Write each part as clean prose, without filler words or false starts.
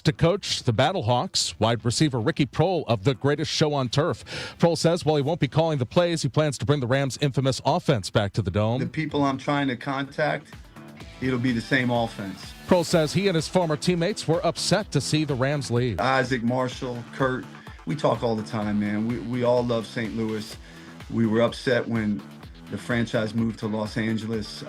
to coach the Battlehawks. Wide receiver Ricky Prohl of The Greatest Show on Turf. Prohl says while he won't be calling the plays, he plans to bring the Rams' infamous offense back to the Dome. The people I'm trying to contact, it'll be the same offense. Prohl says he and his former teammates were upset to see the Rams leave. Isaac, Marshall, Kurt, we talk all the time, man. We all love St. Louis. We were upset when the franchise moved to Los Angeles.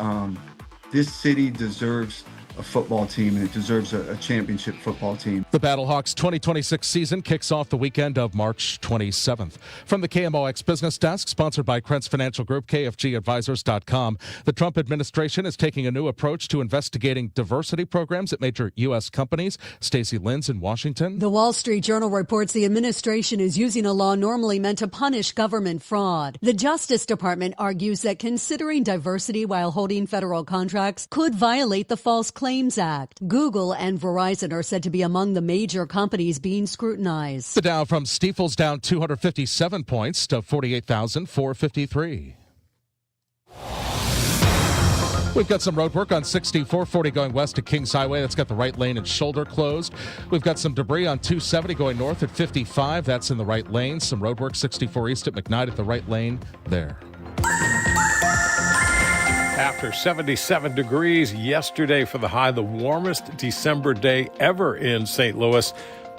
This city deserves a football team, and it deserves a championship football team. The Battlehawks 2026 season kicks off the weekend of March 27th. From the KMOX Business Desk, sponsored by Krentz Financial Group, KFGadvisors.com. The Trump administration is taking a new approach to investigating diversity programs at major U.S. companies. Stacey Lynn's in Washington. The Wall Street Journal reports the administration is using a law normally meant to punish government fraud. The Justice Department argues that considering diversity while holding federal contracts could violate the False Claims Act. Google and Verizon are said to be among the major companies being scrutinized. The Dow from Stifel's down 257 points to 48,453. We've got some road work on 6440 going west to Kings Highway. That's got the right lane and shoulder closed. We've got some debris on 270 going north at 55. That's in the right lane. Some road work 64 east at McKnight at the right lane there. After 77 degrees yesterday for the high, the warmest December day ever in St. Louis,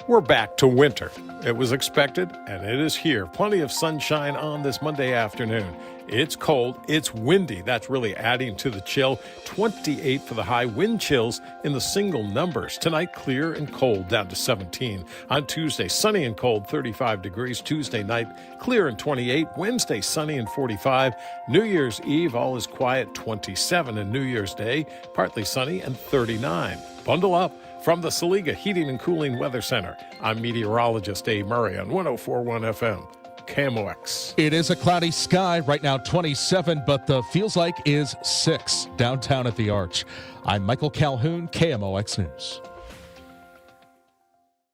we're back to winter. It was expected, and it is here. Plenty of sunshine on this Monday afternoon. It's cold. It's windy. That's really adding to the chill. 28 for the high. Wind chills in the single numbers. Tonight, clear and cold, down to 17. On Tuesday, sunny and cold, 35 degrees. Tuesday night, clear and 28. Wednesday, sunny and 45. New Year's Eve, all is quiet, 27. And New Year's Day, partly sunny and 39. Bundle up. From the Saliga Heating and Cooling Weather Center, I'm meteorologist Dave Murray on 104.1 FM. KMOX. It is a cloudy sky. Right now 27, but the feels like is 6 downtown at the Arch. I'm Michael Calhoun, KMOX News.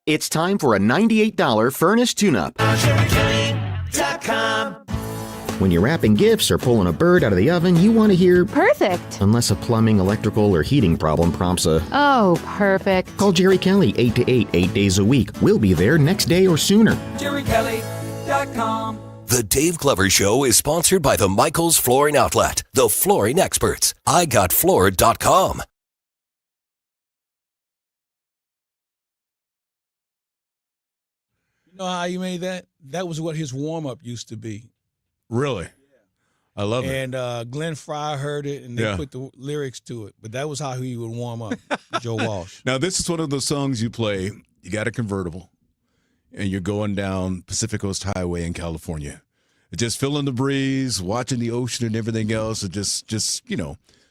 It's time for a $98 furnace tune-up. When you're wrapping gifts or pulling a bird out of the oven, you want to hear perfect. Unless a plumbing, electrical, or heating problem prompts a oh, perfect. Call Jerry Kelly 8 to 8, 8 days a week. We'll be there next day or sooner. JerryKelly.com. The Dave Glover Show is sponsored by the Michaels Flooring Outlet, the flooring experts. IGotFloored.com. You know how you made that? That was what his warm-up used to be. Really? Yeah. I love it. And Glenn Fry heard it, and they put the lyrics to it. But that was how he would warm up, Joe Walsh. Now, this is one of those songs you play. You got a convertible, and you're going down Pacific Coast Highway in California. Just feeling the breeze, watching the ocean and everything else, and just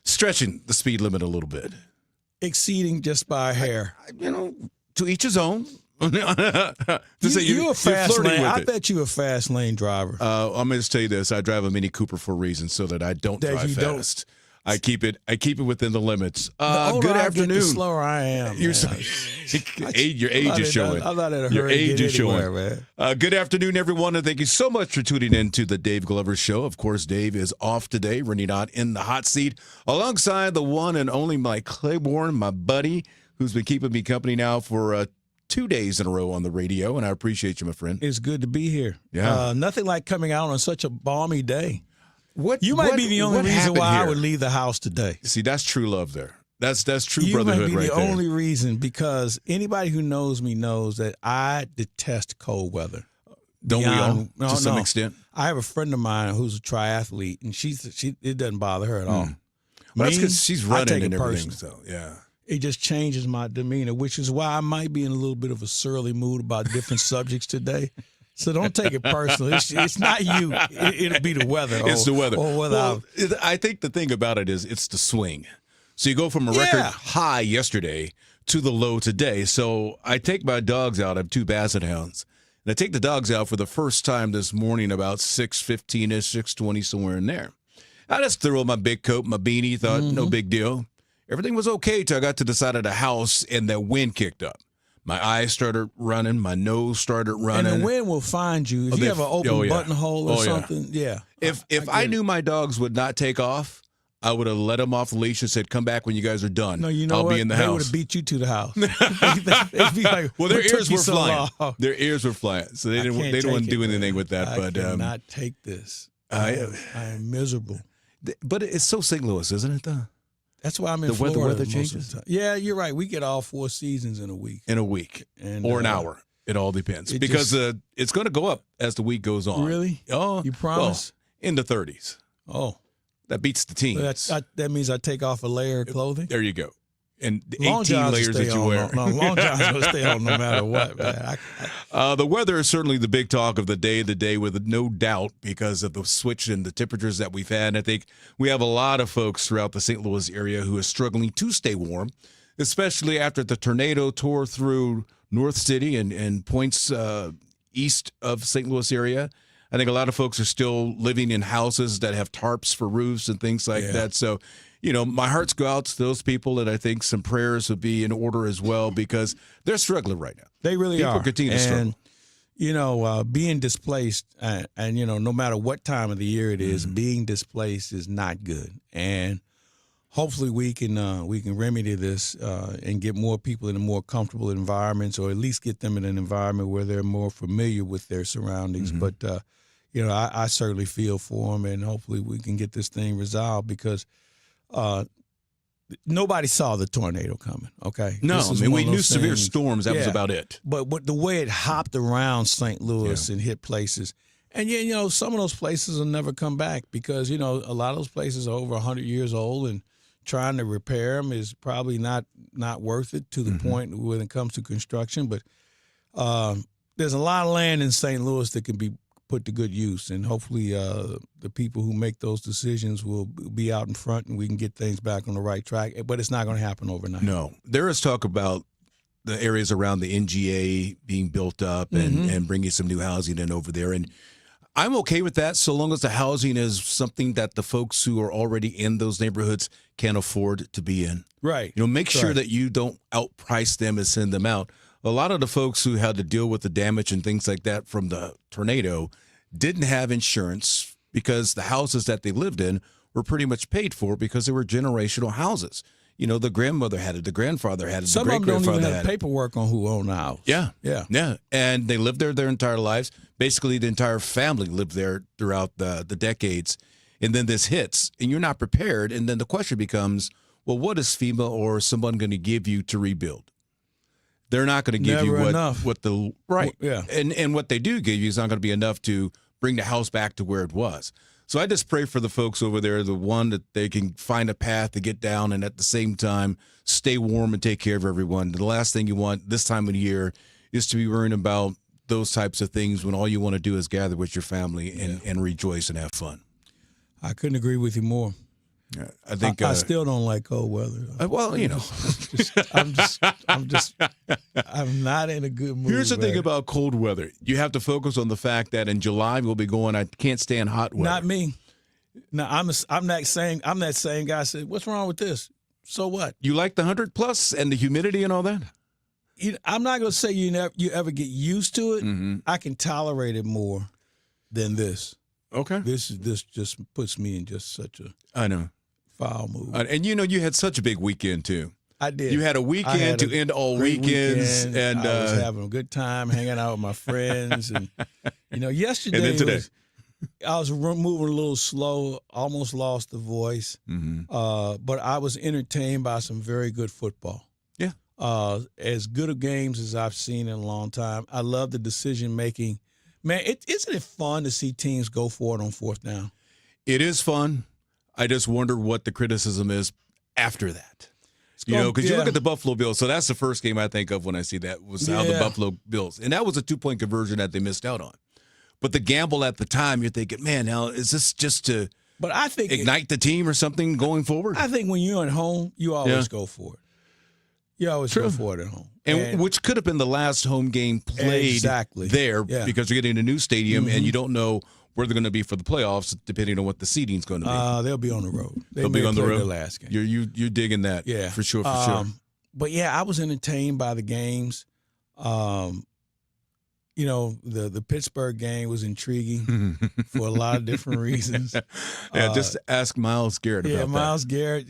stretching the speed limit a little bit. Exceeding just by a hair. To each his own. You're a fast lane. I bet you're a fast lane driver. I'm going to tell you this: I drive a Mini Cooper for a reason, so that I don't drive fast. I keep it within the limits. Good afternoon. The slower I am. Your age is showing. I'm not in a hurry. Your age is showing. Man. Good afternoon, everyone, and thank you so much for tuning in to the Dave Glover Show. Of course, Dave is off today. Rene Knott in the hot seat, alongside the one and only Mike Claiborne, my buddy, who's been keeping me company now for 2 days in a row on the radio, and I appreciate you, my friend. It's good to be here. Yeah. Nothing like coming out on such a balmy day. You might be the only reason why I would leave the house today. See, that's true love there. That's true brotherhood right there. You might be the only reason, because anybody who knows me knows that I detest cold weather. Don't we all? To some extent. I have a friend of mine who's a triathlete, and it doesn't bother her at all. Well, that's because she's running and everything. So, yeah. It just changes my demeanor, which is why I might be in a little bit of a surly mood about different subjects today. So don't take it personally. It's not you. It'll be the weather. It's the weather. I think the thing about it is it's the swing. So you go from a record high yesterday to the low today. So I take my dogs out. I have 2 basset hounds. And I take the dogs out for the first time this morning about 6:15-ish, 6:20, somewhere in there. I just threw on my big coat, my beanie, thought no big deal. Everything was okay till I got to the side of the house and that wind kicked up. My eyes started running. My nose started running. And the wind will find you. If you have an open buttonhole or something, If I knew my dogs would not take off, I would have let them off the leash and said, "Come back when you guys are done. No, you know I'll what? be in the They house." would have beat you to the house. They'd be like, Well, their "What took ears you were so flying. long?" Their ears were flying, so they didn't want to do anything with that. I cannot take this. I am miserable. But it's so St. Louis, isn't it? Though that's why I'm in the Florida. weather most of changes. the time. Yeah, you're right. We get all 4 seasons in a week. Or an hour. It all depends because it's going to go up as the week goes on. Really? Oh, you promise? Well, in the 30s. Oh, that beats the teens. So that means I take off a layer of clothing. There you go. And the long 18 layers that you wear. No, long johns will stay on no matter what. Man. The weather is certainly the big talk of the day with no doubt because of the switch in the temperatures that we've had. And I think we have a lot of folks throughout the St. Louis area who are struggling to stay warm, especially after the tornado tore through North City and points east of St. Louis area. I think a lot of folks are still living in houses that have tarps for roofs and things like that. So, my hearts go out to those people, and I think some prayers would be in order as well because they're struggling right now. They really are. People continue to struggle. Being displaced, and no matter what time of the year it is, being displaced is not good. And hopefully we can remedy this and get more people in more comfortable environments, or at least get them in an environment where they're more familiar with their surroundings. But I certainly feel for them, and hopefully we can get this thing resolved because nobody saw the tornado coming. Okay, no, we knew severe storms. That was about it. But the way it hopped around St. Louis and hit places. And, some of those places will never come back because, a lot of those places are over 100 years old, and trying to repair them is probably not worth it to the point when it comes to construction. But there's a lot of land in St. Louis that can be put to good use, and hopefully the people who make those decisions will be out in front and we can get things back on the right track. But it's not going to happen overnight. No. There is talk about the areas around the NGA being built up and bringing some new housing in over there. And I'm okay with that so long as the housing is something that the folks who are already in those neighborhoods can afford to be in. Right. Make sure that you don't outprice them and send them out. A lot of the folks who had to deal with the damage and things like that from the tornado didn't have insurance because the houses that they lived in were pretty much paid for because they were generational houses. The grandmother had it, the grandfather had it, some the of them don't great-grandfather even had have paperwork on who owned the house. Yeah. And they lived there their entire lives. Basically, the entire family lived there throughout the decades. And then this hits, and you're not prepared. And then the question becomes, well, what is FEMA or someone going to give you to rebuild? They're not going to give you what the right. Yeah. And what they do give you is not going to be enough to bring the house back to where it was. So I just pray for the folks over there, the one that they can find a path to get down and at the same time stay warm and take care of everyone. The last thing you want this time of the year is to be worrying about those types of things when all you want to do is gather with your family and rejoice and have fun. I couldn't agree with you more. I think I still don't like cold weather. Well, I'm not in a good mood. Here's the thing about cold weather. You have to focus on the fact that in July we'll be going, I can't stand hot weather. Not me. No, I'm that same guy said, what's wrong with this? So what? You like the 100+ and the humidity and all that? I'm not going to say you ever get used to it. I can tolerate it more than this. Okay. This just puts me in just such a foul mood. And you had such a big weekend too. I did. You had a weekend to end all weekends, and I was having a good time hanging out with my friends. And yesterday and then today. I was moving a little slow, almost lost the voice, but I was entertained by some very good football. Yeah. As good of games as I've seen in a long time. I love the decision making. Man, isn't it fun to see teams go for it on fourth down? It is fun. I just wonder what the criticism is after that. Because you look at the Buffalo Bills. So that's the first game I think of when I see that was how the Buffalo Bills. And that was a 2-point conversion that they missed out on. But the gamble at the time, you're thinking, man, now is this just to ignite the team or something going forward? I think when you're at home, you always go for it. You always go for it at home. And which could have been the last home game played there because you're getting a new stadium and you don't know where they're going to be for the playoffs depending on what the seeding's going to be. They'll be on the road. They'll be on the road. Their last game. You're digging that. Yeah. For sure, for sure. But, I was entertained by the games. the Pittsburgh game was intriguing for a lot of different reasons. Just ask Myles Garrett about that. Yeah, Myles Garrett,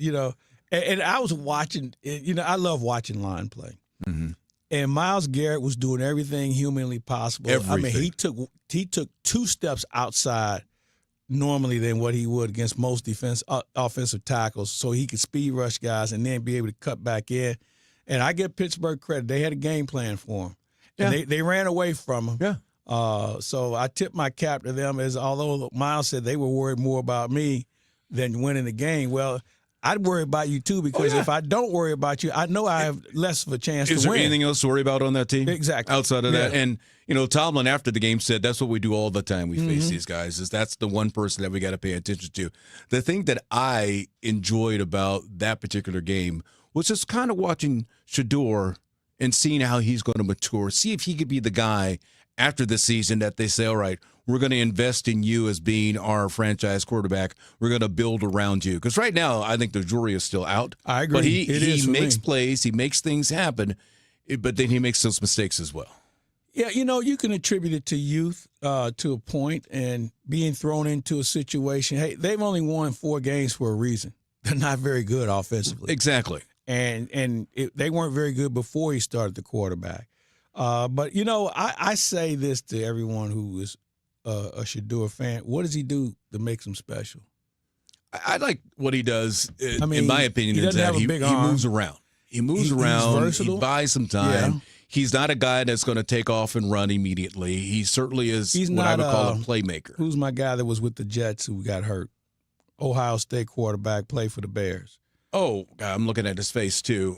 and I was watching, I love watching line play. Mm-hmm. And Myles Garrett was doing everything humanly possible. Everything. I mean, he took 2 steps outside normally than what he would against most offensive tackles, so he could speed rush guys and then be able to cut back in. And I give Pittsburgh credit. They had a game plan for him. And they ran away from him. Yeah. So I tip my cap to them, as although Myles said they were worried more about me than winning the game. Well, I'd worry about you too, because if I don't worry about you, I know I have less of a chance to win. Is there anything else to worry about on that team? Exactly. Outside of that. And, Tomlin after the game said that's what we do all the time we face these guys, is that's the one person that we got to pay attention to. The thing that I enjoyed about that particular game was just kind of watching Shedeur and seeing how he's going to mature, see if he could be the guy after the season that they say, all right, we're going to invest in you as being our franchise quarterback. We're going to build around you. Because right now, I think the jury is still out. I agree. But he makes plays. He makes things happen. But then he makes those mistakes as well. Yeah, you can attribute it to youth to a point and being thrown into a situation. Hey, they've only won 4 games for a reason. They're not very good offensively. Exactly. And they weren't very good before he started the quarterback. But, I say this to everyone who is a Shedeur fan. What does he do that makes him special? I like what he does, in my opinion, is that he moves around. He moves around. He's versatile. He buys some time. Yeah. He's not a guy that's going to take off and run immediately. He certainly is I would call a playmaker. Who's my guy that was with the Jets who got hurt? Ohio State quarterback, played for the Bears. Oh, God, I'm looking at his face, too.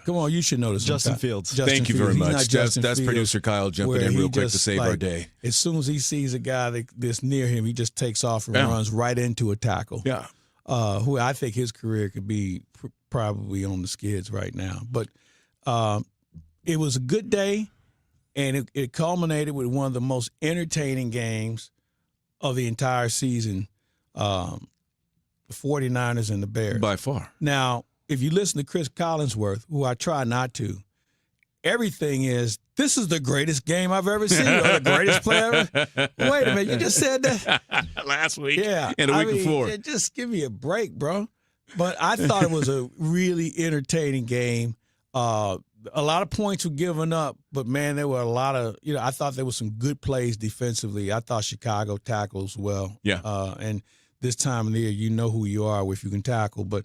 Come on, you should know this. Justin Fields. Thank you very much. That's producer Kyle jumping in real quick to save our day. As soon as he sees a guy that's near him, he just takes off and runs right into a tackle. Yeah. Who I think his career could be probably on the skids right now. But it was a good day, and it culminated with one of the most entertaining games of the entire season, the 49ers and the Bears. By far. Now, if you listen to Chris Collinsworth, who I try not to, everything is, this is the greatest game I've ever seen, or the greatest play ever. Wait a minute, you just said that last week. Yeah. And the week before. Just give me a break, bro. But I thought it was a really entertaining game. A lot of points were given up, but, man, there were a lot of, I thought there were some good plays defensively. I thought Chicago tackles well. Yeah. And this time of the year, you know who you are if you can tackle. But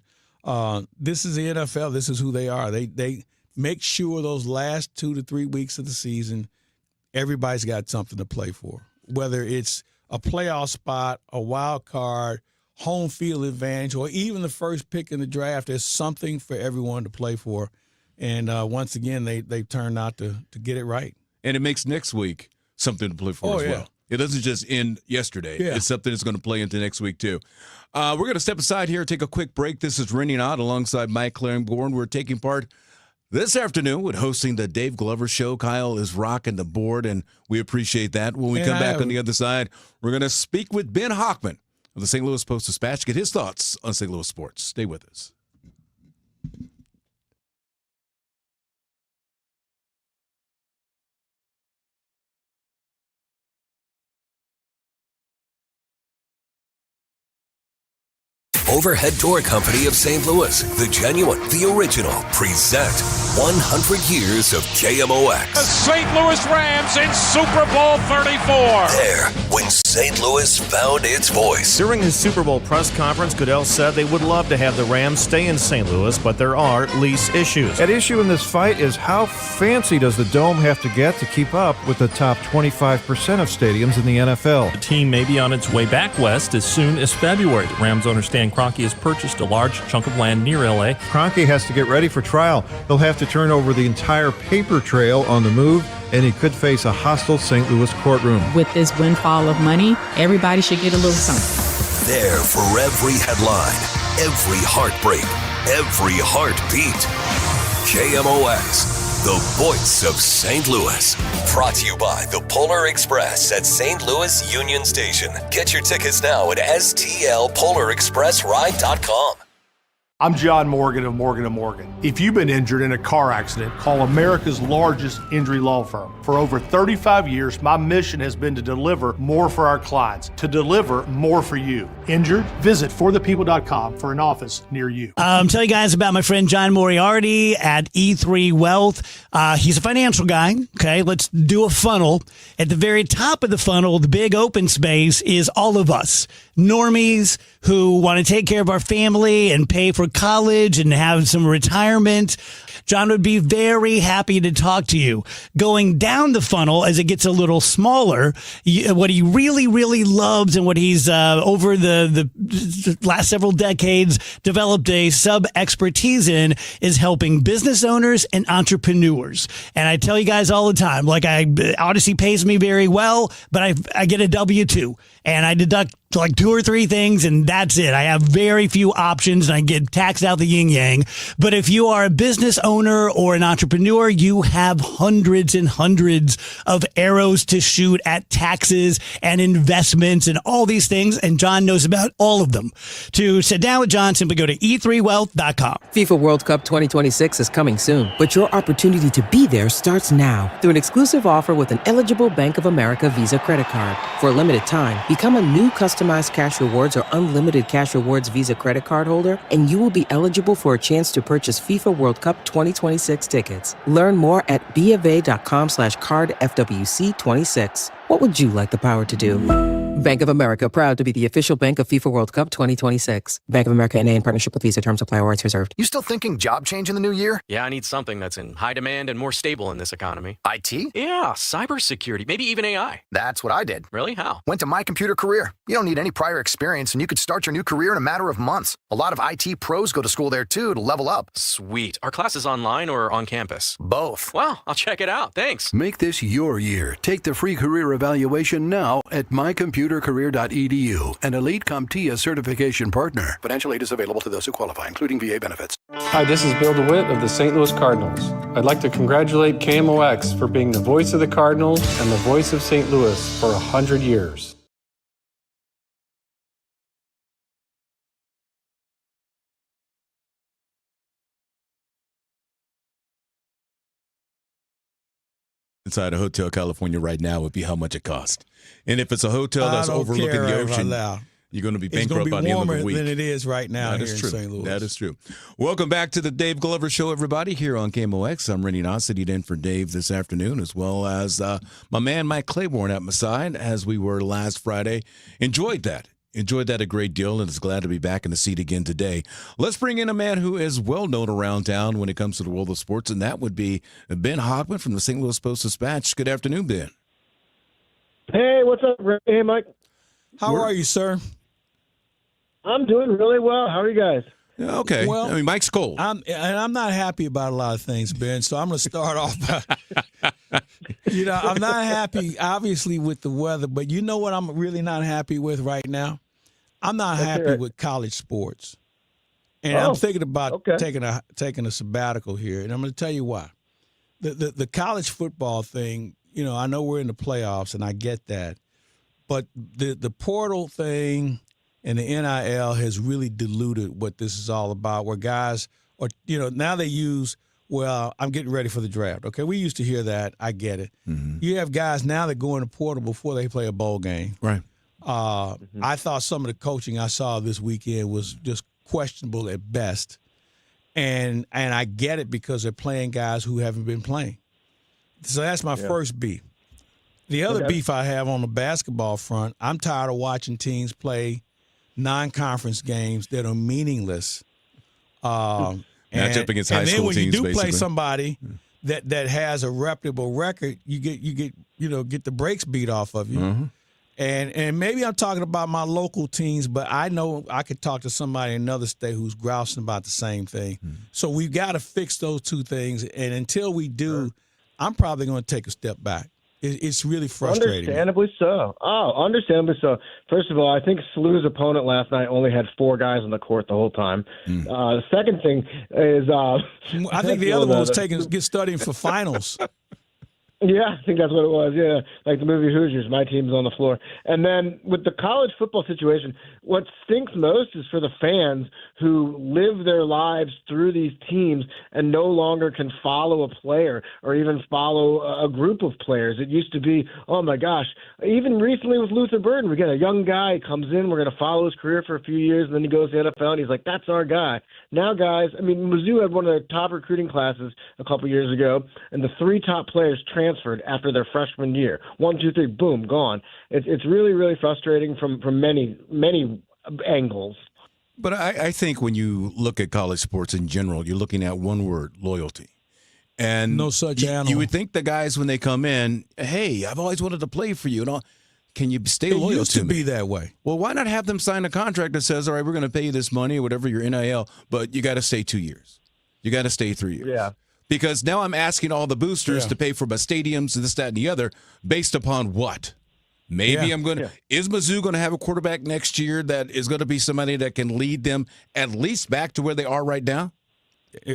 this is the NFL. This is who they are. They make sure those last 2 to 3 weeks of the season, everybody's got something to play for, whether it's a playoff spot, a wild card, home field advantage, or even the first pick in the draft. There's something for everyone to play for. And once again, they turned out to get it right. And it makes next week something to play for as well. It doesn't just end yesterday. Yeah. It's something that's going to play into next week, too. We're going to step aside here, take a quick break. This is Rene Knott alongside Mike Claiborne. We're taking part this afternoon with hosting the Dave Glover Show. Kyle is rocking the board, and we appreciate that. When we come back on the other side, we're going to speak with Ben Hochman of the St. Louis Post-Dispatch, get his thoughts on St. Louis sports. Stay with us. Overhead Door Company of St. Louis, the genuine, the original, present 100 years of KMOX. The St. Louis Rams in Super Bowl 34. There, when St. Louis found its voice. During his Super Bowl press conference, Goodell said they would love to have the Rams stay in St. Louis, but there are lease issues. At issue in this fight is how fancy does the Dome have to get to keep up with the top 25% of stadiums in the NFL? The team may be on its way back west as soon as February. The Rams owner Stan Kroenke has purchased a large chunk of land near L.A. Kroenke has to get ready for trial. He'll have to turn over the entire paper trail on the move, and he could face a hostile St. Louis courtroom. With this windfall of money, everybody should get a little something. There for every headline, every heartbreak, every heartbeat. KMOX. The voice of St. Louis. Brought to you by the Polar Express at St. Louis Union Station. Get your tickets now at stlpolarexpressride.com. I'm John Morgan of Morgan & Morgan. If you've been injured in a car accident, call America's largest injury law firm. For over 35 years, my mission has been to deliver more for our clients, to deliver more for you. Injured? Visit forthepeople.com for an office near you. Tell you guys about my friend John Moriarty at E3 Wealth. He's a financial guy. Okay, let's do a funnel. At the very top of the funnel, the big open space is all of us, normies who want to take care of our family and pay for college and have some retirement. John would be very happy to talk to you. Going down the funnel as it gets a little smaller, what he really, really loves and what he's over the last several decades developed a sub-expertise in is helping business owners and entrepreneurs. And I tell you guys all the time, Odyssey pays me very well, but I get a W-2 and I deduct like 2 or 3 things, and that's it. I have very few options, and I get taxed out the yin-yang. But if you are a business owner or an entrepreneur, you have hundreds and hundreds of arrows to shoot at taxes and investments and all these things, and John knows about all of them. To sit down with John, simply go to e3wealth.com. FIFA World Cup 2026 is coming soon, but your opportunity to be there starts now through an exclusive offer with an eligible Bank of America Visa credit card. For a limited time, become a new customized cash rewards or unlimited cash rewards Visa credit card holder, and you will be eligible for a chance to purchase FIFA World Cup 2026 tickets. Learn more at BofA.com/cardFWC26. What would you like the power to do? Bank of America, proud to be the official bank of FIFA World Cup 2026. Bank of America N.A. in partnership with Visa. Terms apply. Rights reserved. You still thinking job change in the new year? Yeah, I need something that's in high demand and more stable in this economy. IT? Yeah, cybersecurity, maybe even AI. That's what I did. Really? How? Went to My Computer Career. You don't need any prior experience, and you could start your new career in a matter of months. A lot of IT pros go to school there, too, to level up. Sweet. Are classes online or on campus? Both. Wow, I'll check it out. Thanks. Make this your year. Take the free career evaluation now at mycomputercareer.edu, an elite CompTIA certification partner. Financial aid is available to those who qualify, including VA benefits. Hi, this is Bill DeWitt of the St. Louis Cardinals. I'd like to congratulate KMOX for being the voice of the Cardinals and the voice of St. Louis for 100 years. Inside a Hotel California right now would be how much it costs. And if it's a hotel that's overlooking the ocean, you're going to be bankrupt by the end of the week. It's going to be warmer than it is right now here in St. Louis. That is true. Welcome back to the Dave Glover Show, everybody, here on KMOX. I'm Rene Knott, sitting in for Dave this afternoon, as well as my man Mike Claiborne at my side, as we were last Friday. Enjoyed that a great deal, and is glad to be back in the seat again today. Let's bring in a man who is well known around town when it comes to the world of sports, and that would be Ben Hodwin from the St. Louis Post-Dispatch. Good afternoon, Ben. Hey, what's up, Ray? Hey, Mike. How are you, sir? I'm doing really well. How are you guys? Yeah, okay. Well, I mean, Mike's cold. I'm not happy about a lot of things, Ben, so I'm going to start off by, I'm not happy, obviously, with the weather, but you know what I'm really not happy with right now? I'm not happy with college sports. And I'm thinking about taking a sabbatical here, and I'm going to tell you why. The college football thing, I know we're in the playoffs, and I get that. But the portal thing and the NIL has really diluted what this is all about, where guys are, now they use, I'm getting ready for the draft. Okay, we used to hear that. I get it. Mm-hmm. You have guys now that go in the portal before they play a bowl game. Right. I thought some of the coaching I saw this weekend was just questionable at best. And I get it because they're playing guys who haven't been playing. So that's my first beef. The other beef I have on the basketball front, I'm tired of watching teams play non-conference games that are meaningless. Match up against high school teams, and then when you do play basically. Somebody that has a reputable record, you get the brakes beat off of you. Mm-hmm. And maybe I'm talking about my local teams, but I know I could talk to somebody in another state who's grousing about the same thing. Mm-hmm. So we've got to fix those two things. And until we do, I'm probably going to take a step back. It's really frustrating. Understandably so. Understandably so. First of all, I think SLU's opponent last night only had 4 guys on the court the whole time. The second thing is, I think the other one was studying for finals. Yeah, I think that's what it was. Yeah, like the movie Hoosiers, my team's on the floor. And then with the college football situation, what stinks most is for the fans who live their lives through these teams and no longer can follow a player or even follow a group of players. It used to be, oh my gosh, even recently with Luther Burden, we get a young guy comes in, we're going to follow his career for a few years, and then he goes to the NFL, and he's like, that's our guy. Now, guys, I mean, Mizzou had one of their top recruiting classes a couple years ago, and the 3 top players transferred after their freshman year. 1, 2, 3, boom, gone. It's really, really frustrating from many, many angles. But I think when you look at college sports in general, you're looking at one word: loyalty. And no such animal. You would think the guys, when they come in, hey, I've always wanted to play for you. Can you stay loyal to me? It used to be that way. Well, why not have them sign a contract that says, all right, we're going to pay you this money or whatever, your NIL, but you got to stay 2 years. You got to stay 3 years. Yeah. Because now I'm asking all the boosters to pay for my stadiums and this, that, and the other based upon what? Maybe I'm going to – is Mizzou going to have a quarterback next year that is going to be somebody that can lead them at least back to where they are right now?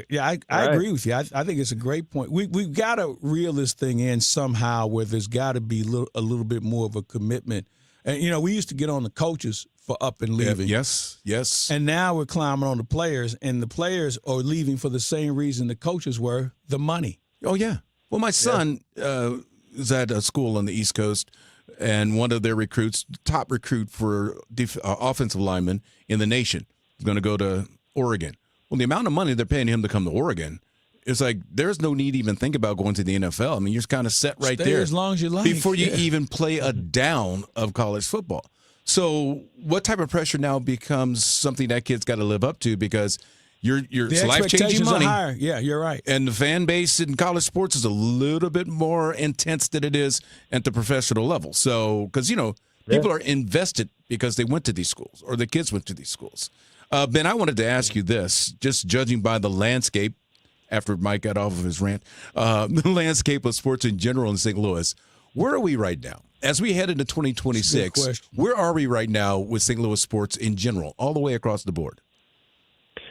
Yeah, I agree with you. I think it's a great point. We've got to reel this thing in somehow where there's got to be a little bit more of a commitment. And, we used to get on the coaches for up and leaving. Yes. And now we're climbing on the players, and the players are leaving for the same reason the coaches were, the money. Oh, yeah. Well, my son is at a school on the East Coast, and one of their recruits, top recruit for offensive linemen in the nation, is going to go to Oregon. Well, the amount of money they're paying him to come to Oregon, it's like there's no need to even think about going to the NFL. I mean, you're just kind of set right Stay there as long as you like before you even play a down of college football. So what type of pressure now becomes something that kid's got to live up to, because it's life-changing money. Are higher. Yeah, you're right. And the fan base in college sports is a little bit more intense than it is at the professional level. So, because, people are invested because they went to these schools or the kids went to these schools. Ben, I wanted to ask you this, just judging by the landscape, after Mike got off of his rant, the landscape of sports in general in St. Louis, where are we right now? As we head into 2026, where are we right now with St. Louis sports in general, all the way across the board?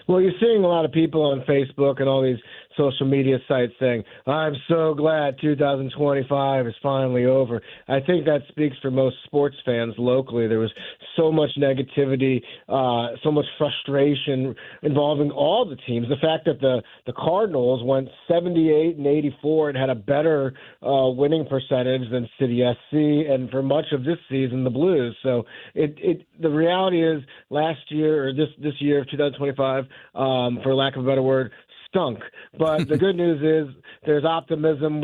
Well, you're seeing a lot of people on Facebook and all these social media sites saying, I'm so glad 2025 is finally over. I think that speaks for most sports fans locally. There was so much negativity, so much frustration involving all the teams. The fact that the Cardinals went 78-84 and had a better winning percentage than City SC, and for much of this season, the Blues. So the reality is last year, or this year of 2025, for lack of a better word, stunk. But the good news is there's optimism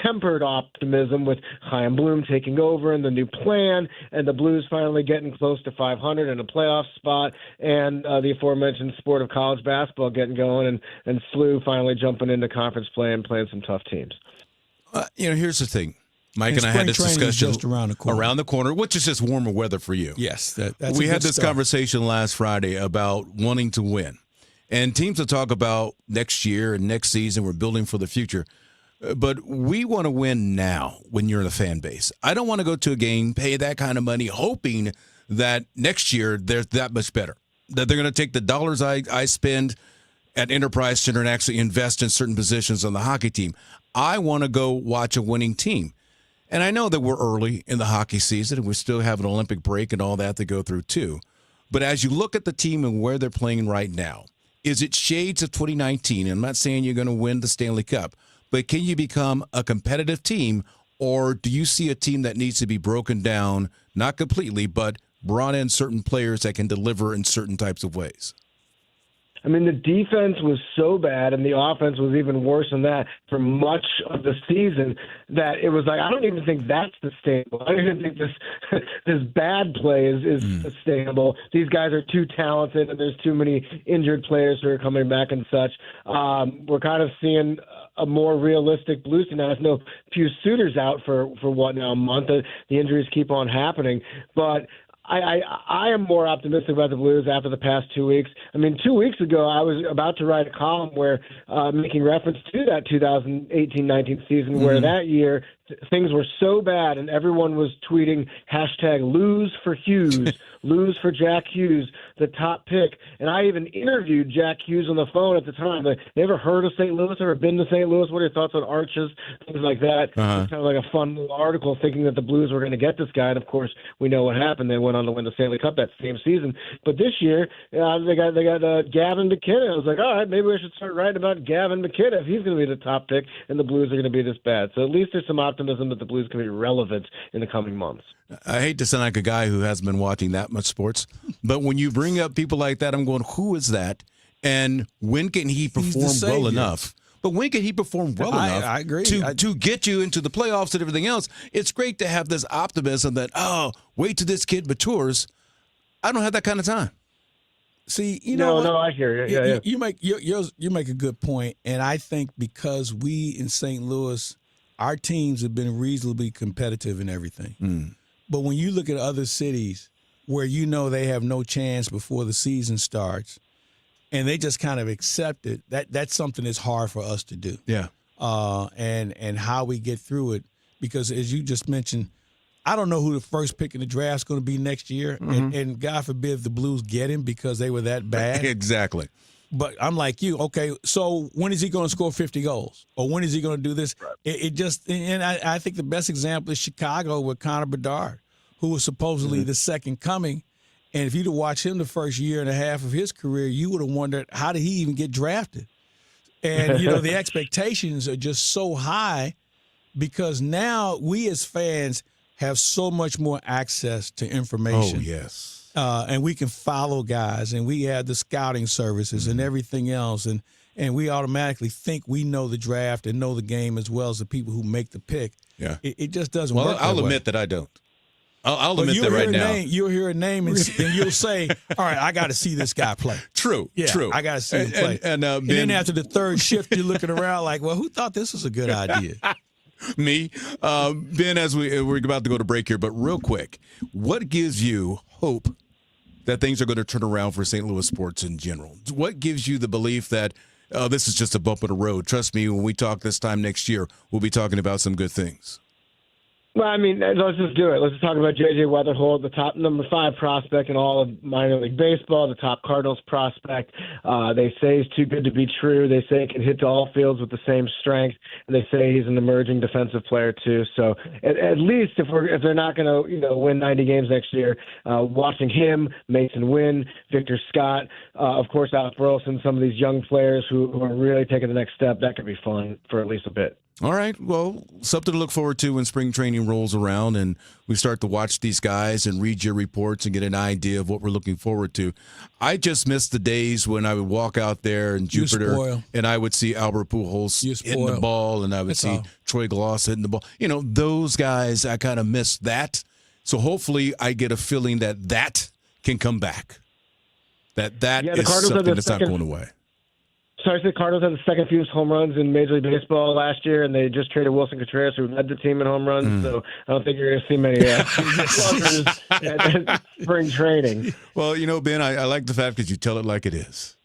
tempered optimism with Chaim Bloom taking over and the new plan, and the Blues finally getting close to 500 in a playoff spot, and the aforementioned sport of college basketball getting going, and SLU finally jumping into conference play and playing some tough teams. Here's the thing. Mike and I had this discussion just around the corner, which is just warmer weather for you. Yes. That's we had this conversation last Friday about wanting to win. And teams will talk about next year and next season, we're building for the future. But we want to win now when you're in a fan base. I don't want to go to a game, pay that kind of money, hoping that next year they're that much better, that they're going to take the dollars I spend at Enterprise Center and actually invest in certain positions on the hockey team. I want to go watch a winning team. And I know that we're early in the hockey season and we still have an Olympic break and all that to go through too. But as you look at the team and where they're playing right now, is it shades of 2019? I'm not saying you're going to win the Stanley Cup, but can you become a competitive team, or do you see a team that needs to be broken down, not completely, but brought in certain players that can deliver in certain types of ways? I mean, the defense was so bad and the offense was even worse than that for much of the season that it was like, I don't even think that's sustainable. I don't even think this bad play is sustainable. These guys are too talented and there's too many injured players who are coming back and such. We're kind of seeing a more realistic Blues team. Now, there's no few suitors out for what now, a month. The injuries keep on happening. But I am more optimistic about the Blues after the past 2 weeks. I mean, 2 weeks ago, I was about to write a column where making reference to that 2018-19 season, where that year things were so bad and everyone was tweeting hashtag lose for Hughes, lose for Jack Hughes, the top pick. And I even interviewed Jack Hughes on the phone at the time. Like, never heard of St. Louis, ever been to St. Louis? What are your thoughts on arches, things like that? It's kind of like a fun little article thinking that the Blues were going to get this guy. And, of course, we know what happened. They went on to win the Stanley Cup that same season. But this year, they got Gavin McKenna. I was like, all right, maybe we should start writing about Gavin McKenna if he's going to be the top pick and the Blues are going to be this bad. So at least there's some optimism that the Blues can be relevant in the coming months. I hate to sound like a guy who hasn't been watching that much sports, but when you bring up people like that, I'm going, who is that? And when can he perform well enough? But when can he perform well enough I agree. to get you into the playoffs and everything else? It's great to have this optimism that, wait till this kid matures. I don't have that kind of time. See, No, I hear you. Yeah. You make a good point, and I think because we in St. Louis, our teams have been reasonably competitive in everything. But when you look at other cities where they have no chance before the season starts, and they just kind of accept it, that's something that's hard for us to do. Yeah. And how we get through it, because as you just mentioned, I don't know who the first pick in the draft is going to be next year, and God forbid if the Blues get him because they were that bad. Exactly. But I'm like you, okay, so when is he going to score 50 goals? Or when is he going to do this? Right. I think the best example is Chicago with Connor Bedard, who was supposedly the second coming. And if you'd have watched him the first year and a half of his career, you would have wondered, how did he even get drafted? And, the expectations are just so high because now we as fans have so much more access to information. Oh, yes. And we can follow guys, and we have the scouting services and everything else, and we automatically think we know the draft and know the game as well as the people who make the pick. Yeah, it just doesn't work. Well, I'll admit that I don't. I'll admit that right now. You'll hear a name and you'll say, "All right, I got to see this guy play." True. I got to see him play. And then after the third shift, you're looking around like, "Well, who thought this was a good idea?" Me, Ben. As we're about to go to break here, but real quick, what gives you hope that things are going to turn around for St. Louis sports in general? What gives you the belief that this is just a bump in the road? Trust me, when we talk this time next year, we'll be talking about some good things. Well, I mean, let's just do it. Let's just talk about J.J. Weatherholt, the top number 5 prospect in all of minor league baseball, the top Cardinals prospect. They say he's too good to be true. They say he can hit to all fields with the same strength, and they say he's an emerging defensive player too. So at least if they're not going to win 90 games next year, watching him, Mason Wynn, Victor Scott, of course Alex Burleson, some of these young players who are really taking the next step, that could be fun for at least a bit. All right. Well, something to look forward to when spring training rolls around and we start to watch these guys and read your reports and get an idea of what we're looking forward to. I just miss the days when I would walk out there in Jupiter and I would see Albert Pujols hitting the ball and I would see Troy Gloss hitting the ball. Those guys, I kind of miss that. So hopefully I get a feeling that can come back. That is something that's not going away. So I said Cardinals had the second fewest home runs in Major League Baseball last year, and they just traded Wilson Contreras, who led the team in home runs. So I don't think you're going to see many at spring training. Well, Ben, I like the fact that you tell it like it is.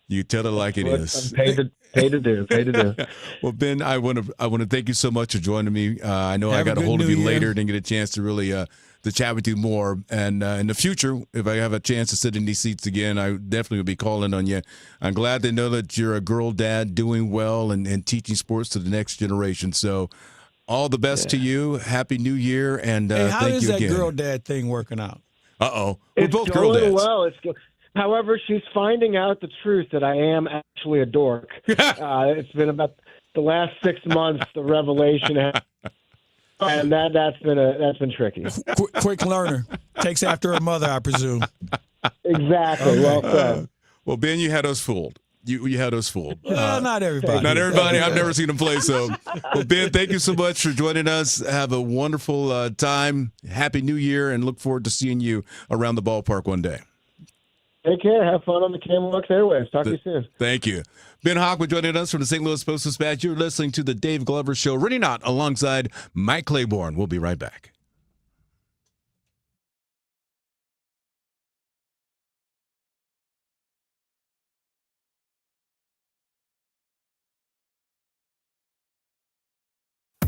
You tell it like it is. I'm paid to do. Well, Ben, I want to thank you so much for joining me. I know I got a hold of you later, didn't get a chance to really to chat with you more. And in the future, if I have a chance to sit in these seats again, I definitely will be calling on you. I'm glad to know that you're a girl dad doing well and teaching sports to the next generation. So all the best to you. Happy New Year. And how thank is you again. That girl dad thing working out? We're it's both girl dads. Well, however, she's finding out the truth that I am actually a dork. It's been about the last 6 months, the revelation and that's been tricky. Quick learner. Takes after her mother, I presume. Exactly. Well said. Well, Ben, you had us fooled. You had us fooled. Not everybody. Not everybody. I've never seen him play. So, well, Ben, thank you so much for joining us. Have a wonderful time. Happy New Year, and look forward to seeing you around the ballpark one day. Take care. Have fun on the KMOX Airwaves. Talk to you soon. Thank you. Ben Hockwood joining us from the St. Louis Post-Dispatch. You're listening to the Dave Glover Show. Rene Knott alongside Mike Claiborne. We'll be right back.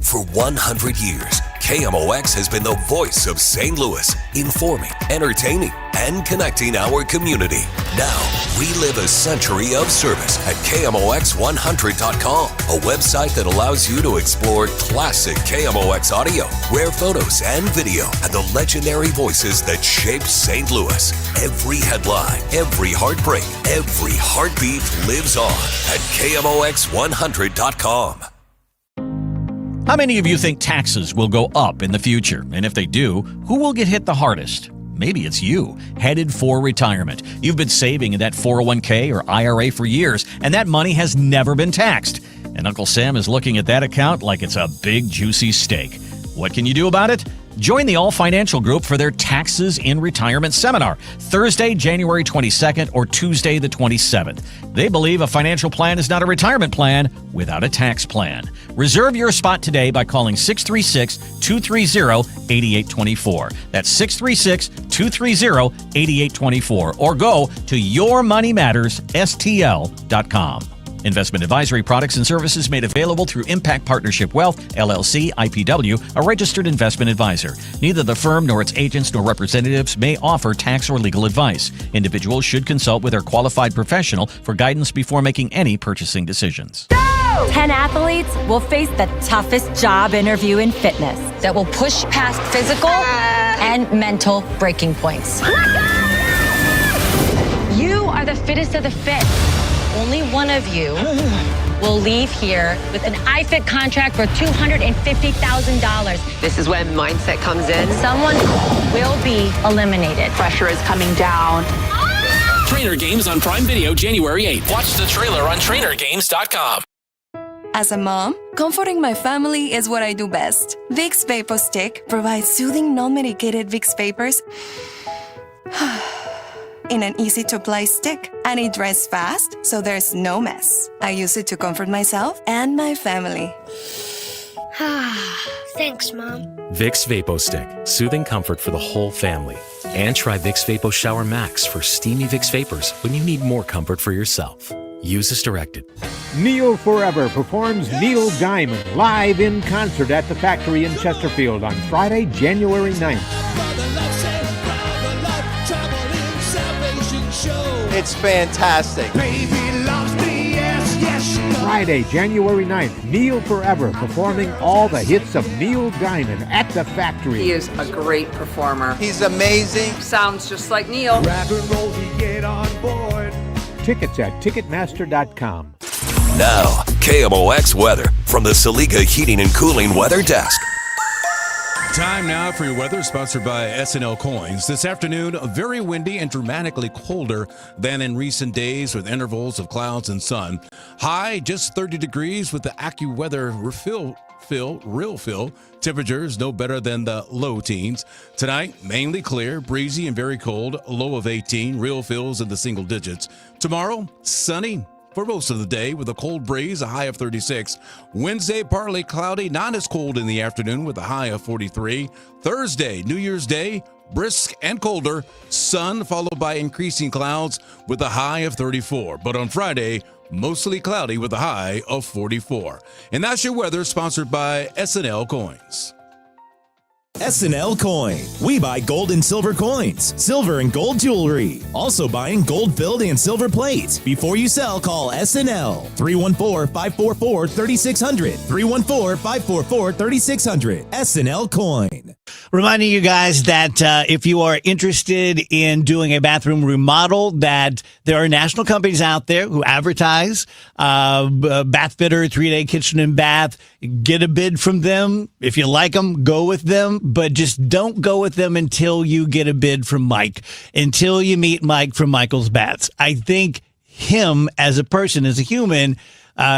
For 100 years, KMOX has been the voice of St. Louis, informing, entertaining, and connecting our community. Now, relive a century of service at KMOX100.com, a website that allows you to explore classic KMOX audio, rare photos and video, and the legendary voices that shaped St. Louis. Every headline, every heartbreak, every heartbeat lives on at KMOX100.com. How many of you think taxes will go up in the future? And if they do, who will get hit the hardest? Maybe it's you, headed for retirement. You've been saving in that 401k or IRA for years, and that money has never been taxed. And Uncle Sam is looking at that account like it's a big, juicy steak. What can you do about it? Join the All Financial Group for their Taxes in Retirement Seminar, Thursday, January 22nd or Tuesday the 27th. They believe a financial plan is not a retirement plan without a tax plan. Reserve your spot today by calling 636-230-8824. That's 636-230-8824. Or go to yourmoneymattersstl.com. Investment advisory products and services made available through Impact Partnership Wealth, LLC, IPW, a registered investment advisor. Neither the firm nor its agents nor representatives may offer tax or legal advice. Individuals should consult with their qualified professional for guidance before making any purchasing decisions. 10 athletes will face the toughest job interview in fitness that will push past physical and mental breaking points. You are the fittest of the fit. Only one of you will leave here with an iFit contract for $250,000. This is when mindset comes in. Someone will be eliminated. Pressure is coming down. Trainer Games on Prime Video January 8th. Watch the trailer on trainergames.com. As a mom, comforting my family is what I do best. Vicks Vapor Stick provides soothing, non-medicated Vicks vapors in an easy-to-apply stick, and it dries fast, so there's no mess. I use it to comfort myself and my family. Thanks, Mom. Vicks Vapo Stick, soothing comfort for the whole family. And try Vicks Vapo Shower Max for steamy Vicks Vapors when you need more comfort for yourself. Use as directed. Neil Forever performs Neil Diamond live in concert at the Factory in Chesterfield on Friday, January 9th. It's fantastic. Friday, January 9th, Neil Forever performing all the hits of Neil Diamond at the Factory. He is a great performer. He's amazing. Sounds just like Neil. Grab and roll to get on board. Tickets at Ticketmaster.com. Now, KMOX weather from the Saliga Heating and Cooling Weather Desk. Time now for your weather, sponsored by S&L Coins. This afternoon, very windy and dramatically colder than in recent days with intervals of clouds and sun. High, just 30 degrees with the AccuWeather real feel. Temperatures no better than the low teens. Tonight, mainly clear, breezy and very cold, a low of 18, real feels in the single digits. Tomorrow, sunny for most of the day with a cold breeze, a high of 36. Wednesday, partly cloudy, not as cold in the afternoon with a high of 43. Thursday, New Year's Day, brisk and colder, sun followed by increasing clouds with a high of 34. But on Friday, mostly cloudy with a high of 44. And that's your weather, sponsored by S&L Coins. S&L Coin. We buy gold and silver coins, silver and gold jewelry. Also buying gold-filled and silver plate. Before you sell, call S&L. 314-544-3600. 314-544-3600. S&L Coin. Reminding you guys that if you are interested in doing a bathroom remodel, that there are national companies out there who advertise bath fitter, 3-day kitchen and bath. Get a bid from them. If you like them, go with them. But just don't go with them until you get a bid from Mike, until you meet Mike from Michael's Baths. I think him as a person, as a human,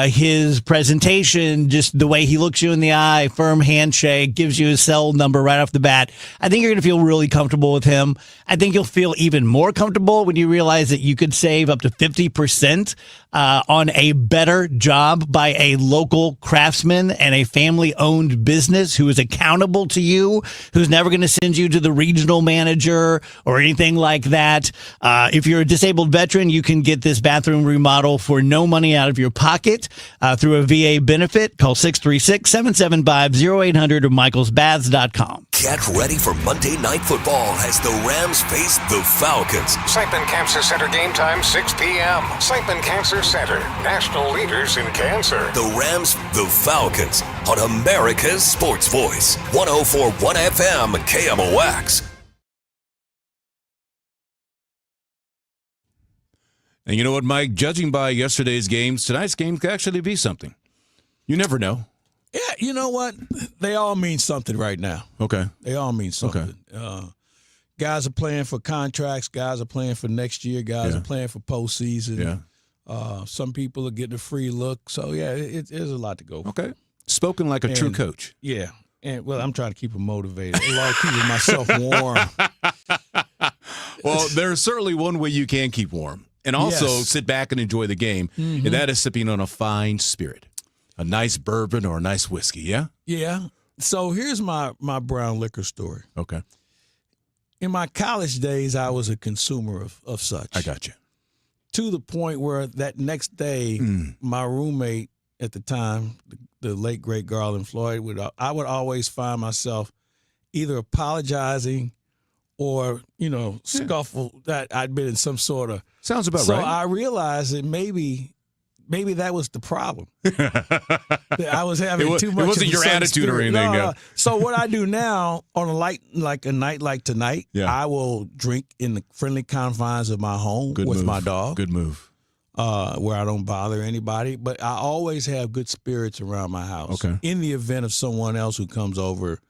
his presentation, just the way he looks you in the eye, firm handshake, gives you his cell number right off the bat. I think you're going to feel really comfortable with him. I think you'll feel even more comfortable when you realize that you could save up to 50% on a better job by a local craftsman and a family-owned business who is accountable to you, who's never going to send you to the regional manager or anything like that. If you're a disabled veteran, you can get this bathroom remodel for no money out of your pocket. pocket through a VA benefit. Call 636-775-0800 or michaelsbaths.com. Get ready for Monday Night Football as the Rams face the Falcons. St. Ben Cancer Center game time, 6 p.m. St. Ben Cancer Center, national leaders in cancer. The Rams, the Falcons, on America's Sports Voice, 104.1 FM KMOX. And you know what, Mike? Judging by yesterday's games, tonight's game could actually be something. You never know. Yeah, you know what? They all mean something right now. Okay. They all mean something. Okay. Guys are playing for contracts. Guys are playing for next year. Guys are playing for postseason. Yeah. Some people are getting a free look. So, yeah, there's a lot to go. Okay. Spoken like a true coach. Yeah. And, well, I'm trying to keep them motivated. A lot of keeping myself warm. Well, there's certainly one way you can keep warm. And also sit back and enjoy the game. Mm-hmm. And that is sipping on a fine spirit. A nice bourbon or a nice whiskey, yeah? Yeah. So here's my brown liquor story. Okay. In my college days, I was a consumer of such. I got you. To the point where that next day, my roommate at the time, the late, great Garland Floyd, I would always find myself either apologizing or, scuffle that I'd been in some sort of. Sounds about right. So I realized that maybe that was the problem. I was having too much. It wasn't of your attitude spirit. or anything. No. So what I do now on a night like tonight, I will drink in the friendly confines of my home with my dog. Good move. Where I don't bother anybody, but I always have good spirits around my house. Okay. In the event of someone else who comes over,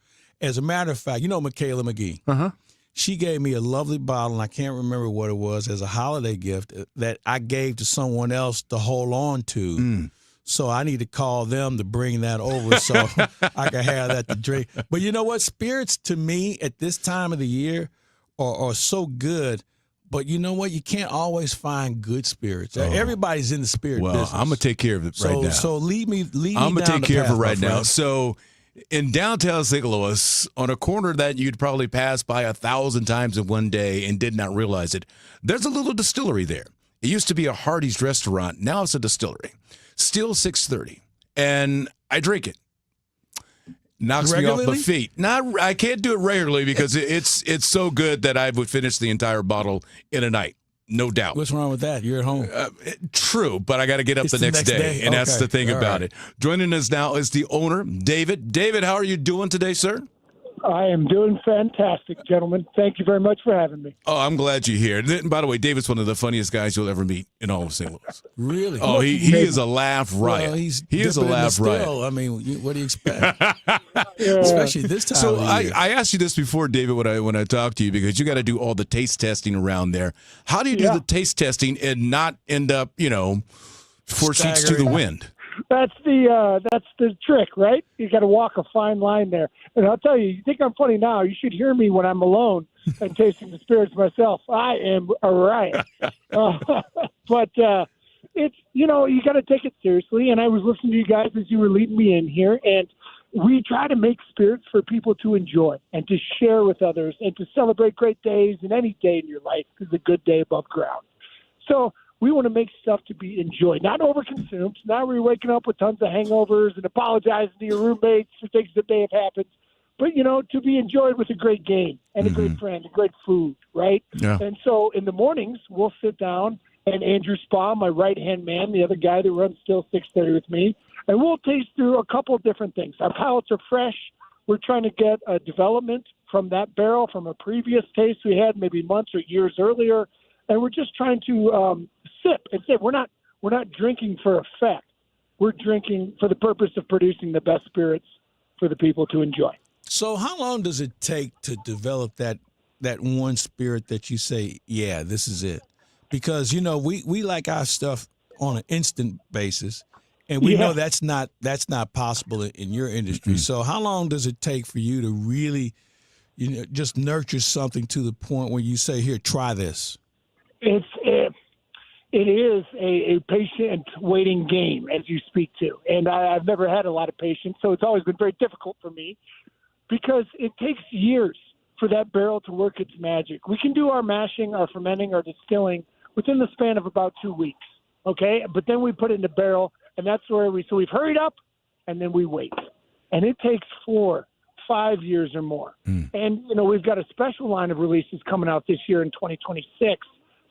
as a matter of fact, Michaela McGee. Uh-huh. She gave me a lovely bottle, and I can't remember what it was, as a holiday gift that I gave to someone else to hold on to. So I need to call them to bring that over so I can have that to drink. But you know what? Spirits to me at this time of the year are so good. But you know what? You can't always find good spirits. Everybody's in the spirit business. I'm going to take care of it right now. So lead me I'm going to take care of it right now. Friend. So in downtown St. Louis, on a corner that you'd probably pass by 1,000 times in one day and did not realize it, there's a little distillery there. It used to be a Hardee's restaurant. Now it's a distillery. Still $6.30. And I drink it. Knocks regularly? Me off my feet. I can't do it regularly because it's so good that I would finish the entire bottle in a night. No doubt. What's wrong with that? You're at home. True, but I got to get up the next day. And that's the thing about it. Joining us now is the owner, David. David, how are you doing today, sir? I am doing fantastic, gentlemen. Thank you very much for having me. Oh, I'm glad you're here. And by the way, David's one of the funniest guys you'll ever meet in all of St. Louis. Really? Oh, he is a laugh riot. Well, he is a laugh riot. I mean, what do you expect? Especially this time of the year. I asked you this before, David, when I talked to you, because you got to do all the taste testing around there. How do you do the taste testing and not end up, 4 sheets to the wind? That's the trick, right? You got to walk a fine line there. And I'll tell you, you think I'm funny now? You should hear me when I'm alone and tasting the spirits myself. I am a riot. But it's you got to take it seriously. And I was listening to you guys as you were leading me in here, and we try to make spirits for people to enjoy and to share with others and to celebrate great days. And any day in your life is a good day above ground. So we want to make stuff to be enjoyed, not overconsumed. Now we're waking up with tons of hangovers and apologizing to your roommates for things that may have happened. But, to be enjoyed with a great game and a great friend, a great food, right? Yeah. And so in the mornings, we'll sit down, and Andrew Spa, my right-hand man, the other guy that runs Still 630 with me, and we'll taste through a couple of different things. Our palates are fresh. We're trying to get a development from that barrel from a previous taste we had maybe months or years earlier. And we're just trying to sip and sip. We're not drinking for effect. We're drinking for the purpose of producing the best spirits for the people to enjoy. So how long does it take to develop that one spirit that you say, yeah, this is it? Because, we like our stuff on an instant basis, and we know that's not possible in your industry. Mm-hmm. So how long does it take for you to really, just nurture something to the point where you say, here, try this? It is a patient waiting game, as you speak to. And I've never had a lot of patience, so it's always been very difficult for me because it takes years for that barrel to work its magic. We can do our mashing, our fermenting, our distilling within the span of about 2 weeks, okay? But then we put it in a barrel And that's where we've hurried up, and then we wait. And it takes 4, 5 years or more. And, we've got a special line of releases coming out this year in 2026,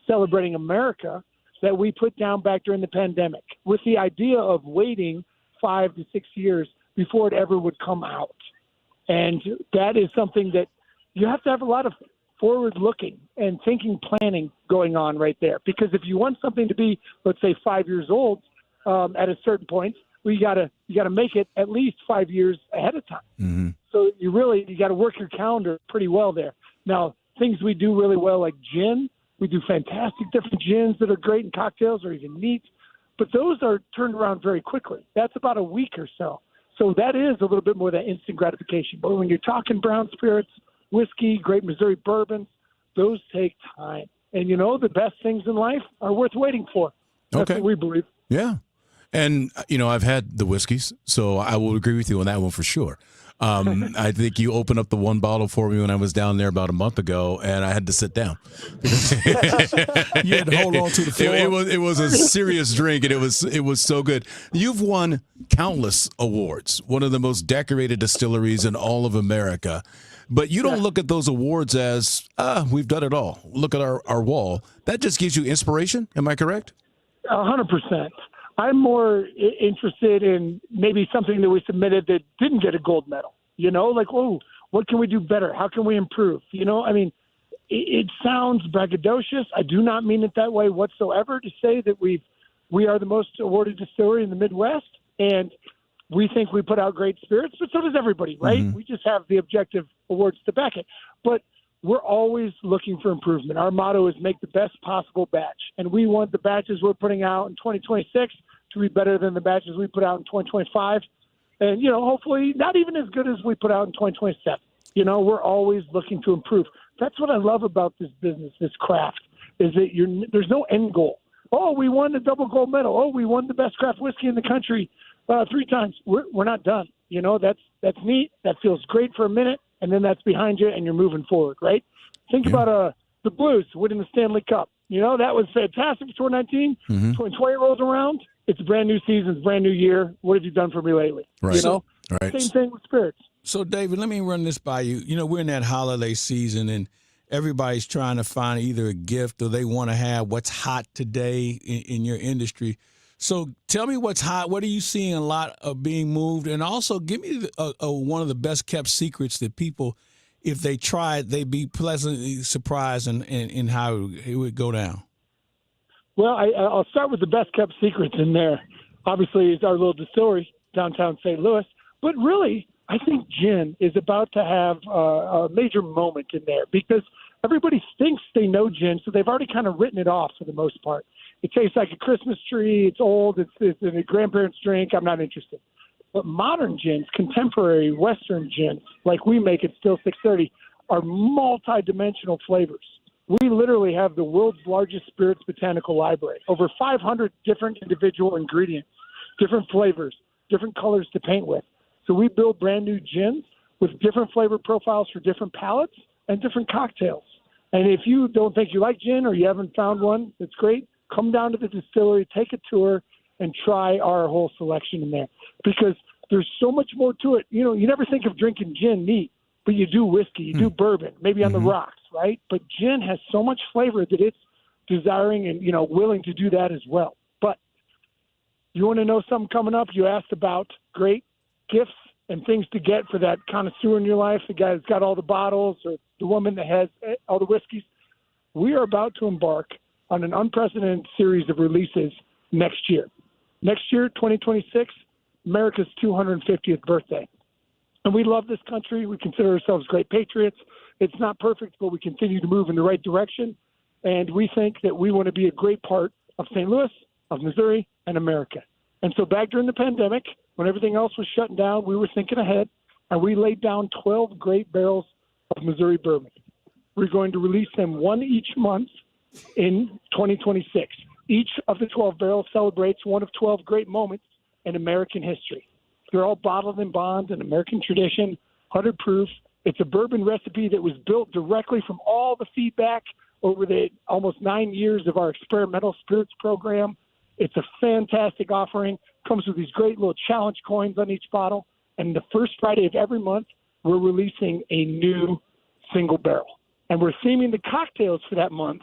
celebrating America, that we put down back during the pandemic with the idea of waiting 5 to 6 years before it ever would come out. And that is something that you have to have a lot of forward-looking and thinking, planning going on right there. Because if you want something to be, let's say, 5 years old at a certain point, well, you gotta make it at least 5 years ahead of time. Mm-hmm. So you got to work your calendar pretty well there. Now, things we do really well, like gin, we do fantastic different gins that are great in cocktails or even neat, but those are turned around very quickly. That's about a week or so. So that is a little bit more that instant gratification. But when you're talking brown spirits, whiskey, great Missouri bourbons, those take time. And the best things in life are worth waiting for. That's what we believe. Yeah. And, I've had the whiskeys, so I will agree with you on that one for sure. I think you opened up the one bottle for me when I was down there about a month ago, and I had to sit down. You had to hold on to the floor. It was a serious drink, and it was so good. You've won countless awards, one of the most decorated distilleries in all of America. But you don't look at those awards as, we've done it all. Look at our wall. That just gives you inspiration. Am I correct? 100%. I'm more interested in maybe something that we submitted that didn't get a gold medal. Like, what can we do better? How can we improve? It sounds braggadocious. I do not mean it that way whatsoever to say that we are the most awarded distillery in the Midwest, and we think we put out great spirits, but so does everybody, right? Mm-hmm. We just have the objective awards to back it. But we're always looking for improvement. Our motto is make the best possible batch, and we want the batches we're putting out in 2026 to be better than the batches we put out in 2025, and hopefully not even as good as we put out in 2027. We're always looking to improve. That's what I love about this business, this craft, is that there's no end goal. Oh, we won the double gold medal. Oh, we won the best craft whiskey in the country 3 times. We're not done. That's neat. That feels great for a minute. And then that's behind you, and you're moving forward, right? Think about the Blues winning the Stanley Cup. That was fantastic for 2019. 2020 rolls around. It's a brand new season. It's a brand new year. What have you done for me lately? Right. Right. Same thing with spirits. So, David, let me run this by you. We're in that holiday season, and everybody's trying to find either a gift or they want to have what's hot today in your industry. So tell me what's hot. What are you seeing a lot of being moved? And also give me one of the best kept secrets that people, if they try it, they'd be pleasantly surprised in how it would go down. Well, I'll start with the best kept secrets in there. Obviously, it's our little distillery downtown St. Louis. But really, I think gin is about to have a major moment in there because everybody thinks they know gin, so they've already kind of written it off for the most part. It tastes like a Christmas tree. It's old. It's a grandparent's drink. I'm not interested. But modern gins, contemporary Western gins, like we make at Still 630, are multi-dimensional flavors. We literally have the world's largest spirits botanical library, over 500 different individual ingredients, different flavors, different colors to paint with. So we build brand new gins with different flavor profiles for different palates and different cocktails. And if you don't think you like gin or you haven't found one that's great, come down to the distillery, take a tour, and try our whole selection in there. Because there's so much more to it. You never think of drinking gin neat, but you do whiskey, you do bourbon, maybe on the rocks, right? But gin has so much flavor that it's desiring and, willing to do that as well. But you want to know something coming up? You asked about great gifts and things to get for that connoisseur in your life, the guy that's got all the bottles or the woman that has all the whiskeys. We are about to embark on an unprecedented series of releases next year. Next year, 2026, America's 250th birthday. And we love this country. We consider ourselves great patriots. It's not perfect, but we continue to move in the right direction. And we think that we want to be a great part of St. Louis, of Missouri, and America. And so back during the pandemic, when everything else was shutting down, we were thinking ahead, and we laid down 12 great barrels of Missouri bourbon. We're going to release them one each month in 2026. Each of the 12 barrels celebrates one of 12 great moments in American history. They're all bottled in bond, an American tradition, 100 proof. It's a bourbon recipe that was built directly from all the feedback over the almost 9 years of our experimental spirits program. It's a fantastic offering. Comes with these great little challenge coins on each bottle. And the first Friday of every month, we're releasing a new single barrel. And we're theming the cocktails for that month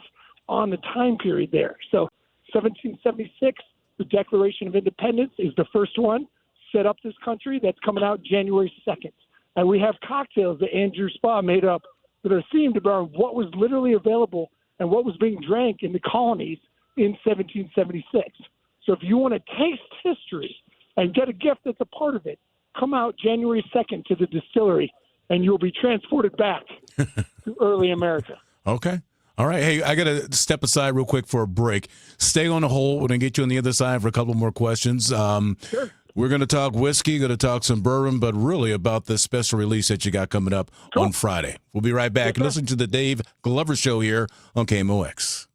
on the time period there. So 1776, the Declaration of Independence, is the first one set up this country. That's coming out January 2nd. And we have cocktails that Andrew Spa made up that are themed about what was literally available and what was being drank in the colonies in 1776. So if you want to taste history and get a gift that's a part of it, come out January 2nd to the distillery, and you'll be transported back to early America. Okay. All right. Hey, I got to step aside real quick for a break. Stay on the hold. We're going to get you on the other side for a couple more questions. Sure. We're going to talk whiskey, going to talk some bourbon, but really about the special release that you got coming up on Friday. We'll be right back. Yes, listen to the Dave Glover Show here on KMOX.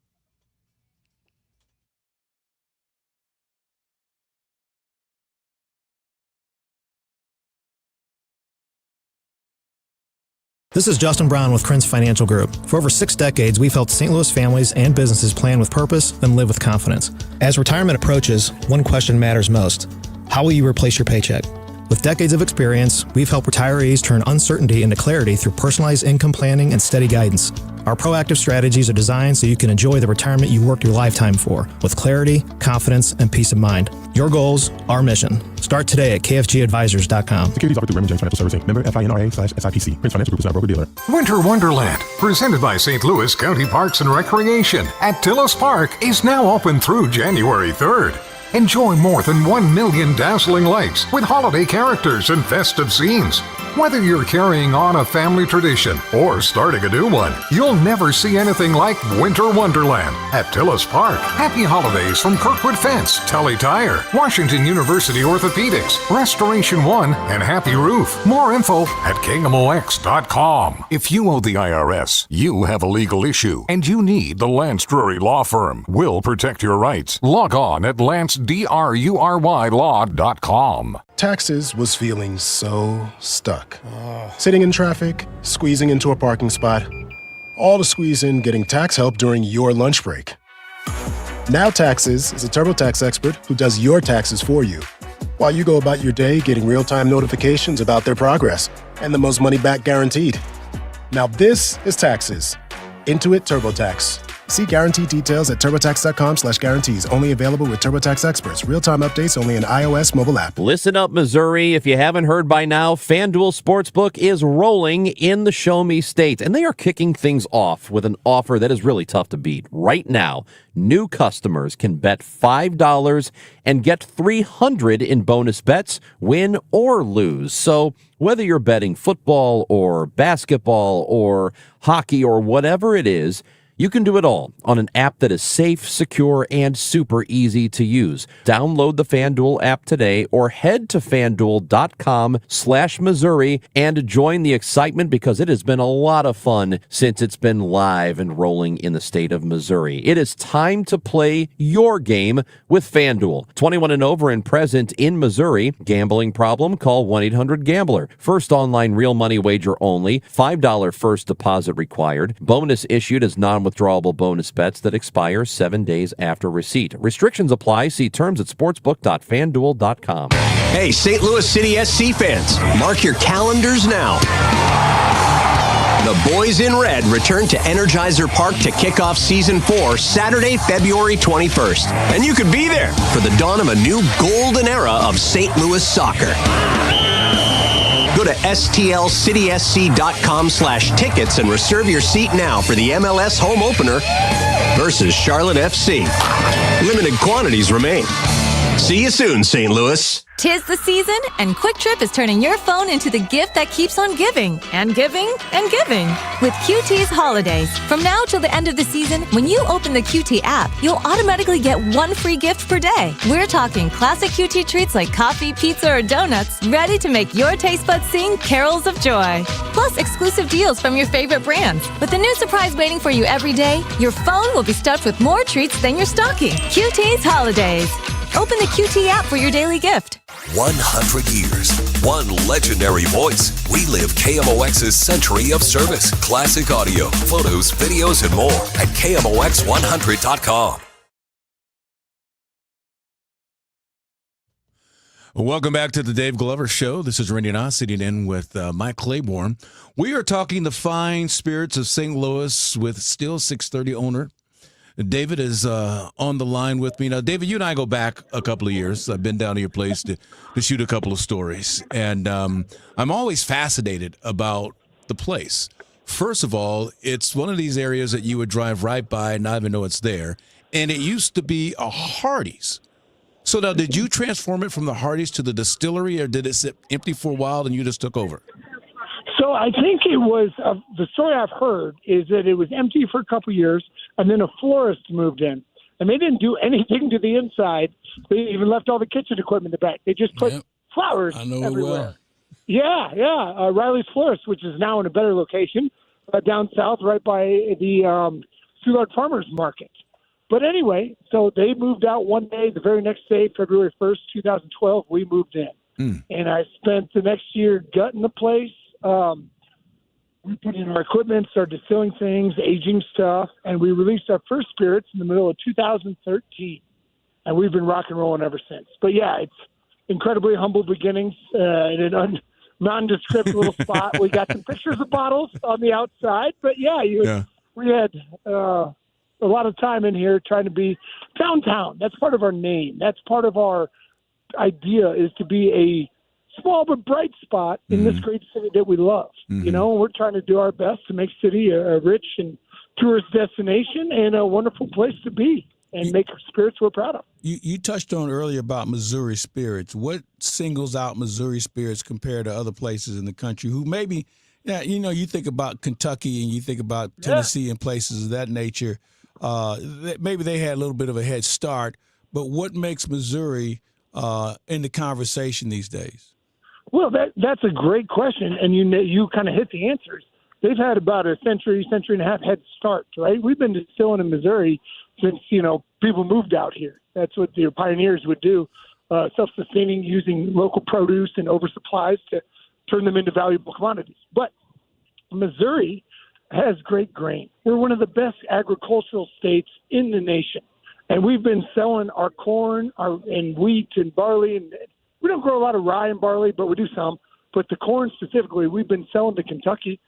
This is Justin Brown with Krins Financial Group. For over 6 decades, we've helped St. Louis families and businesses plan with purpose and live with confidence. As retirement approaches, one question matters most. How will you replace your paycheck? With decades of experience, we've helped retirees turn uncertainty into clarity through personalized income planning and steady guidance. Our proactive strategies are designed so you can enjoy the retirement you worked your lifetime for, with clarity, confidence, and peace of mind. Your goals, our mission. Start today at kfgadvisors.com. Securities offered through Raymond James Financial Servicing. Member FINRA/SIPC. Krins Financial Group is not a broker-dealer. Winter Wonderland, presented by St. Louis County Parks and Recreation at Tillis Park, is now open through January 3rd. Enjoy more than 1 million dazzling lights with holiday characters and festive scenes. Whether you're carrying on a family tradition or starting a new one, you'll never see anything like Winter Wonderland at Tillis Park. Happy holidays from Kirkwood Fence, Tully Tire, Washington University Orthopedics, Restoration One, and Happy Roof. More info at KMOX.com. If you owe the IRS, you have a legal issue, and you need the Lance Drury Law Firm. We'll protect your rights. Log on at LanceDruryLaw.com. Taxes was feeling so stuck. Sitting in traffic, squeezing into a parking spot, all to squeeze in getting tax help during your lunch break. Now Taxes is a TurboTax expert who does your taxes for you, while you go about your day getting real-time notifications about their progress and the most money back guaranteed. Now this is Taxes. Intuit TurboTax. See guarantee details at TurboTax.com/guarantees. Only available with TurboTax experts. Real-time updates only in iOS mobile app. Listen up, Missouri. If you haven't heard by now, FanDuel Sportsbook is rolling in the Show Me State, and they are kicking things off with an offer that is really tough to beat. Right now, new customers can bet $5 and get $300 in bonus bets, win or lose. So whether you're betting football or basketball or hockey or whatever it is, you can do it all on an app that is safe, secure, and super easy to use. Download the FanDuel app today or head to FanDuel.com/Missouri and join the excitement, because it has been a lot of fun since it's been live and rolling in the state of Missouri. It is time to play your game with FanDuel. 21 and over and present in Missouri. Gambling problem? Call 1-800-GAMBLER. First online real money wager only. $5 first deposit required. Bonus issued as non-withdrawable bonus bets that expire 7 days after receipt. Restrictions apply. See terms at sportsbook.fanduel.com. Hey, St. Louis City SC fans, mark your calendars now. The Boys in Red return to Energizer Park to kick off Season 4 Saturday, February 21st. And you could be there for the dawn of a new golden era of St. Louis soccer. Go to stlcitysc.com/tickets and reserve your seat now for the MLS home opener versus Charlotte FC. Limited quantities remain. See you soon, St. Louis. 'Tis the season, and Quick Trip is turning your phone into the gift that keeps on giving, and giving, and giving. With QT's Holidays. From now till the end of the season, when you open the QT app, you'll automatically get 1 free gift per day. We're talking classic QT treats like coffee, pizza, or donuts, ready to make your taste buds sing carols of joy. Plus, exclusive deals from your favorite brands. With a new surprise waiting for you every day, your phone will be stuffed with more treats than your stocking. QT's Holidays. Open the QT app for your daily gift. 100 years, one legendary voice. We live KMOX's century of service, classic audio, photos, videos, and more at KMOX100.com. Well, welcome back to the Dave Glover Show. This is Rene Knott sitting in with Mike Claiborne. We are talking the fine spirits of St. Louis with Still 630 owner. David is on the line with me. Now, David, you and I go back a couple of years. I've been down to your place to shoot a couple of stories. And I'm always fascinated about the place. First of all, it's one of these areas that you would drive right by and not even know it's there. And it used to be a Hardee's. So now, did you transform it from the Hardee's to the distillery, or did it sit empty for a while and you just took over? So I think it was the story I've heard is that it was empty for a couple of years, and then a florist moved in, and they didn't do anything to the inside. They even left all the kitchen equipment in the back. They just put flowers everywhere. Yeah. Riley's Florist, which is now in a better location down south, right by the Soulard Farmers Market. But anyway, so they moved out one day. The very next day, February 1st, 2012, we moved in. And I spent the next year gutting the place. We put in our equipment, started distilling things, aging stuff, and we released our first spirits in the middle of 2013. And we've been rock and rolling ever since. But, yeah, it's incredibly humble beginnings in a nondescript little spot. We got some pictures of bottles on the outside. But, we had a lot of time in here trying to be downtown. That's part of our name. That's part of our idea, is to be a small but bright spot in this great city that we love. You know, we're trying to do our best to make city a rich and tourist destination and a wonderful place to be and make spirits we're proud of. You touched on earlier about Missouri spirits. What singles out Missouri spirits compared to other places in the country who maybe, you think about Kentucky and you think about Tennessee and places of that nature. Maybe they had a little bit of a head start, but what makes Missouri in the conversation these days? Well, that's a great question, and you kind of hit the answers. They've had about a century and a half head start, right? We've been distilling in Missouri since, people moved out here. That's what the pioneers would do, self-sustaining, using local produce and oversupplies to turn them into valuable commodities. But Missouri has great grain. We're one of the best agricultural states in the nation, and we've been selling our corn and wheat and barley, and we don't grow a lot of rye and barley, but we do some. But the corn specifically, we've been selling to Kentucky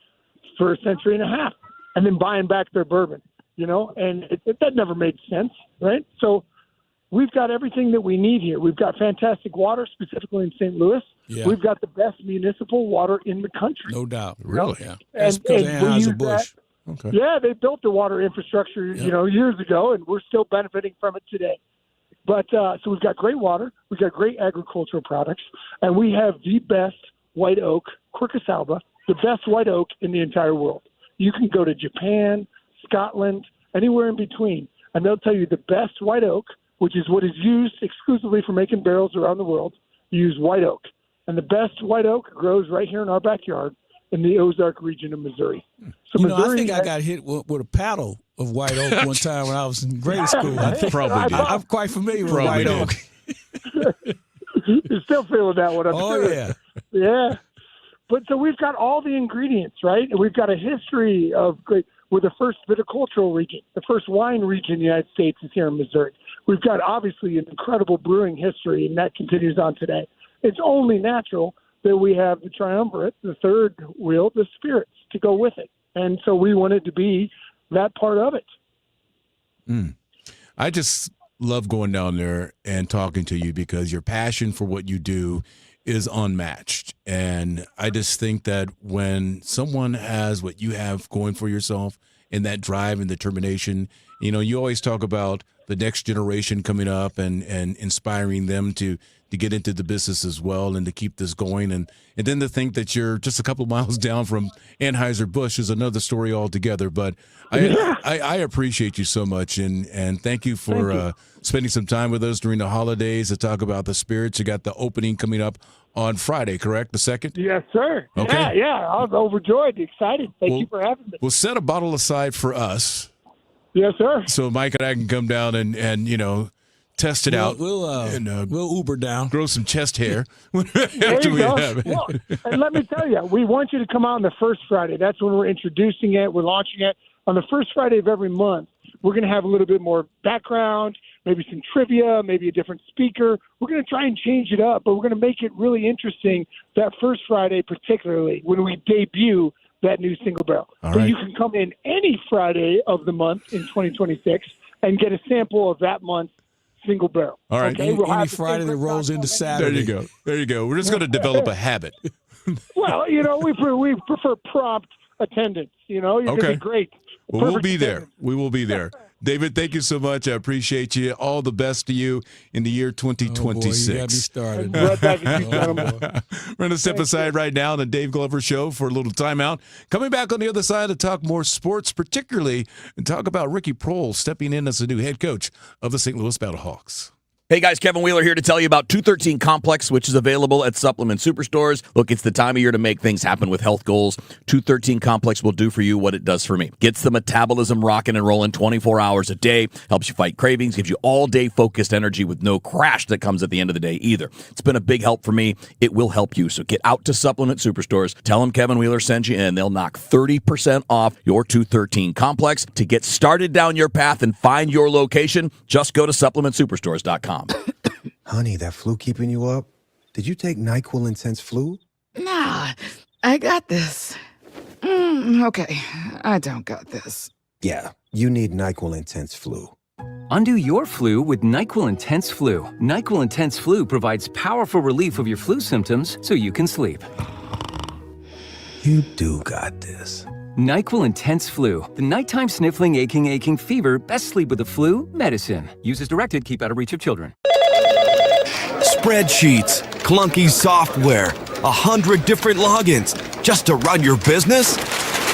for a century and a half and then buying back their bourbon, and that never made sense, right? So we've got everything that we need here. We've got fantastic water, specifically in St. Louis. Yeah. We've got the best municipal water in the country. No doubt. Really? Yeah. That's because Anheuser-Busch. Okay. Yeah, they built the water infrastructure, years ago, and we're still benefiting from it today. But so we've got great water, we've got great agricultural products, and we have the best white oak, Quercus alba, the best white oak in the entire world. You can go to Japan, Scotland, anywhere in between, and they'll tell you the best white oak, which is what is used exclusively for making barrels around the world, use white oak. And the best white oak grows right here in our backyard in the Ozark region of Missouri. So I think I got hit with a paddle of white oak one time when I was in grade school. I'm quite familiar with white oak. You're still feeling that one, I'm sure. Oh, yeah. Yeah. But so we've got all the ingredients, right? And we've got a history of great. We're the first viticultural region. The first wine region in the United States is here in Missouri. We've got, obviously, an incredible brewing history, and that continues on today. It's only natural that we have the triumvirate, the third wheel, the spirits, to go with it. And so we wanted to be that part of it. I just love going down there and talking to you because your passion for what you do is unmatched. And I just think that when someone has what you have going for yourself and that drive and determination, you always talk about the next generation coming up and inspiring them to get into the business as well and to keep this going. And then to think that you're just a couple of miles down from Anheuser-Busch is another story altogether. But I appreciate you so much. And thank you for spending some time with us during the holidays to talk about the spirits. You got the opening coming up on Friday, correct? The 2nd? Yes, sir. Okay. Yeah. I was overjoyed, excited. Thank you for having me. We'll set a bottle aside for us. Yes, sir. So Mike and I can come down and test it out. We'll Uber down. Grow some chest hair after we have it. Well, and let me tell you, we want you to come out on the first Friday. That's when we're introducing it. We're launching it. On the first Friday of every month, we're going to have a little bit more background. maybe some trivia, maybe a different speaker. We're going to try and change it up, but we're going to make it really interesting that first Friday, particularly when we debut that new single barrel. All so right. you can come in any Friday of the month in 2026 and get a sample of that month's single barrel. All right. Okay? We'll Any have the Friday that same rolls into Saturday. There you go. We're just going to develop a habit. Well, we prefer prompt attendance. You're going to be great. Well, we'll Perfect be there. attendance. We will be there. David, thank you so much. I appreciate you. All the best to you in the year 2026. You got me started. Right back at you, gentlemen. We're going to step aside right now on the Dave Glover Show for a little timeout. Coming back on the other side to talk more sports, particularly, and talk about Ricky Prohl stepping in as the new head coach of the St. Louis Battlehawks. Hey guys, Kevin Wheeler here to tell you about 213 Complex, which is available at supplement superstores. Look, it's the time of year to make things happen with health goals. 213 Complex will do for you what it does for me. Gets the metabolism rocking and rolling 24 hours a day, helps you fight cravings, gives you all-day focused energy with no crash that comes at the end of the day either. It's been a big help for me. It will help you. So get out to supplement superstores. Tell them Kevin Wheeler sent you, and they'll knock 30% off your 213 Complex. To get started down your path and find your location, just go to supplementsuperstores.com. Honey, that flu keeping you up? Did you take NyQuil Intense Flu? Nah, I got this. Okay, I don't got this. Yeah, you need NyQuil Intense Flu. Undo your flu with NyQuil Intense Flu. NyQuil Intense Flu provides powerful relief of your flu symptoms so you can sleep. You do got this. NyQuil Intense Flu. The nighttime sniffling, aching fever. Best sleep with the flu medicine. Use as directed. Keep out of reach of children. Spreadsheets, clunky software, 100 different logins just to run your business?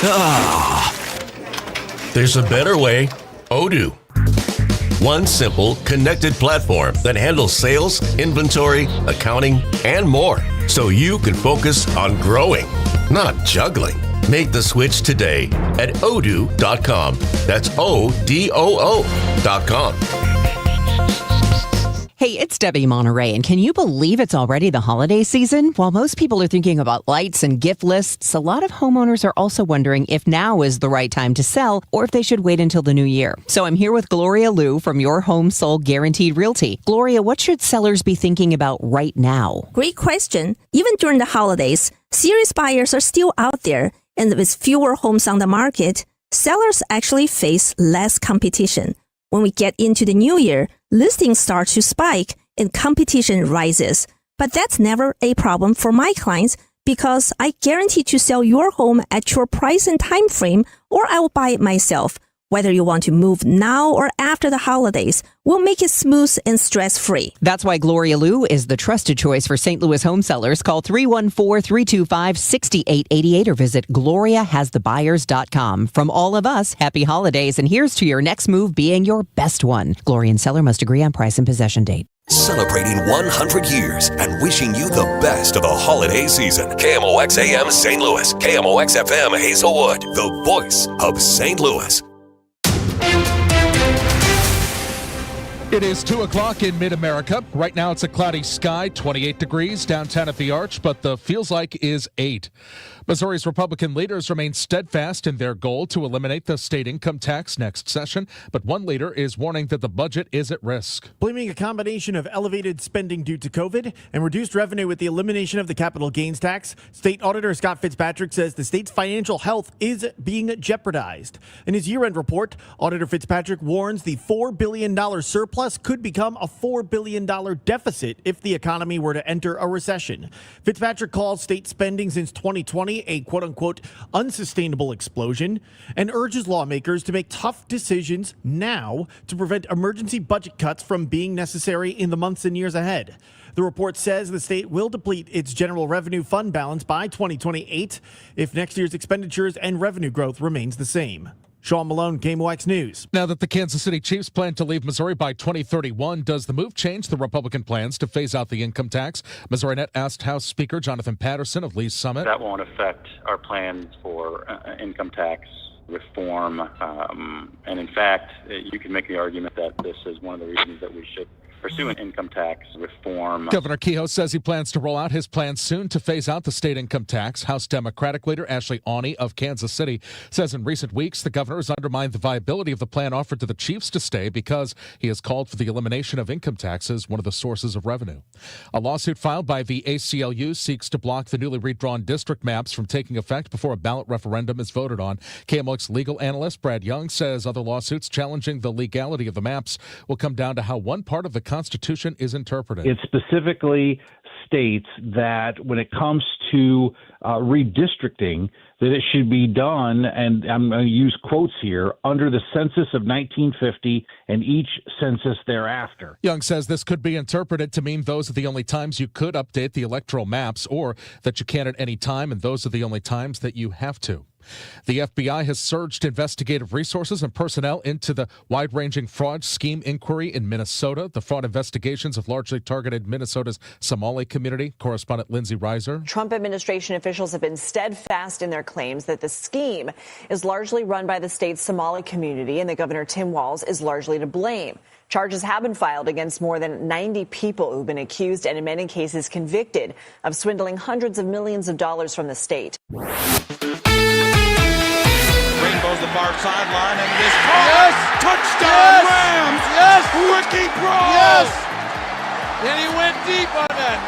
Ah. There's a better way. Odoo. One simple, connected platform that handles sales, inventory, accounting, and more, so you can focus on growing, not juggling. Make the switch today at odoo.com. That's ODOO.com. Hey, it's Debbie Monterey, and can you believe it's already the holiday season? While most people are thinking about lights and gift lists, a lot of homeowners are also wondering if now is the right time to sell or if they should wait until the new year. So I'm here with Gloria Liu from Your Home Sold Guaranteed Realty. Gloria, what should sellers be thinking about right now? Great question. Even during the holidays, serious buyers are still out there, and with fewer homes on the market, sellers actually face less competition. When we get into the new year, listings start to spike and competition rises. But that's never a problem for my clients because I guarantee to sell your home at your price and time frame, or I will buy it myself. Whether you want to move now or after the holidays, we'll make it smooth and stress-free. That's why Gloria Liu is the trusted choice for St. Louis home sellers. Call 314-325-6888 or visit GloriaHasTheBuyers.com. From all of us, happy holidays, and here's to your next move being your best one. Gloria and seller must agree on price and possession date. Celebrating 100 years and wishing you the best of the holiday season. KMOX AM St. Louis. KMOX FM Hazelwood. The voice of St. Louis. It is 2 o'clock in mid-America. Right now it's a cloudy sky, 28 degrees downtown at the Arch, but the feels like is 8. Missouri's Republican leaders remain steadfast in their goal to eliminate the state income tax next session, but one leader is warning that the budget is at risk. Blaming a combination of elevated spending due to COVID and reduced revenue with the elimination of the capital gains tax, State Auditor Scott Fitzpatrick says the state's financial health is being jeopardized. In his year-end report, Auditor Fitzpatrick warns the $4 billion surplus could become a $4 billion deficit if the economy were to enter a recession. Fitzpatrick calls state spending since 2020 a quote-unquote unsustainable explosion and urges lawmakers to make tough decisions now to prevent emergency budget cuts from being necessary in the months and years ahead. The report says the state will deplete its general revenue fund balance by 2028 if next year's expenditures and revenue growth remains the same. Sean Malone, KMOX News. Now that the Kansas City Chiefs plan to leave Missouri by 2031, does the move change the Republican plans to phase out the income tax? Missouri Net asked House Speaker Jonathan Patterson of Lee's Summit. That won't affect our plans for income tax reform. And in fact, you can make the argument that this is one of the reasons that we should pursue an income tax reform. Governor Kehoe says he plans to roll out his plan soon to phase out the state income tax. House Democratic leader Ashley Awney of Kansas City says in recent weeks the governor has undermined the viability of the plan offered to the chiefs to stay because he has called for the elimination of income taxes, one of the sources of revenue. A lawsuit filed by the ACLU seeks to block the newly redrawn district maps from taking effect before a ballot referendum is voted on. KMOX legal analyst Brad Young says other lawsuits challenging the legality of the maps will come down to how one part of the Constitution is interpreted. It specifically states that when it comes to redistricting, that it should be done, and I'm going to use quotes here, under the census of 1950 and each census thereafter. Young says this could be interpreted to mean those are the only times you could update the electoral maps, or that you can at any time, and those are the only times that you have to. The FBI has surged investigative resources and personnel into the wide-ranging fraud scheme inquiry in Minnesota. The fraud investigations have largely targeted Minnesota's Somali community. Correspondent Lindsay Reiser. Trump administration officials have been steadfast in their claims that the scheme is largely run by the state's Somali community and that Governor Tim Walz is largely to blame. Charges have been filed against more than 90 people who've been accused and in many cases convicted of swindling hundreds of millions of dollars from the state. Goes the far sideline and it is caught. Yes! Touchdown Rams! Yes! Ricky Prohl! Yes! And he went deep on that.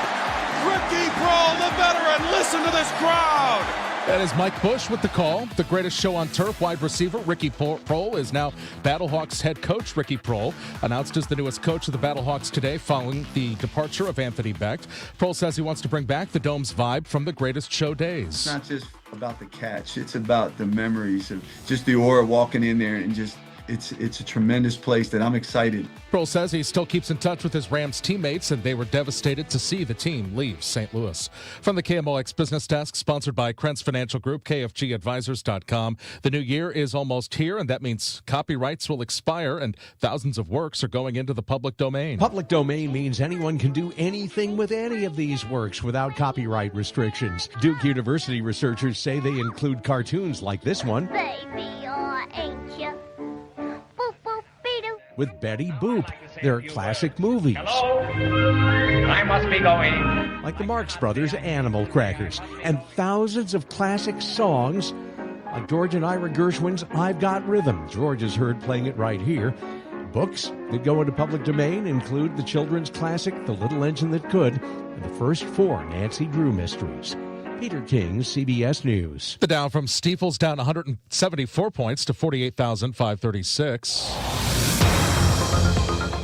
Ricky Prohl, the veteran. Listen to this crowd. That is Mike Bush with the call. The greatest show on turf wide receiver Ricky Prohl is now Battlehawks head coach. Ricky Prohl announced as the newest coach of the Battlehawks today following the departure of Anthony Becht. Prohl says he wants to bring back the Dome's vibe from the greatest show days. It's not just about the catch. It's about the memories of just the aura walking in there and just it's a tremendous place that I'm excited. Prohl says he still keeps in touch with his Rams teammates, and they were devastated to see the team leave St. Louis. From the KMOX Business Desk, sponsored by Krentz Financial Group, KFGadvisors.com. The new year is almost here, and that means copyrights will expire, and thousands of works are going into the public domain. Public domain means anyone can do anything with any of these works without copyright restrictions. Duke University researchers say they include cartoons like this one. Baby, or ain't you? With Betty Boop. They're classic movies. Hello? I must be going. Like the Marx Brothers' Animal Crackers. And thousands of classic songs like George and Ira Gershwin's I've Got Rhythm. George is heard playing it right here. Books that go into public domain include the children's classic The Little Engine That Could and the first 4 Nancy Drew mysteries. Peter King, CBS News. The Dow from Stifel's down 174 points to 48,536.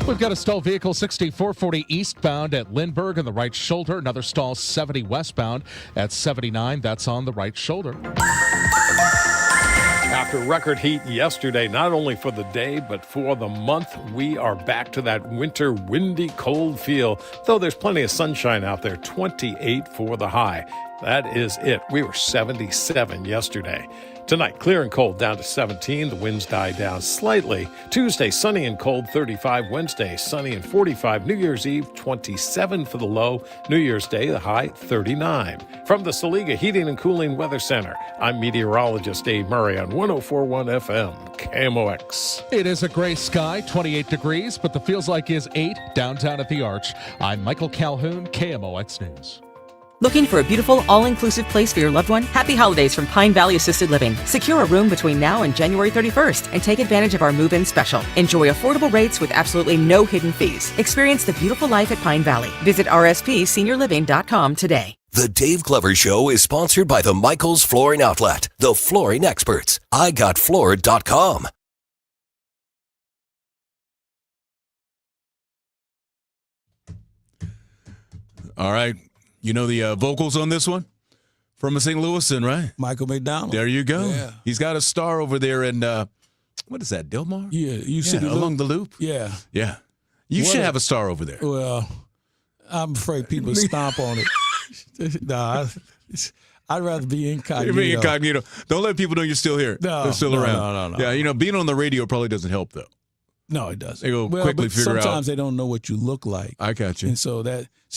We've got a stalled vehicle 6440 eastbound at Lindbergh on the right shoulder. Another stall 70 westbound at 79. That's on the right shoulder. After record heat yesterday, not only for the day, but for the month, we are back to that winter, windy, cold feel. Though there's plenty of sunshine out there, 28 for the high. That is it. We were 77 yesterday. Tonight, clear and cold down to 17. The winds die down slightly. Tuesday, sunny and cold, 35. Wednesday, sunny and 45. New Year's Eve, 27 for the low. New Year's Day, the high, 39. From the Saliga Heating and Cooling Weather Center, I'm meteorologist Dave Murray on 104.1 FM, KMOX. It is a gray sky, 28 degrees, but the feels like is 8 downtown at the Arch. I'm Michael Calhoun, KMOX News. Looking for a beautiful, all-inclusive place for your loved one? Happy holidays from Pine Valley Assisted Living. Secure a room between now and January 31st and take advantage of our move-in special. Enjoy affordable rates with absolutely no hidden fees. Experience the beautiful life at Pine Valley. Visit rspseniorliving.com today. The Dave Glover Show is sponsored by the Michaels Flooring Outlet, the flooring experts. IGotFloored.com. All right. You know the vocals on this one? From a St. Louisan, right? Michael McDonald. There you go. Yeah. He's got a star over there in, what is that, Delmar? Yeah, City along the loop. Yeah. Yeah. You should have a star over there. Well, I'm afraid people stomp on it. Nah, I'd rather be incognito. Be incognito. Don't let people know you're still here. No, they're still no, around. no. Yeah, being on the radio probably doesn't help, though. No, it doesn't. They go quickly figure out. Sometimes they don't know what you look like. I got you. And so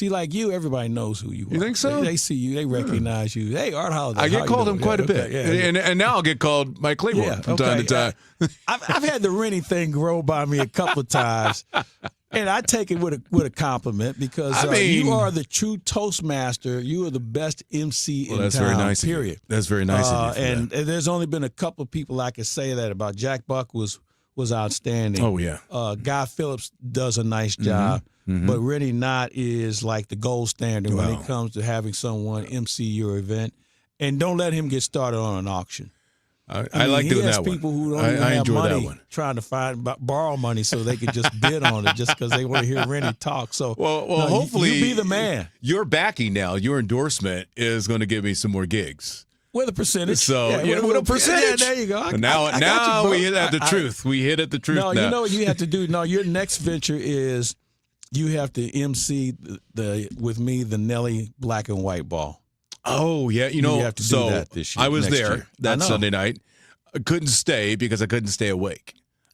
like you, everybody knows who you are. You think so? They see you. They recognize you. Hey, Art Holiday. I get called him quite a bit. Yeah. And now I'll get called by Claiborne from time to time. I've had the Rene thing grow by me a couple of times. And I take it with a compliment because you are the true Toastmaster. You are the best MC in that's town, very nice period. of you. That's very nice of you. And there's only been a couple of people I could say that about. Jack Buck was outstanding. Oh, yeah. Guy Phillips does a nice job. But Rene Knott is like the gold standard when it comes to having someone MC your event. And don't let him get started on an auction. I like doing that one. He has people who don't even have money trying to borrow money so they could just bid on it just because they want to hear Rene talk. So, hopefully you be the man. Your backing now, your endorsement is going to give me some more gigs. With a percentage. So, with a percentage. Yeah, there you go. Now we hit at the truth. We hit at the truth now. You know what you have to do? No, your next venture is you have to MC with me the Nelly black and white ball. Oh, yeah. You have to do that this year. I was there that Sunday night. I couldn't stay because I couldn't stay awake.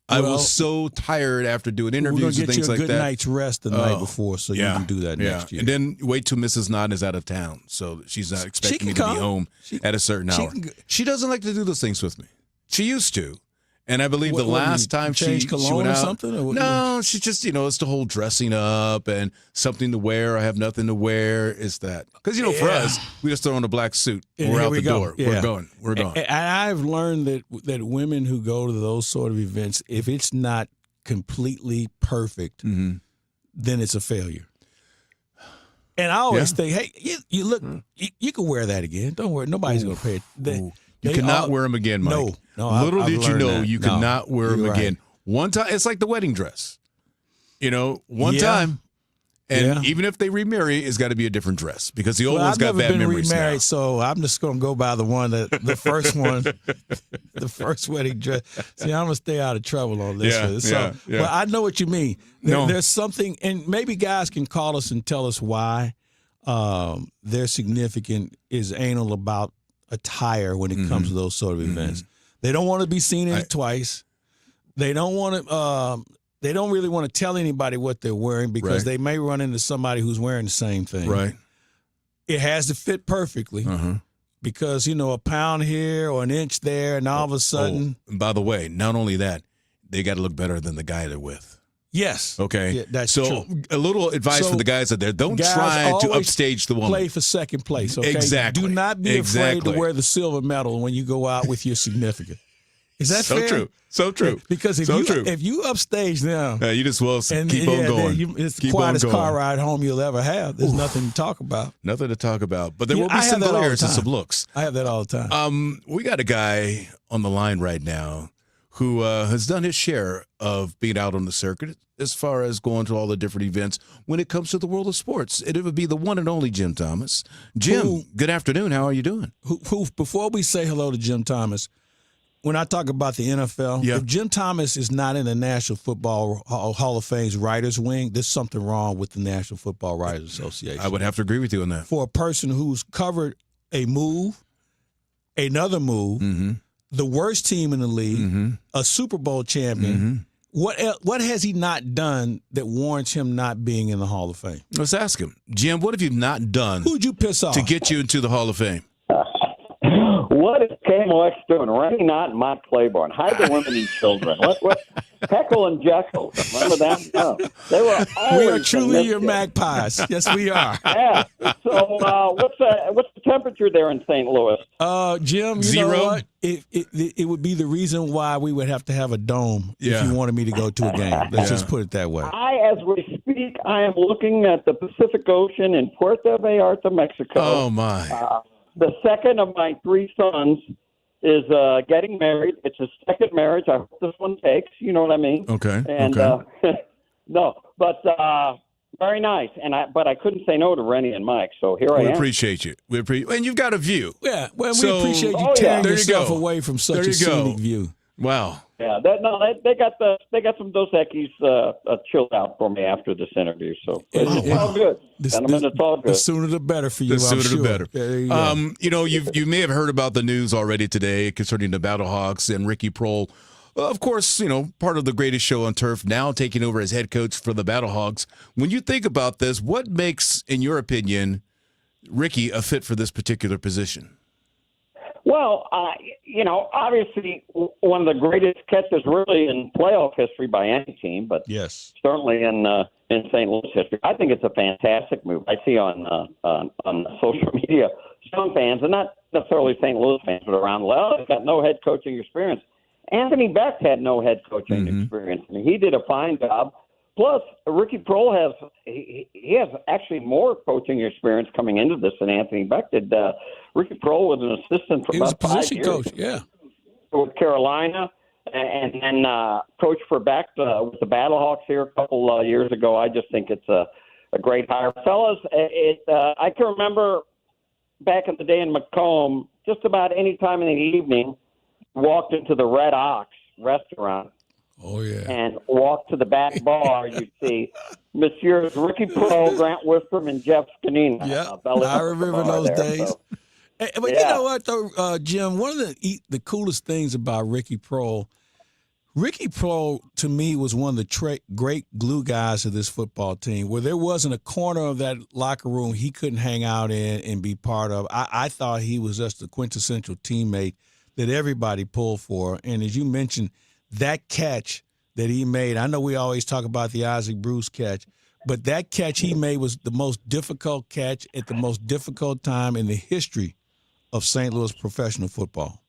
I was so tired after doing interviews and things like that. We're going to get you a good night's rest the night before so you can do that next year. And then wait till Mrs. Knott is out of town. So she's not expecting me to be home at a certain hour. She doesn't like to do those things with me. She used to. And I believe the last time she went out, or something? Or no, she just, it's the whole dressing up and something to wear. I have nothing to wear. It's that. Because, for us, we just throw on a black suit. We're out the door. Yeah. We're going. And I've learned that women who go to those sort of events, if it's not completely perfect, then it's a failure. And I always think, hey, you look, you can wear that again. Don't worry. Nobody's going to pay it. You cannot wear them again, Mike. No. Little did you know you cannot wear them again. One time, it's like the wedding dress. One time, and even if they remarry, it's got to be a different dress because the old one's got bad memories now. I've never been remarried, so I'm just going to go by the one the first wedding dress. See, I'm going to stay out of trouble on this one. But I know what you mean. There's something, and maybe guys can call us and tell us why their significant is anal about attire when it comes to those sort of events. They don't want to be seen in it twice. They don't want to. They don't really want to tell anybody what they're wearing because they may run into somebody who's wearing the same thing. Right. It has to fit perfectly because a pound here or an inch there, and all of a sudden. And by the way, not only that, they got to look better than the guy they're with. Yes. Okay. Yeah, that's true. A little advice for the guys out there: don't guys try to upstage the woman. Play for second place. Okay? Exactly. Do not be afraid to wear the silver medal when you go out with your significant. Is that so fair? true? So true. Because if you upstage them, you just keep on going. It's the quietest car ride home you'll ever have. There's nothing to talk about. Nothing to talk about. But there will be some glares and some looks. I have that all the time. We got a guy on the line right now who has done his share of being out on the circuit as far as going to all the different events when it comes to the world of sports. It would be the one and only Jim Thomas. Jim, good afternoon. How are you doing? Before we say hello to Jim Thomas, when I talk about the NFL, if Jim Thomas is not in the National Football Hall of Fame's writers' wing, there's something wrong with the National Football Writers Association. I would have to agree with you on that. For a person who's covered a move, another move, the worst team in the league, a Super Bowl champion, what has he not done that warrants him not being in the Hall of Fame? Let's ask him. Jim, what have you not done Who'd you piss off to get you into the Hall of Fame? What is KMOX doing? Rene, Knott, and Mike Claiborne. Hide the women and children. What? Heckle and Jekyll. Remember that? No. They were always. We are truly your magpies. Yes, we are. Yeah. So what's the temperature there in St. Louis? Jim, you 0? know what? It would be the reason why we would have to have a dome if you wanted me to go to a game. Let's just put it that way. As we speak, I am looking at the Pacific Ocean in Puerto Vallarta, Mexico. Oh, my. The second of my 3 sons is getting married. It's a second marriage. I hope this one takes. You know what I mean? Okay. And no, but very nice. But I couldn't say no to Rene and Mike. So here I am. We appreciate you. And you've got a view. Yeah. Well, we appreciate you tearing yourself away from such a scenic view. Wow. Yeah, they got some Dos Equis chilled out for me after this interview. So it's all good, gentlemen. It's all good. The sooner the better for you. The sooner the better. There you go. You may have heard about the news already today concerning the Battlehawks and Ricky Prohl. Of course, part of the greatest show on turf, now taking over as head coach for the Battlehawks. When you think about this, what makes, in your opinion, Ricky a fit for this particular position? Well, obviously one of the greatest catches really in playoff history by any team, but yes, certainly in St. Louis history. I think it's a fantastic move. I see on social media some fans, and not necessarily St. Louis fans, but around the league, they've got no head coaching experience. Anthony Beck had no head coaching experience. I mean, he did a fine job. Plus, Ricky Prohl has actually more coaching experience coming into this than Anthony Beck did. Ricky Prohl was an assistant for about 5 years. Coach, yeah, with Carolina, and then coach for Beck with the Battlehawks here a couple years ago. I just think it's a great hire, fellas. I can remember back in the day in Macomb, just about any time in the evening, walked into the Red Ox restaurant. Oh, yeah. And walked to the back bar, you'd see Messieurs Ricky Prohl, Grant Wistrom, and Jeff Scanina. Yeah, I remember those days. So, but you know what, though, Jim, one of the coolest things about Ricky Prohl, to me, was one of the great glue guys of this football team, where there wasn't a corner of that locker room he couldn't hang out in and be part of. I thought he was just a quintessential teammate that everybody pulled for. And as you mentioned, that catch that he made, I know we always talk about the Isaac Bruce catch, but that catch he made was the most difficult catch at the most difficult time in the history of St. Louis professional football.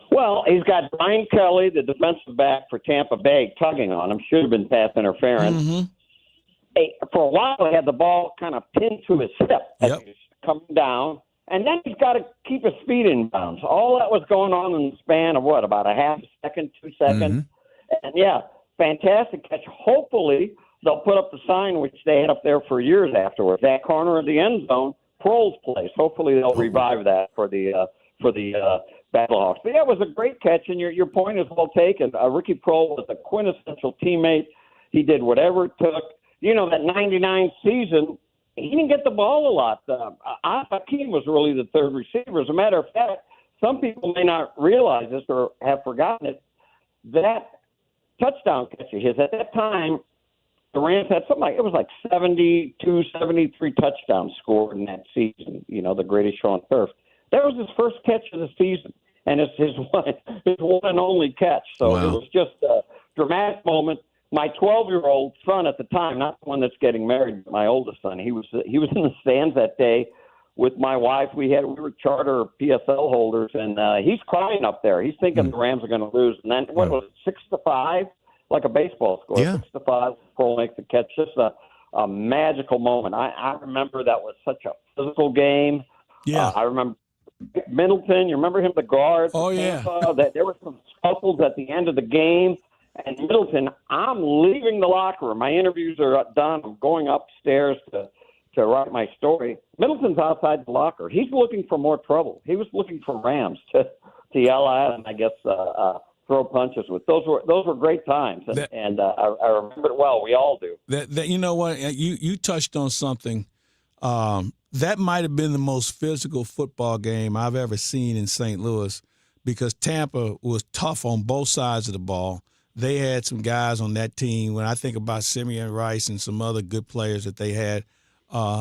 Well, he's got Brian Kelly, the defensive back for Tampa Bay, tugging on him. Should have been pass interference. Mm-hmm. For a while, he had the ball kind of pinned to his hip as he was coming down. And then he's got to keep his feet in bounds. All that was going on in the span of, about a half a second, 2 seconds. And, fantastic catch. Hopefully, they'll put up the sign, which they had up there for years afterwards, that corner of the end zone, Prohl's place. Hopefully, they'll revive that for the Battlehawks. But, it was a great catch, and your point is well taken. Ricky Prohl was a quintessential teammate. He did whatever it took. That 99 season, he didn't get the ball a lot. Hakeem was really the third receiver. As a matter of fact, some people may not realize this or have forgotten it. That touchdown catch of his, at that time, the Rams had it was like 72, 73 touchdowns scored in that season, the greatest show on turf. That was his first catch of the season, and it's his one and only catch. So It was just a dramatic moment. My 12-year-old son at the time, not the one that's getting married, my oldest son, he was in the stands that day with my wife. We were charter PSL holders, and he's crying up there. He's thinking the Rams are going to lose. And then what was it, 6-5, like a baseball score, 6-5. Prohl makes the catch. Just a magical moment. I remember that was such a physical game. Yeah, I remember Middleton. You remember him, the guard? Oh yeah. That there were some scuffles at the end of the game. And Middleton, I'm leaving the locker room. My interviews are done. I'm going upstairs to write my story. Middleton's outside the locker. He's looking for more trouble. He was looking for Rams to yell at and I guess throw punches with. Those were great times, and I remember it well. We all do. That you know what, you touched on something. That might have been the most physical football game I've ever seen in St. Louis, because Tampa was tough on both sides of the ball. They had some guys on that team. When I think about Simeon Rice and some other good players that they had,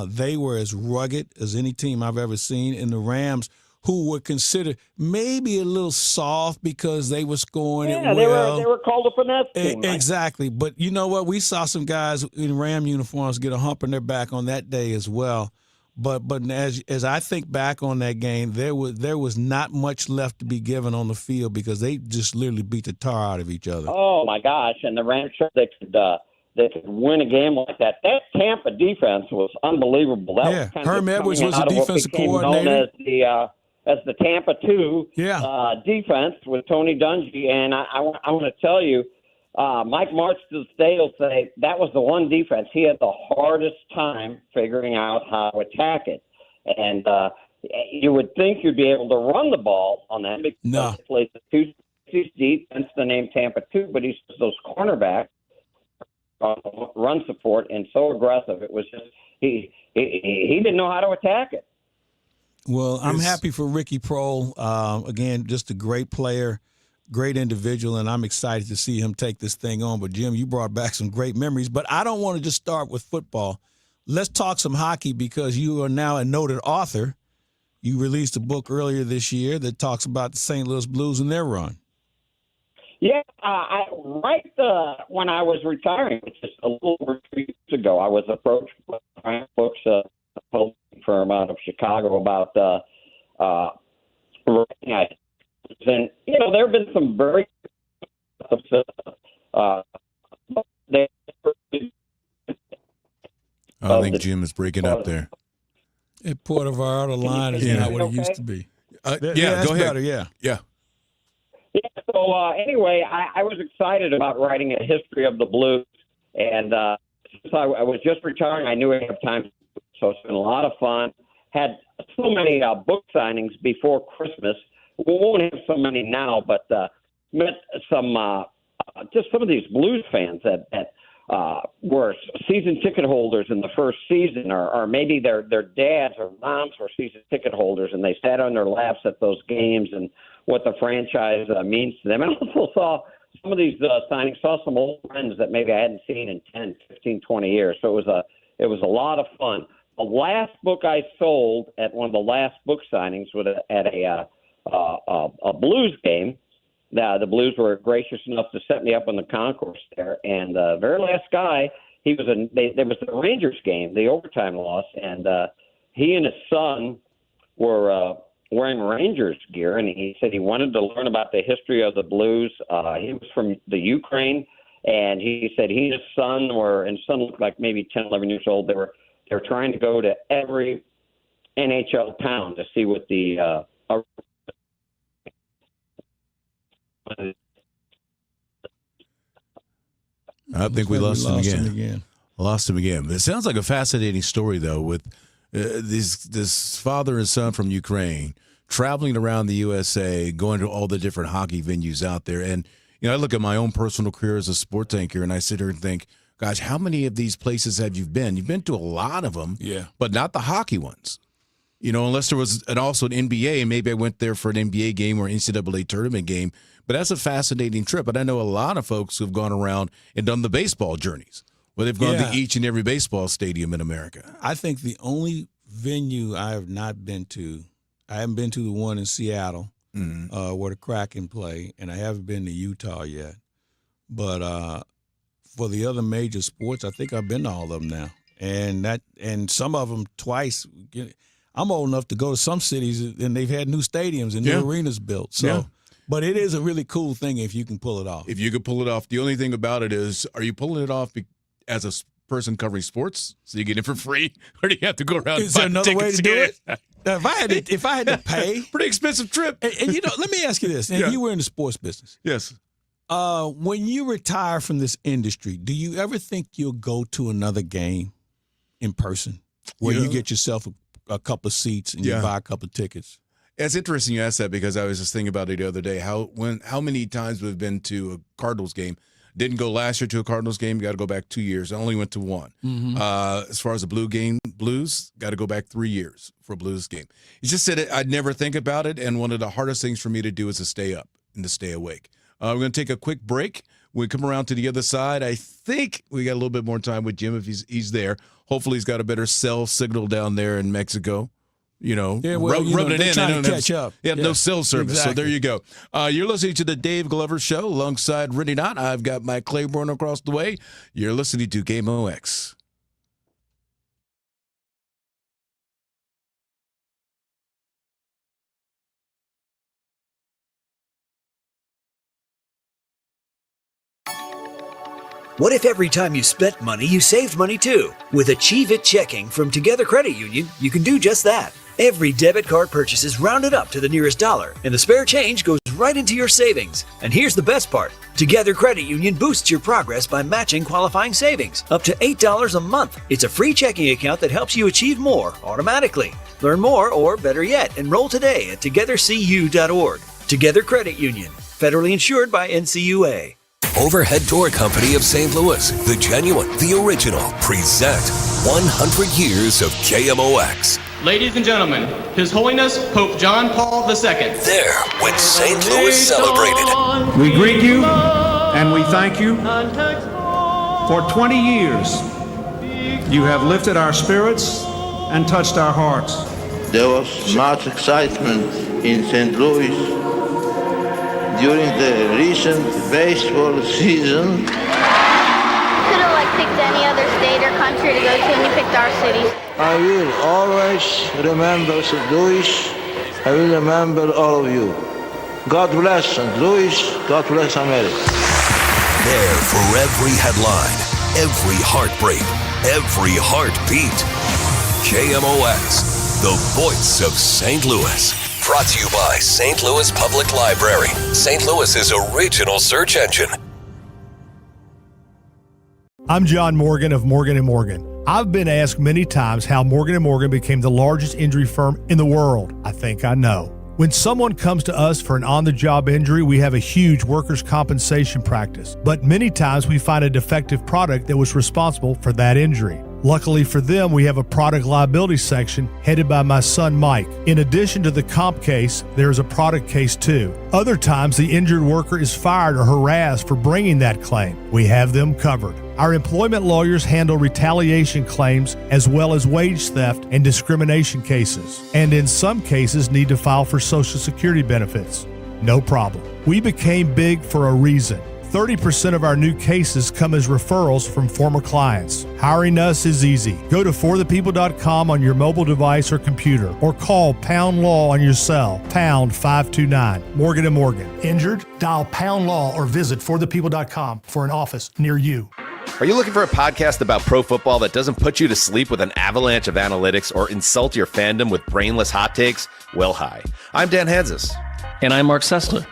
they were as rugged as any team I've ever seen. And the Rams, who were considered maybe a little soft because they were scoring it well. They were called a finesse team. Exactly. Right? But you know what? We saw some guys in Ram uniforms get a hump in their back on that day as well. But as I think back on that game, there was not much left to be given on the field because they just literally beat the tar out of each other. Oh my gosh! And the Rams showed they could win a game like that. That Tampa defense was unbelievable. That was kind Herm of Edwards was the defensive coordinator. Known as the Tampa 2 defense with Tony Dungy. And I want to tell you, Mike Martz to this day will say that was the one defense he had the hardest time figuring out how to attack it. And you would think you'd be able to run the ball on them because he plays the two deep, hence the name Tampa 2, but he's those cornerbacks run support and so aggressive. It was just he didn't know how to attack it. Well, I'm happy for Ricky Prohl. Again, just a great player, great individual, and I'm excited to see him take this thing on. But, Jim, you brought back some great memories. But I don't want to just start with football. Let's talk some hockey because you are now a noted author. you released a book earlier this year that talks about the St. Louis Blues and their run. Yeah, when I was retiring, which is a little over 2 years ago, I was approached by Frank Books, a publishing firm out of Chicago, about writing ideas. And, there have been some very I think Jim is breaking up there. At Port of our outer line is not what it used to be. Go ahead. Better, yeah. Yeah, so anyway, I was excited about writing a history of the Blues, and since I was just retiring, I knew I'd have time, so it's been a lot of fun. Had so many book signings before Christmas. We won't have so many now, but met some of these Blues fans that were season ticket holders in the first season, or maybe their dads or moms were season ticket holders, and they sat on their laps at those games and what the franchise means to them. And also saw some of these signings, saw some old friends that maybe I hadn't seen in 10, 15, 20 years. So it was a lot of fun. The last book I sold at one of the last book signings was at a Blues game. The Blues were gracious enough to set me up on the concourse there, and the very last guy, there was the Rangers game, the overtime loss, and he and his son were wearing Rangers gear, and he said he wanted to learn about the history of the Blues. He was from the Ukraine, and he said he and his son looked like maybe 10, 11 years old. They were trying to go to every NHL town to see what the I think we lost him again. Lost him again. It sounds like a fascinating story, though, with this father and son from Ukraine traveling around the USA, going to all the different hockey venues out there. And, I look at my own personal career as a sports anchor, and I sit here and think, gosh, how many of these places have you been? You've been to a lot of them, but not the hockey ones. Unless there was also an NBA, and maybe I went there for an NBA game or NCAA tournament game. But that's a fascinating trip. And I know a lot of folks who have gone around and done the baseball journeys, where they've gone to each and every baseball stadium in America. I think the only venue I have not been to, I haven't been to the one in Seattle where the Kraken play, and I haven't been to Utah yet. But for the other major sports, I think I've been to all of them now. And some of them twice. I'm old enough to go to some cities, and they've had new stadiums and new arenas built. So, but it is a really cool thing if you can pull it off. If you could pull it off. The only thing about it is, are you pulling it off as a person covering sports, so you get it for free, or do you have to go around? Is there another way to do it? If I had to pay, pretty expensive trip. And let me ask you this: and you were in the sports business, yes. When you retire from this industry, do you ever think you'll go to another game in person, where you get yourself a couple of seats and you buy a couple of tickets? It's interesting you asked that, because I was just thinking about it the other day. How many times we've been to a Cardinals game? Didn't go last year to a Cardinals game. Got to go back 2 years. I only went to one. As far as the Blues, got to go back 3 years for a Blues game. It's just that I'd never think about it, and one of the hardest things for me to do is to stay up and to stay awake. We're going to take a quick break. When we come around to the other side, I think we got a little bit more time with Jim if he's there. Hopefully he's got a better cell signal down there in Mexico. Rubbing it in. Trying to catch up. No cell service. Exactly. So there you go. You're listening to the Dave Glover Show alongside Rene Knott. I've got Mike Claiborne across the way. You're listening to Game OX. What if every time you spent money, you saved money too? With Achieve It Checking from Together Credit Union, you can do just that. Every debit card purchase is rounded up to the nearest dollar, and the spare change goes right into your savings. And here's the best part. Together Credit Union boosts your progress by matching qualifying savings up to $8 a month. It's a free checking account that helps you achieve more automatically. Learn more, or better yet, enroll today at togethercu.org. Together Credit Union, federally insured by NCUA. Overhead Door Company of St. Louis, the genuine, the original, present 100 years of KMOX. Ladies and gentlemen, His Holiness Pope John Paul II. There, when St. Louis celebrated. We greet you and we thank you. For 20 years, you have lifted our spirits and touched our hearts. There was much excitement in St. Louis during the recent baseball season. You could have picked any other state or country to go to, and you picked our city. I will always remember St. Louis. I will remember all of you. God bless St. Louis. God bless America. There for every headline, every heartbreak, every heartbeat. KMOX, the voice of St. Louis. Brought to you by St. Louis Public Library, St. Louis's original search engine. I'm John Morgan of Morgan & Morgan. I've been asked many times how Morgan & Morgan became the largest injury firm in the world. I think I know. When someone comes to us for an on-the-job injury, we have a huge workers' compensation practice. But many times we find a defective product that was responsible for that injury. Luckily for them, we have a product liability section headed by my son Mike. In addition to the comp case, there is a product case too. Other times, the injured worker is fired or harassed for bringing that claim. We have them covered. Our employment lawyers handle retaliation claims as well as wage theft and discrimination cases, and in some cases need to file for Social Security benefits. No problem. We became big for a reason. 30% of our new cases come as referrals from former clients. Hiring us is easy. Go to forthepeople.com on your mobile device or computer, or call Pound Law on your cell, pound 529. Morgan & Morgan. Injured? Dial Pound Law or visit forthepeople.com for an office near you. Are you looking for a podcast about pro football that doesn't put you to sleep with an avalanche of analytics or insult your fandom with brainless hot takes? Well, hi. I'm Dan Hansis. And I'm Mark Sessler.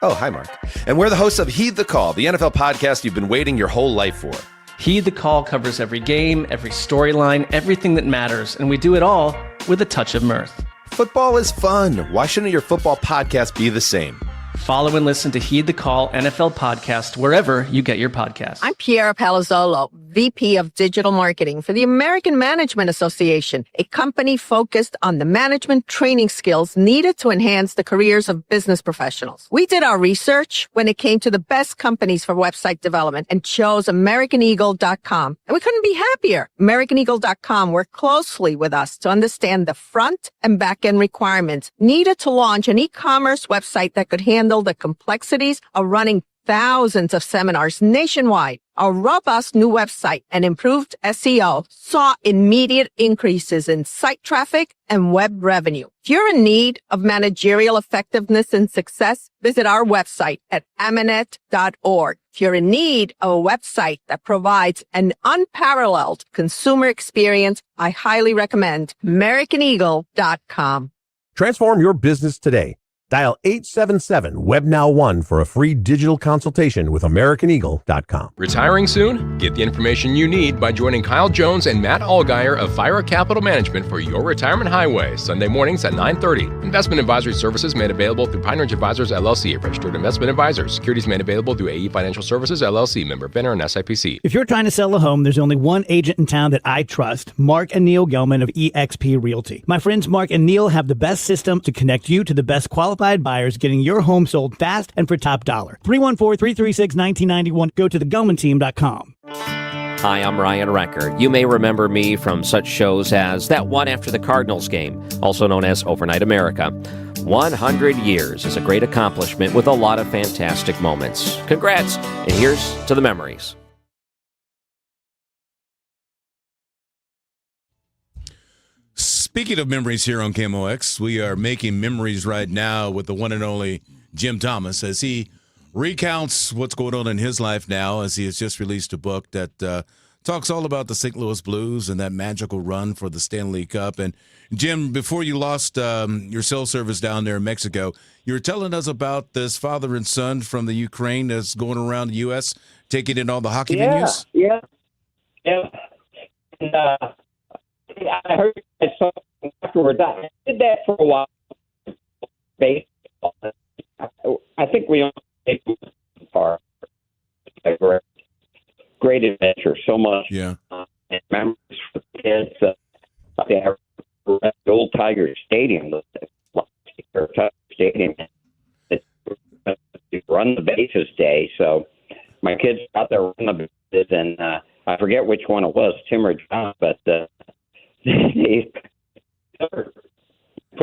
Oh, hi, Mark. And we're the hosts of Heed the Call, the NFL podcast you've been waiting your whole life for. Heed the Call covers every game, every storyline, everything that matters, and we do it all with a touch of mirth. Football is fun. Why shouldn't your football podcast be the same? Follow and listen to Heed the Call NFL podcast wherever you get your podcasts. I'm Piera Palazzolo, VP of Digital Marketing for the American Management Association, a company focused on the management training skills needed to enhance the careers of business professionals. We did our research when it came to the best companies for website development and chose AmericanEagle.com. And we couldn't be happier. AmericanEagle.com worked closely with us to understand the front and back end requirements needed to launch an e-commerce website that could handle the complexities of running thousands of seminars nationwide. Our robust new website and improved SEO saw immediate increases in site traffic and web revenue. If you're in need of managerial effectiveness and success, visit our website at amanet.org. If you're in need of a website that provides an unparalleled consumer experience, I highly recommend AmericanEagle.com. Transform your business today. Dial 877-WebNow1 for a free digital consultation with AmericanEagle.com. Retiring soon? Get the information you need by joining Kyle Jones and Matt Allgeier of Fire Capital Management for your retirement highway, Sunday mornings at 9:30. Investment advisory services made available through Pine Ridge Advisors, LLC, a registered investment advisor. Securities made available through AE Financial Services, LLC, member FINRA and SIPC. If you're trying to sell a home, there's only one agent in town that I trust, Mark and Neil Gelman of eXp Realty. My friends Mark and Neil have the best system to connect you to the best qualified buyers, getting your home sold fast and for top dollar. 314-336-1991. Go to thegelmanteam.com. Hi, I'm Ryan Recker. You may remember me from such shows as That One After the Cardinals Game, also known as Overnight America. 100 years is a great accomplishment with a lot of fantastic moments. Congrats, and here's to the memories. Speaking of memories here on KMOX, we are making memories right now with the one and only Jim Thomas as he recounts what's going on in his life now, as he has just released a book that talks all about the St. Louis Blues and that magical run for the Stanley Cup. And Jim, before you lost your cell service down there in Mexico, you were telling us about this father and son from the Ukraine that's going around the U.S. taking in all the hockey venues. Yeah. And, I heard something afterwards. I did that for a while. Baseball. I think we only far. Great adventure. So much. Yeah. And memories for kids. The old Tiger Stadium. It's run the bases day. So my kids out there run the bases, and I forget which one it was, Tim or John, but.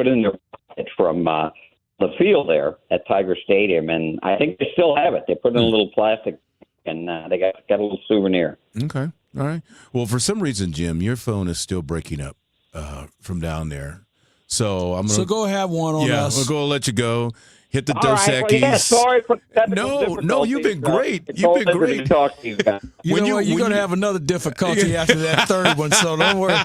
put in their pocket from the field there at Tiger Stadium, and I think they still have it. They put in a little plastic, and they got a little souvenir. Okay, all right. Well, for some reason, Jim, your phone is still breaking up from down there. So I'm gonna. So go have one on us. We'll go let you go. Hit the All Dos right, Equis. well, sorry for that. No, you've been great. You've been great. Talk to you guys. You're going to have another difficulty after that third one, so don't worry.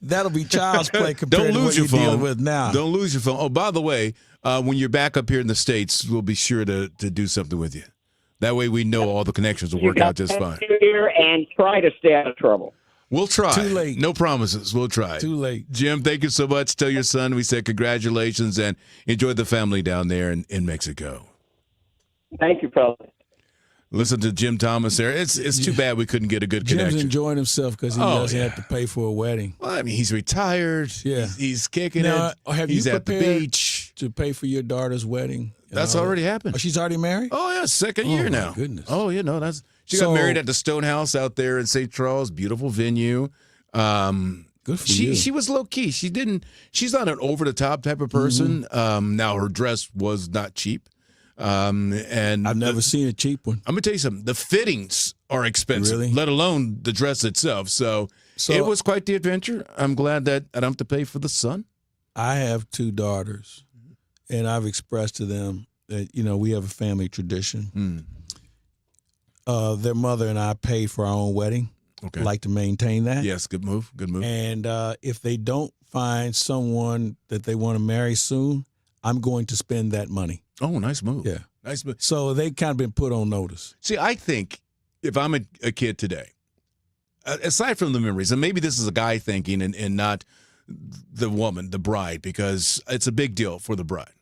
That'll be child's play compared to what you're dealing with now. Don't lose your phone. Oh, by the way, when you're back up here in the States, we'll be sure to do something with you. That way we know all the connections will work out just fine. Here and try to stay out of trouble. We'll try. Too late. No promises. We'll try. Too late. Jim, thank you so much. Tell your son we said congratulations and enjoy the family down there in Mexico. Thank you, fellas. Listen to Jim Thomas there. It's too bad we couldn't get a good Jim's connection. enjoying himself because he doesn't have to pay for a wedding. Well, I mean, he's retired. Yeah. He's kicking now, it. Have he's you at the prepared beach. to pay for your daughter's wedding? That's already happened. Oh, she's already married? Oh, yeah, second year now. My goodness. Oh, yeah, no, she got married at the Stone House out there in St. Charles. Beautiful venue. Good for you. She was low key. She's not an over the top type of person. Now her dress was not cheap. And I've never seen a cheap one. I'm gonna tell you something. The fittings are expensive, Really? let alone the dress itself. So it was quite the adventure. I'm glad that I don't have to pay for the son. I have two daughters, and I've expressed to them that we have a family tradition. Their mother and I pay for our own wedding. Okay. Like to maintain that. Yes, good move. Good move. And if they don't find someone that they want to marry soon, I'm going to spend that money. Oh, nice move. Yeah. Nice move. So they kind of been put on notice. See, I think if I'm a kid today, aside from the memories, and maybe this is a guy thinking and not the woman, the bride, because it's a big deal for the bride.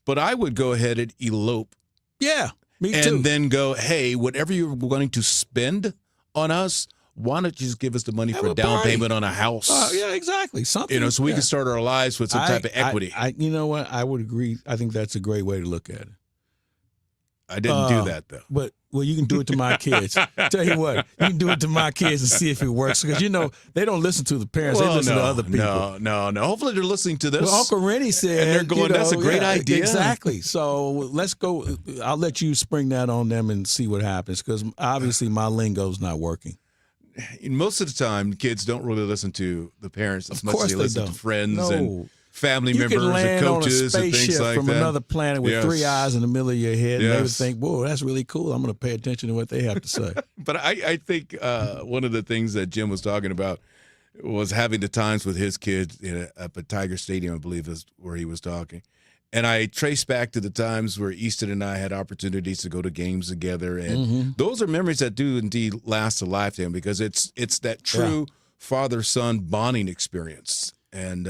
But I would go ahead and elope. Yeah, me and too. And then go, hey, whatever you're wanting to spend on us, why don't you just give us the money for a down payment on a house? Yeah, exactly. Something. So we can start our lives with some type of equity. You know what? I would agree. I think that's a great way to look at it. I didn't do that, though. But, you can do it to my kids. Tell you what, you can do it to my kids and see if it works. Because, they don't listen to the parents. They listen to other people. No. Hopefully they're listening to this. Well, Uncle Rene said. And they're going, that's a great idea. Exactly. So let's go. I'll let you spring that on them and see what happens. Because obviously my lingo's not working. Most of the time, kids don't really listen to the parents as much as they listen to friends No. and family You members can land and coaches on a and things spaceship like from that. another planet with Yes. 3 eyes in the middle of your head, and they would Yes. think, "Whoa, that's really cool. I'm going to pay attention to what they have to say." But I think one of the things that Jim was talking about was having the times with his kids up at Tiger Stadium, I believe is where he was talking. And I trace back to the times where Easton and I had opportunities to go to games together. And those are memories that do indeed last a lifetime because it's that true father-son bonding experience. And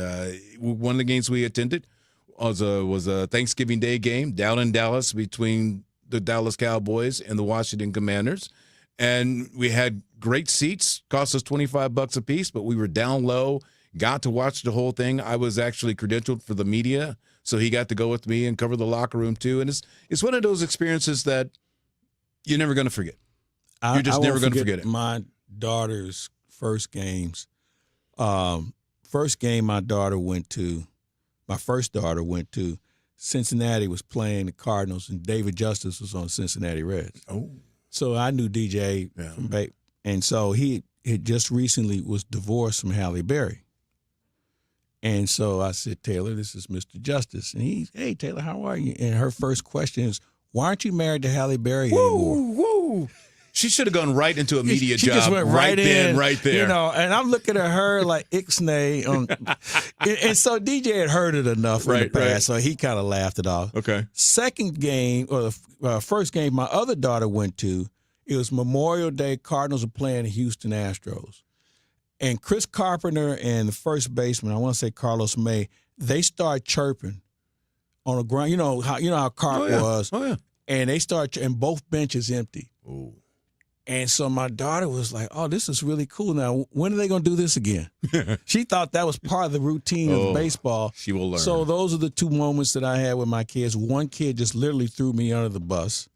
one of the games we attended was a Thanksgiving Day game down in Dallas between the Dallas Cowboys and the Washington Commanders. And we had great seats, cost us $25 a piece, but we were down low, got to watch the whole thing. I was actually credentialed for the media, so he got to go with me and cover the locker room too. And it's one of those experiences that you're never going to forget. You're just never going to forget it. My daughter's first games. First game my first daughter went to, Cincinnati was playing the Cardinals, and David Justice was on Cincinnati Reds. Oh. So I knew DJ from back, and so he had just recently was divorced from Halle Berry. And so I said, Taylor, this is Mr. Justice. And hey, Taylor, how are you? And her first question is, why aren't you married to Halle Berry anymore? Woo! She should have gone right into a media she job. Just went right then, in, right there. And I'm looking at her like Ixnay. And so DJ had heard it enough in the past, so he kind of laughed it off. Okay. Second game, or the first game my other daughter went to, it was Memorial Day. Cardinals were playing the Houston Astros. And Chris Carpenter and the first baseman, I want to say Carlos May, they start chirping on the ground. You know how Carp was. Oh, yeah. And they start, and both benches empty. Ooh. And so my daughter was like, oh, this is really cool. Now, when are they going to do this again? She thought that was part of the routine of baseball. She will learn. So those are the two moments that I had with my kids. One kid just literally threw me under the bus.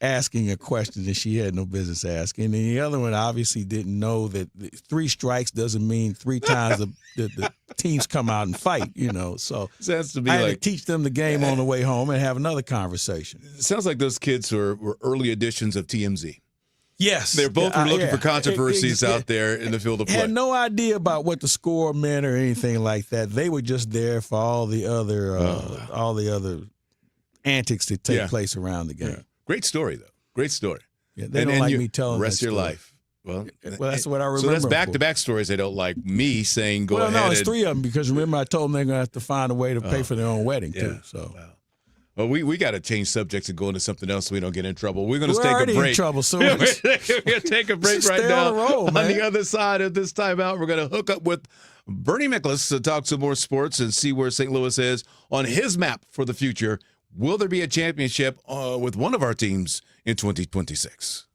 asking a question that she had no business asking. And the other one obviously didn't know that 3 strikes doesn't mean 3 times the teams come out and fight, So it has to be I had to teach them the game on the way home and have another conversation. It sounds like those kids were early editions of TMZ. Yes. They're both looking for controversies out there in the field of play. Had no idea about what the score meant or anything like that. They were just there for all the other antics that take place around the game. Yeah. Great story, though. Great story. Yeah, they don't like me telling the rest that of your story. life. Well, that's what I remember. So that's back-to-back stories they don't like me saying go ahead. Well, no, it's 3 of them because remember I told them they're going to have to find a way to pay for their own wedding, too. So. Wow. Well, we got to change subjects and go into something else so we don't get in trouble. We're going to take a break. We're in trouble, so we're going to take a break right now. On the other side of this timeout, we're going to hook up with Bernie Miklasz to talk some more sports and see where St. Louis is on his map for the future. Will there be a championship with one of our teams in 2026?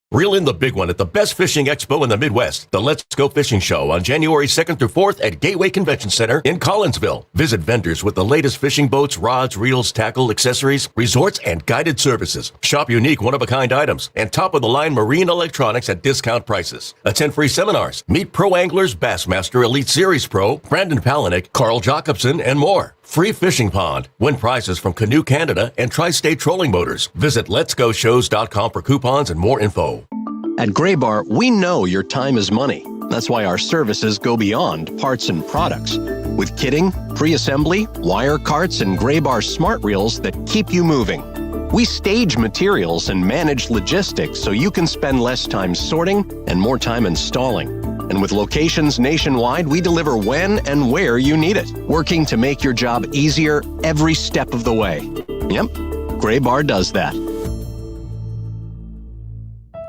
Reel in the big one at the best fishing expo in the Midwest, the Let's Go Fishing Show on January 2nd through 4th at Gateway Convention Center in Collinsville. Visit vendors with the latest fishing boats, rods, reels, tackle, accessories, resorts, and guided services. Shop unique one-of-a-kind items and top-of-the-line marine electronics at discount prices. Attend free seminars. Meet pro anglers, Bassmaster Elite Series Pro, Brandon Palaniuk, Carl Jacobson, and more. Free fishing pond. Win prizes from Canoe Canada and Tri-State Trolling Motors. Visit letsgoshows.com for coupons and more info. At Graybar, we know your time is money. That's why our services go beyond parts and products. With kitting, pre-assembly, wire carts, and Graybar smart reels that keep you moving. We stage materials and manage logistics so you can spend less time sorting and more time installing. And with locations nationwide, we deliver when and where you need it, working to make your job easier every step of the way. Yep, Graybar does that.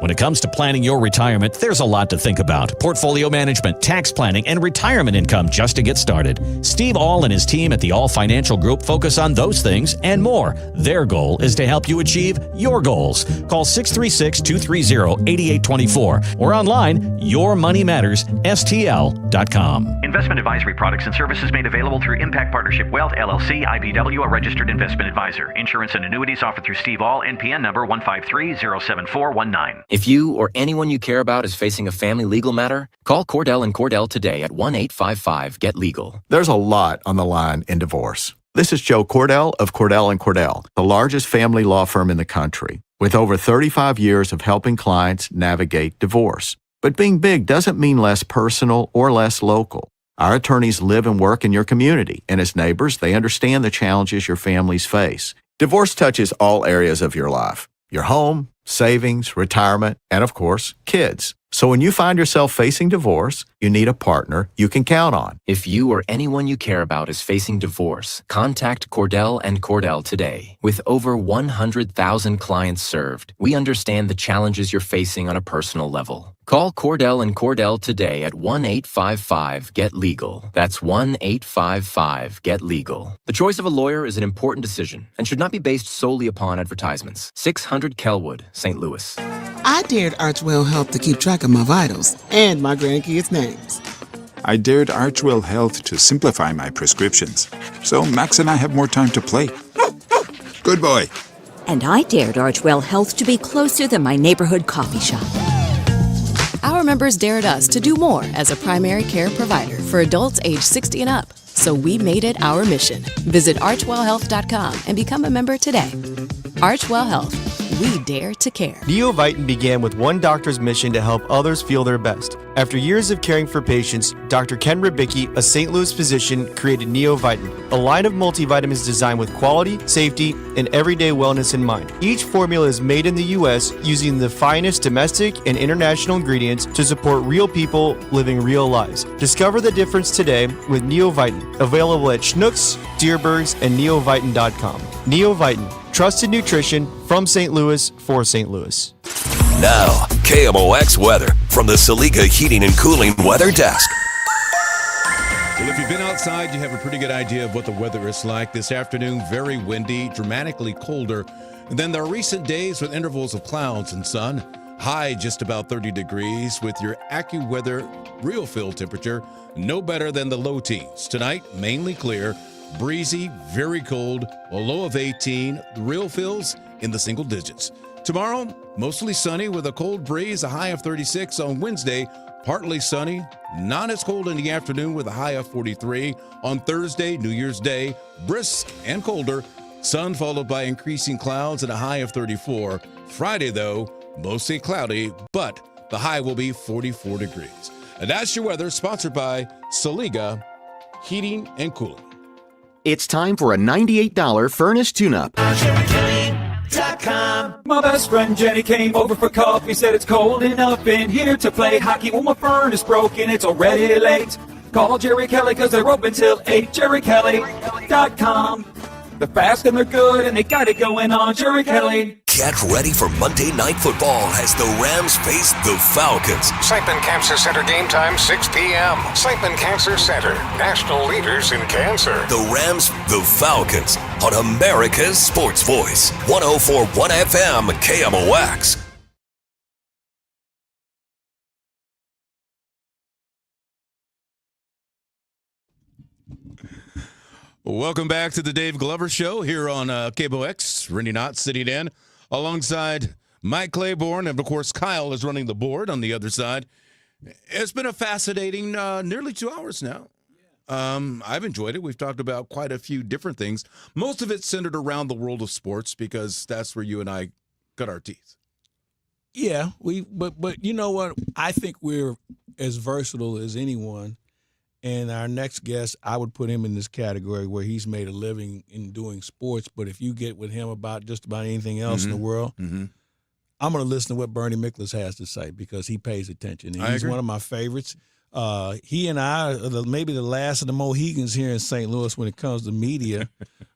When it comes to planning your retirement, there's a lot to think about. Portfolio management, tax planning, and retirement income just to get started. Steve All and his team at the All Financial Group focus on those things and more. Their goal is to help you achieve your goals. Call 636-230-8824 or online, yourmoneymattersstl.com. Investment advisory products and services made available through Impact Partnership Wealth, LLC, IBW, a registered investment advisor. Insurance and annuities offered through Steve All, NPN number 153-07419. If you or anyone you care about is facing a family legal matter, call Cordell & Cordell today at 1-855-GET-LEGAL. There's a lot on the line in divorce. This is Joe Cordell of Cordell & Cordell, the largest family law firm in the country, with over 35 years of helping clients navigate divorce. But being big doesn't mean less personal or less local. Our attorneys live and work in your community, and as neighbors, they understand the challenges your families face. Divorce touches all areas of your life: your home, savings, retirement, and of course, kids. So when you find yourself facing divorce, you need a partner you can count on. If you or anyone you care about is facing divorce, contact Cordell & Cordell today. With over 100,000 clients served, we understand the challenges you're facing on a personal level. Call Cordell & Cordell today at 1-855-GET-LEGAL. That's 1-855-GET-LEGAL. The choice of a lawyer is an important decision and should not be based solely upon advertisements. 600 Kelwood, St. Louis. I dared Archwell Health to keep track of my vitals and my grandkids' names. I dared Archwell Health to simplify my prescriptions, so Max and I have more time to play. Good boy. And I dared Archwell Health to be closer than my neighborhood coffee shop. Our members dared us to do more as a primary care provider for adults age 60 and up. So we made it our mission. Visit archwellhealth.com and become a member today. Archwell Health. We dare to care. Neovitin began with one doctor's mission to help others feel their best. After years of caring for patients, Dr. Ken Ribicki, a St. Louis physician, created Neovitin, a line of multivitamins designed with quality, safety, and everyday wellness in mind. Each formula is made in the U.S. using the finest domestic and international ingredients to support real people living real lives. Discover the difference today with Neovitin, available at Schnucks, Dierbergs, and neovitin.com. Neovitin, trusted nutrition from St. Louis for St. Louis. Now, KMOX weather from the Saliga Heating and Cooling Weather Desk. Well, if you've been outside, you have a pretty good idea of what the weather is like. This afternoon, very windy, dramatically colder And then there are recent days with intervals of clouds and sun. High just about 30 degrees with your AccuWeather real feel temperature no better than the low teens. Tonight, mainly clear, breezy, very cold, a low of 18, the real feels in the single digits. Tomorrow, mostly sunny with a cold breeze, a high of 36. On Wednesday, partly sunny, not as cold in the afternoon with a high of 43. On Thursday, New Year's Day, brisk and colder, sun followed by increasing clouds and a high of 34. Friday, though, mostly cloudy, but the high will be 44 degrees. And that's your weather, sponsored by Saliga Heating and Cooling. It's time for a $98 furnace tune-up. My best friend Jenny came over for coffee, said it's cold enough in here to play hockey. Well, my furnace broken, it's already late. Call Jerry Kelly because they're open till 8. JerryKelly.com. They're fast and they're good and they got it going on. Jerry Kelly. Get ready for Monday Night Football as the Rams face the Falcons. Siteman Cancer Center game time, 6 p.m. Siteman Cancer Center, national leaders in cancer. The Rams, the Falcons, on America's Sports Voice, 104.1 FM, KMOX. Welcome back to the Dave Glover Show here on KMOX. Rene Knott sitting in alongside Mike Claiborne, and of course Kyle is running the board on the other side. It's been a fascinating nearly 2 hours now. I've enjoyed it. We've talked about quite a few different things. Most of it centered around the world of sports because that's where you and I cut our teeth. Yeah, but you know what? I think we're as versatile as anyone. And our next guest, I would put him in this category where he's made a living in doing sports. But if you get with him about just about anything else in the world, I'm going to listen to what Bernie Miklasz has to say because he pays attention. And he's one of my favorites. He and I are maybe the last of the Mohegans here in St. Louis when it comes to media.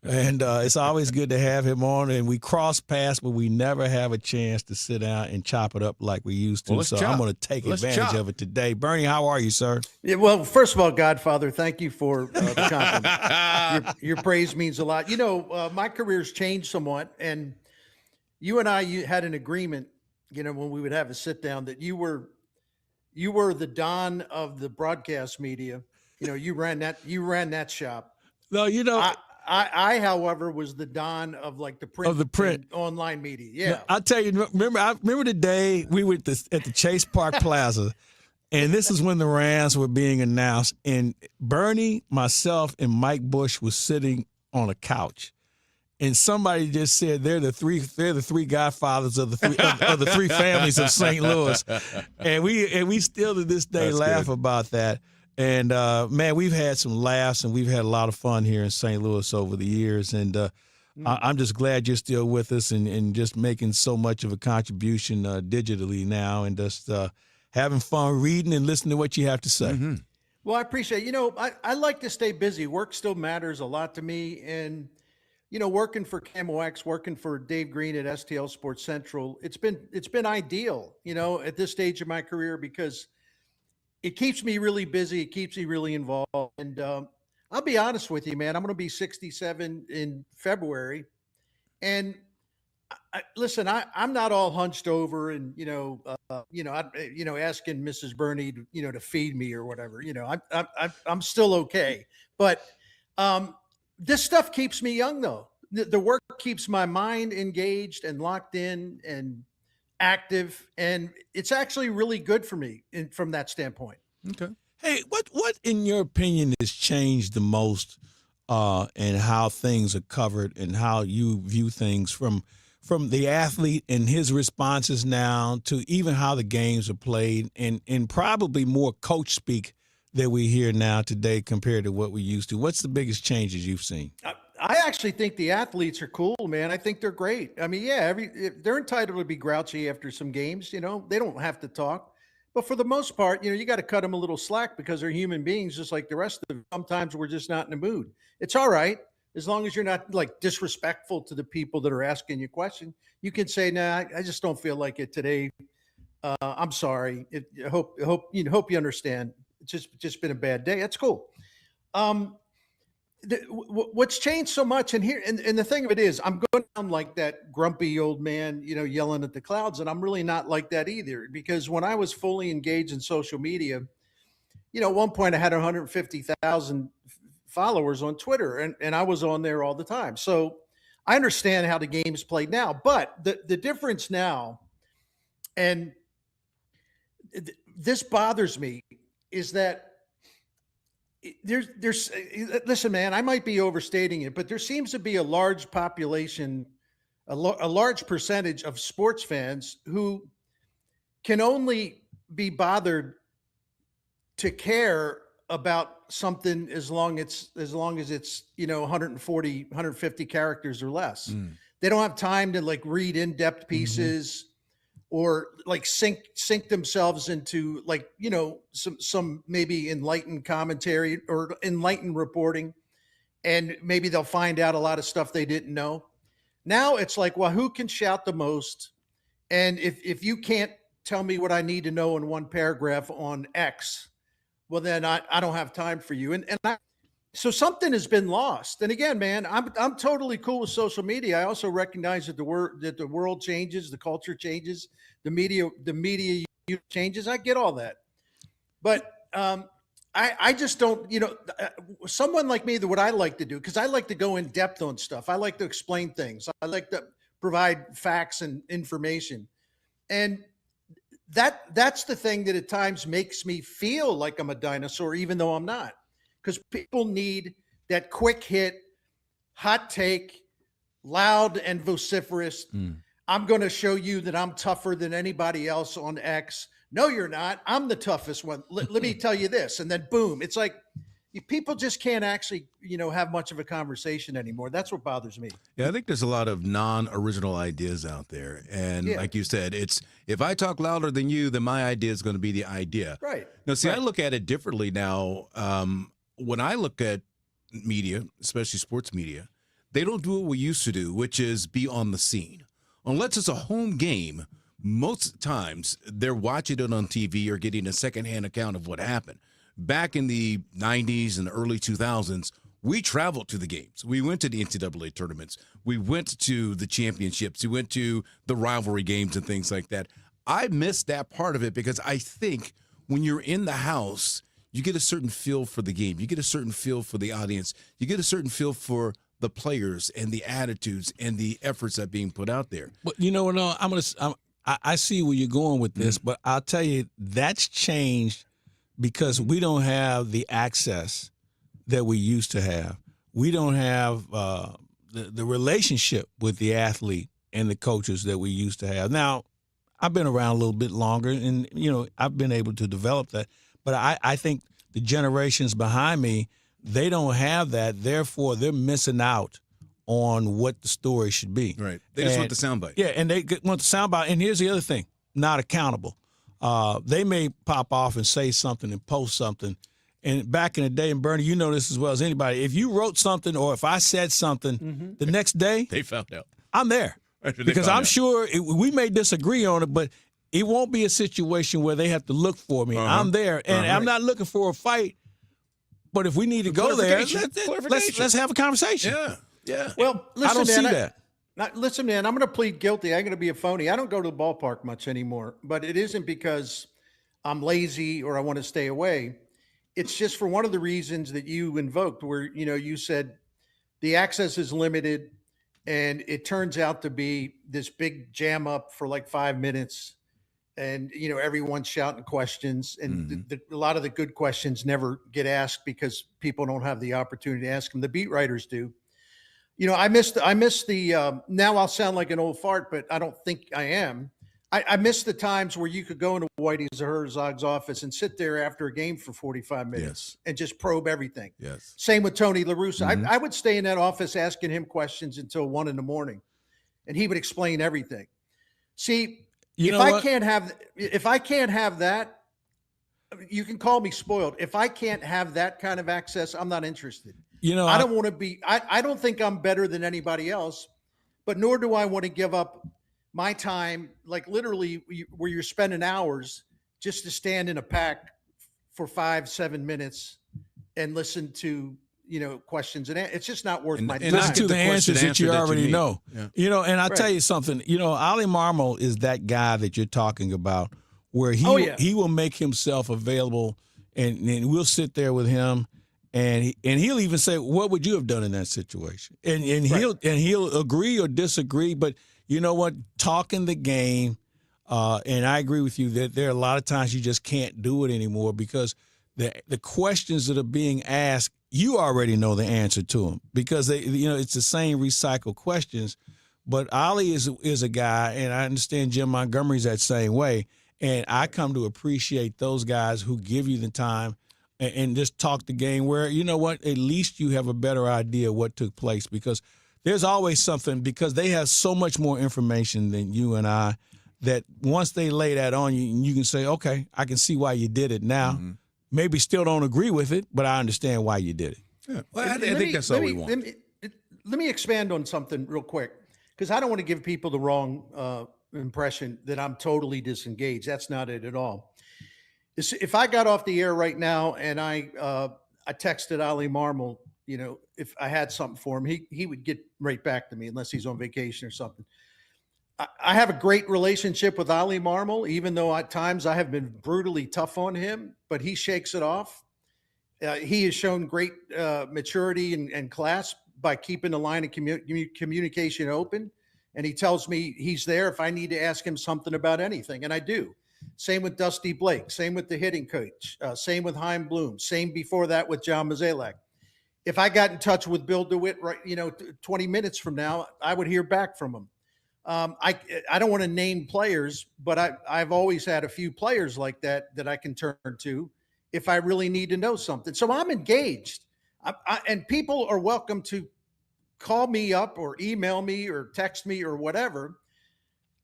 And it's always good to have him on. And we cross paths, but we never have a chance to sit down and chop it up like we used to. So I'm going to take advantage of it today. Bernie, how are you, sir? Yeah, well, first of all, Godfather, thank you for the compliment. Your praise means a lot. You know, my career's changed somewhat. And you and I had an agreement, you know, when we would have a sit down that you were the Don of the broadcast media. You know, you ran that shop. No, you know, I however, was the Don of like the print, online media. Yeah, now, I'll tell you. Remember the day we were at the Chase Park Plaza, and this is when the Rams were being announced, and Bernie, myself, and Mike Bush was sitting on a couch. And somebody just said they're the three godfathers of the three families of St. Louis, and we still to this day laugh about that. And man, we've had some laughs and we've had a lot of fun here in St. Louis over the years. And I'm just glad you're still with us and just making so much of a contribution digitally now, and just having fun reading and listening to what you have to say. Mm-hmm. Well, I appreciate it. You know, I like to stay busy. Work still matters a lot to me, and you know, working for KMOX, working for Dave Green at STL Sports Central, it's been ideal, you know, at this stage of my career because it keeps me really busy. It keeps me really involved. And I'll be honest with you, man, I'm going to be 67 in February. And listen, I'm not all hunched over and, asking Mrs. Burney to feed me or whatever, I'm still okay. But this stuff keeps me young, though. The work keeps my mind engaged and locked in and active, and it's actually really good for me from that standpoint. Okay. Hey, what in your opinion has changed the most and how things are covered and how you view things from the athlete and his responses now to even how the games are played and probably more coach speak that we hear now today compared to what we used to? What's the biggest changes you've seen? I actually think the athletes are cool, man. I think they're great. I mean, yeah, they're entitled to be grouchy after some games. They don't have to talk. But for the most part, you got to cut them a little slack because they're human beings just like the rest of them. Sometimes we're just not in the mood. It's all right. As long as you're not like disrespectful to the people that are asking you questions, you can say, nah, I just don't feel like it today. I'm sorry. I hope you understand. It's just been a bad day. That's cool. what's changed so much, and here, and the thing of it is, I'm going down like that grumpy old man, yelling at the clouds, and I'm really not like that either. Because when I was fully engaged in social media, at one point I had 150,000 followers on Twitter, and I was on there all the time. So I understand how the game's played now, but the difference now, and this bothers me, is that there's listen, man, I might be overstating it, but there seems to be a large population, a large percentage of sports fans who can only be bothered to care about something as long as it's 140 150 characters or less. They don't have time to like read in-depth pieces or like sink themselves into like some maybe enlightened commentary or enlightened reporting, and maybe they'll find out a lot of stuff they didn't know. Now it's like, well, who can shout the most? And if you can't tell me what I need to know in one paragraph on X, well, then I don't have time for you. So something has been lost. And again, man, I'm totally cool with social media. I also recognize that the world changes, the culture changes, the media changes. I get all that, but I just don't. Someone like me, what I like to do, because I like to go in depth on stuff. I like to explain things. I like to provide facts and information, and that's the thing that at times makes me feel like I'm a dinosaur, even though I'm not. Because people need that quick hit, hot take, loud and vociferous. I'm going to show you that I'm tougher than anybody else on X. No, you're not. I'm the toughest one. Let me tell you this. And then boom, it's like people just can't actually, have much of a conversation anymore. That's what bothers me. Yeah, I think there's a lot of non-original ideas out there. And like you said, it's if I talk louder than you, then my idea is going to be the idea. Right. Now, see, I look at it differently now. When I look at media, especially sports media, they don't do what we used to do, which is be on the scene. Unless it's a home game, most times they're watching it on TV or getting a secondhand account of what happened. Back in the 90s and the early 2000s, we traveled to the games. We went to the NCAA tournaments. We went to the championships. We went to the rivalry games and things like that. I missed that part of it because I think when you're in the house, you get a certain feel for the game. You get a certain feel for the audience. You get a certain feel for the players and the attitudes and the efforts that are being put out there. But I see where you're going with this, but I'll tell you that's changed because we don't have the access that we used to have. We don't have the relationship with the athlete and the coaches that we used to have. Now, I've been around a little bit longer, and I've been able to develop that. But I think the generations behind me, they don't have that. Therefore, they're missing out on what the story should be. Right. They just want the soundbite. Yeah, and they want the soundbite. And here's the other thing, not accountable. They may pop off and say something and post something. And back in the day, and Bernie, you know this as well as anybody, if you wrote something or if I said something the next day, they found out. I'm there. Because I'm sure we may disagree on it, but it won't be a situation where they have to look for me. I'm there, and I'm not looking for a fight. But if we need to go there, let's have a conversation. Yeah. Well, listen, I don't see that. Listen, man, I'm going to plead guilty. I'm going to be a phony. I don't go to the ballpark much anymore, but it isn't because I'm lazy or I want to stay away. It's just for one of the reasons that you invoked, where you said the access is limited, and it turns out to be this big jam up for like 5 minutes. And, everyone's shouting questions, and a lot of the good questions never get asked because people don't have the opportunity to ask them. The beat writers do. I miss the, now I'll sound like an old fart, but I don't think I am. I miss the times where you could go into Whitey's or Herzog's office and sit there after a game for 45 minutes and just probe everything. Yes. Same with Tony La Russa. I would stay in that office asking him questions until 1 a.m, and he would explain everything. See, if I can't have that, you can call me spoiled. If I can't have that kind of access, I'm not interested. I don't want to be, I don't think I'm better than anybody else, but nor do I want to give up my time, like literally where you're spending hours just to stand in a pack for 5-7 minutes and listen to, questions, and it's just not worth my time. And not to the answers that you already know. Yeah. And I'll tell you something. Ali Marmol is that guy that you're talking about, where he will make himself available, and we'll sit there with him, and he'll even say, "What would you have done in that situation?" And he'll agree or disagree, but you know what? Talking the game, and I agree with you that there are a lot of times you just can't do it anymore because the questions that are being asked, you already know the answer to them because it's the same recycled questions. But Ali is a guy, and I understand Jim Montgomery's that same way. And I come to appreciate those guys who give you the time and just talk the game where, you know what, at least you have a better idea of what took place because there's always something because they have so much more information than you and I that once they lay that on you, you can say, okay, I can see why you did it now. Mm-hmm. Maybe still don't agree with it, but I understand why you did it. Yeah. Well, I think that's all we want. Let me expand on something real quick because I don't want to give people the wrong impression that I'm totally disengaged. That's not it at all. If I got off the air right now and I texted Ali Marmol, if I had something for him, he would get right back to me unless he's on vacation or something. I have a great relationship with Ali Marmol, even though at times I have been brutally tough on him, but he shakes it off. He has shown great maturity and class by keeping the line of communication open. And he tells me he's there if I need to ask him something about anything. And I do. Same with Dusty Blake. Same with the hitting coach. Same with Chaim Bloom. Same before that with John Mozeliak. If I got in touch with Bill DeWitt, 20 minutes from now, I would hear back from him. I don't want to name players, but I've always had a few players like that I can turn to if I really need to know something. So I'm engaged. And people are welcome to call me up or email me or text me or whatever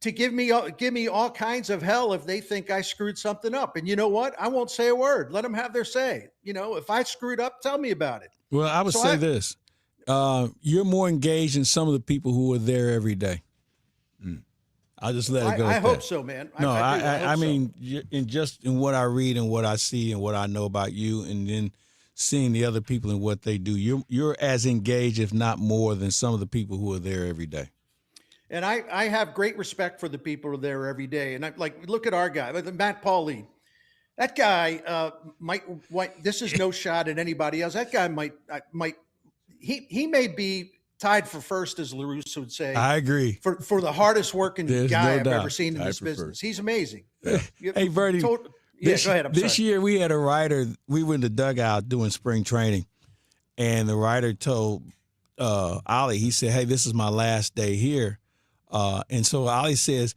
to give me all kinds of hell if they think I screwed something up. And you know what? I won't say a word. Let them have their say. If I screwed up, tell me about it. Well, I would say this. You're more engaged than some of the people who are there every day. I'll just let it go. I hope so, man. No, I mean, in what I read and what I see and what I know about you, and then seeing the other people and what they do, you're as engaged, if not more, than some of the people who are there every day. And I have great respect for the people who are there every day. And look at our guy, Matt Pauley. That guy might. This is no shot at anybody else. That guy might. He may be tied for first, as LaRusse would say. I agree. For the hardest working guy I've doubt. ever seen in this business. He's amazing. Hey, Bernie. Go ahead. This year we had a writer. We were in the dugout doing spring training, and the writer told Ali. He said, "Hey, this is my last day here," and so Ali says,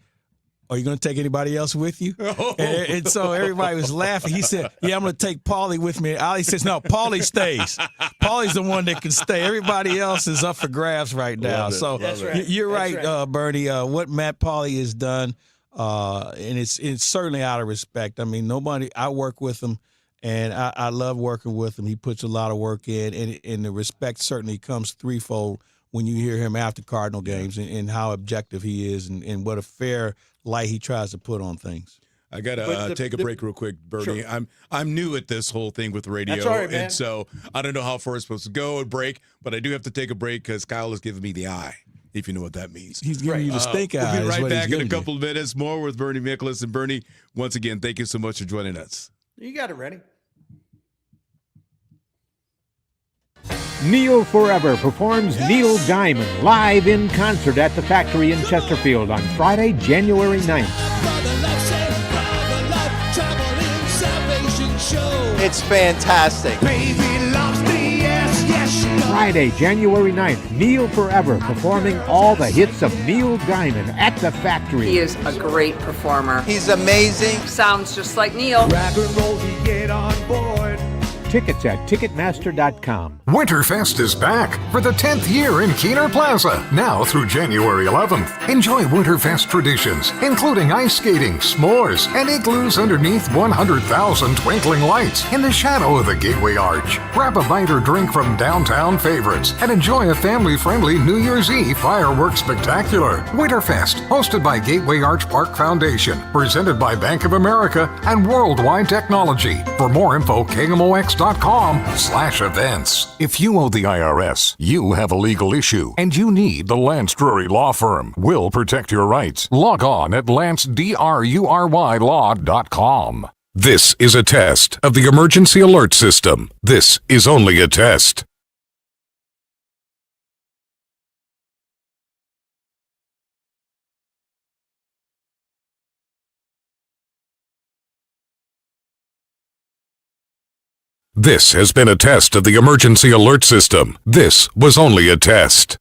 "Are you going to take anybody else with you?" And so everybody was laughing. He said, "Yeah, I'm going to take Paulie with me." Ali says, "No, Paulie stays. Paulie's the one that can stay. Everybody else is up for grabs right now." So you're right, Bernie. What Matt Pauley has done, and it's certainly out of respect. I mean, I work with him, and I love working with him. He puts a lot of work in, and the respect certainly comes threefold when you hear him after Cardinal games and how objective he is and what a fair light he tries to put on things. I gotta take a break real quick, Bernie. Sure. I'm new at this whole thing with radio, That's all right, man. and so I don't know how far it's supposed to go and break, but I do have to take a break because Kyle is giving me the eye, if you know what that means. He's giving you the stink eye. We'll be right back in a couple of minutes more with Bernie Miklasz. And Bernie, once again, thank you so much for joining us. You got it, Rene. Neil Forever performs Neil Diamond live in concert at the Factory in Chesterfield on Friday, January 9th. It's fantastic. Friday, January 9th, Neil Forever performing all the hits of Neil Diamond at the Factory. He is a great performer. He's amazing. Sounds just like Neil. Rock and roll to get on board. Tickets at Ticketmaster.com. Winterfest is back for the 10th year in Keener Plaza, now through January 11th. Enjoy Winterfest traditions, including ice skating, s'mores, and igloos underneath 100,000 twinkling lights in the shadow of the Gateway Arch. Grab a bite or drink from downtown favorites and enjoy a family-friendly New Year's Eve fireworks spectacular. Winterfest, hosted by Gateway Arch Park Foundation, presented by Bank of America and Worldwide Technology. For more info, KMOX.com IRS.com/events. If you owe the IRS, you have a legal issue, and you need the Lance Drury Law Firm. We'll protect your rights. Log on at lancedrurylaw.com. This is a test of the emergency alert system. This is only a test. This has been a test of the emergency alert system. This was only a test.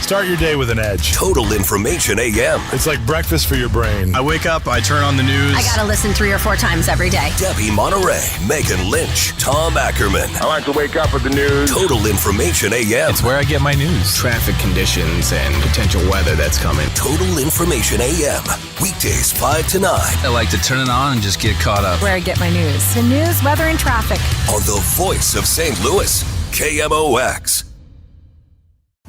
Start your day with an edge. Total Information AM. It's like breakfast for your brain. I wake up, I turn on the news. I gotta listen 3 or 4 times every day. Debbie Monterey, Megan Lynch, Tom Ackerman. I like to wake up with the news. Total Information AM. It's where I get my news. Traffic conditions and potential weather that's coming. Total Information AM. Weekdays 5 to 9. I like to turn it on and just get caught up. Where I get my news. The news, weather, and traffic. On the voice of St. Louis, KMOX.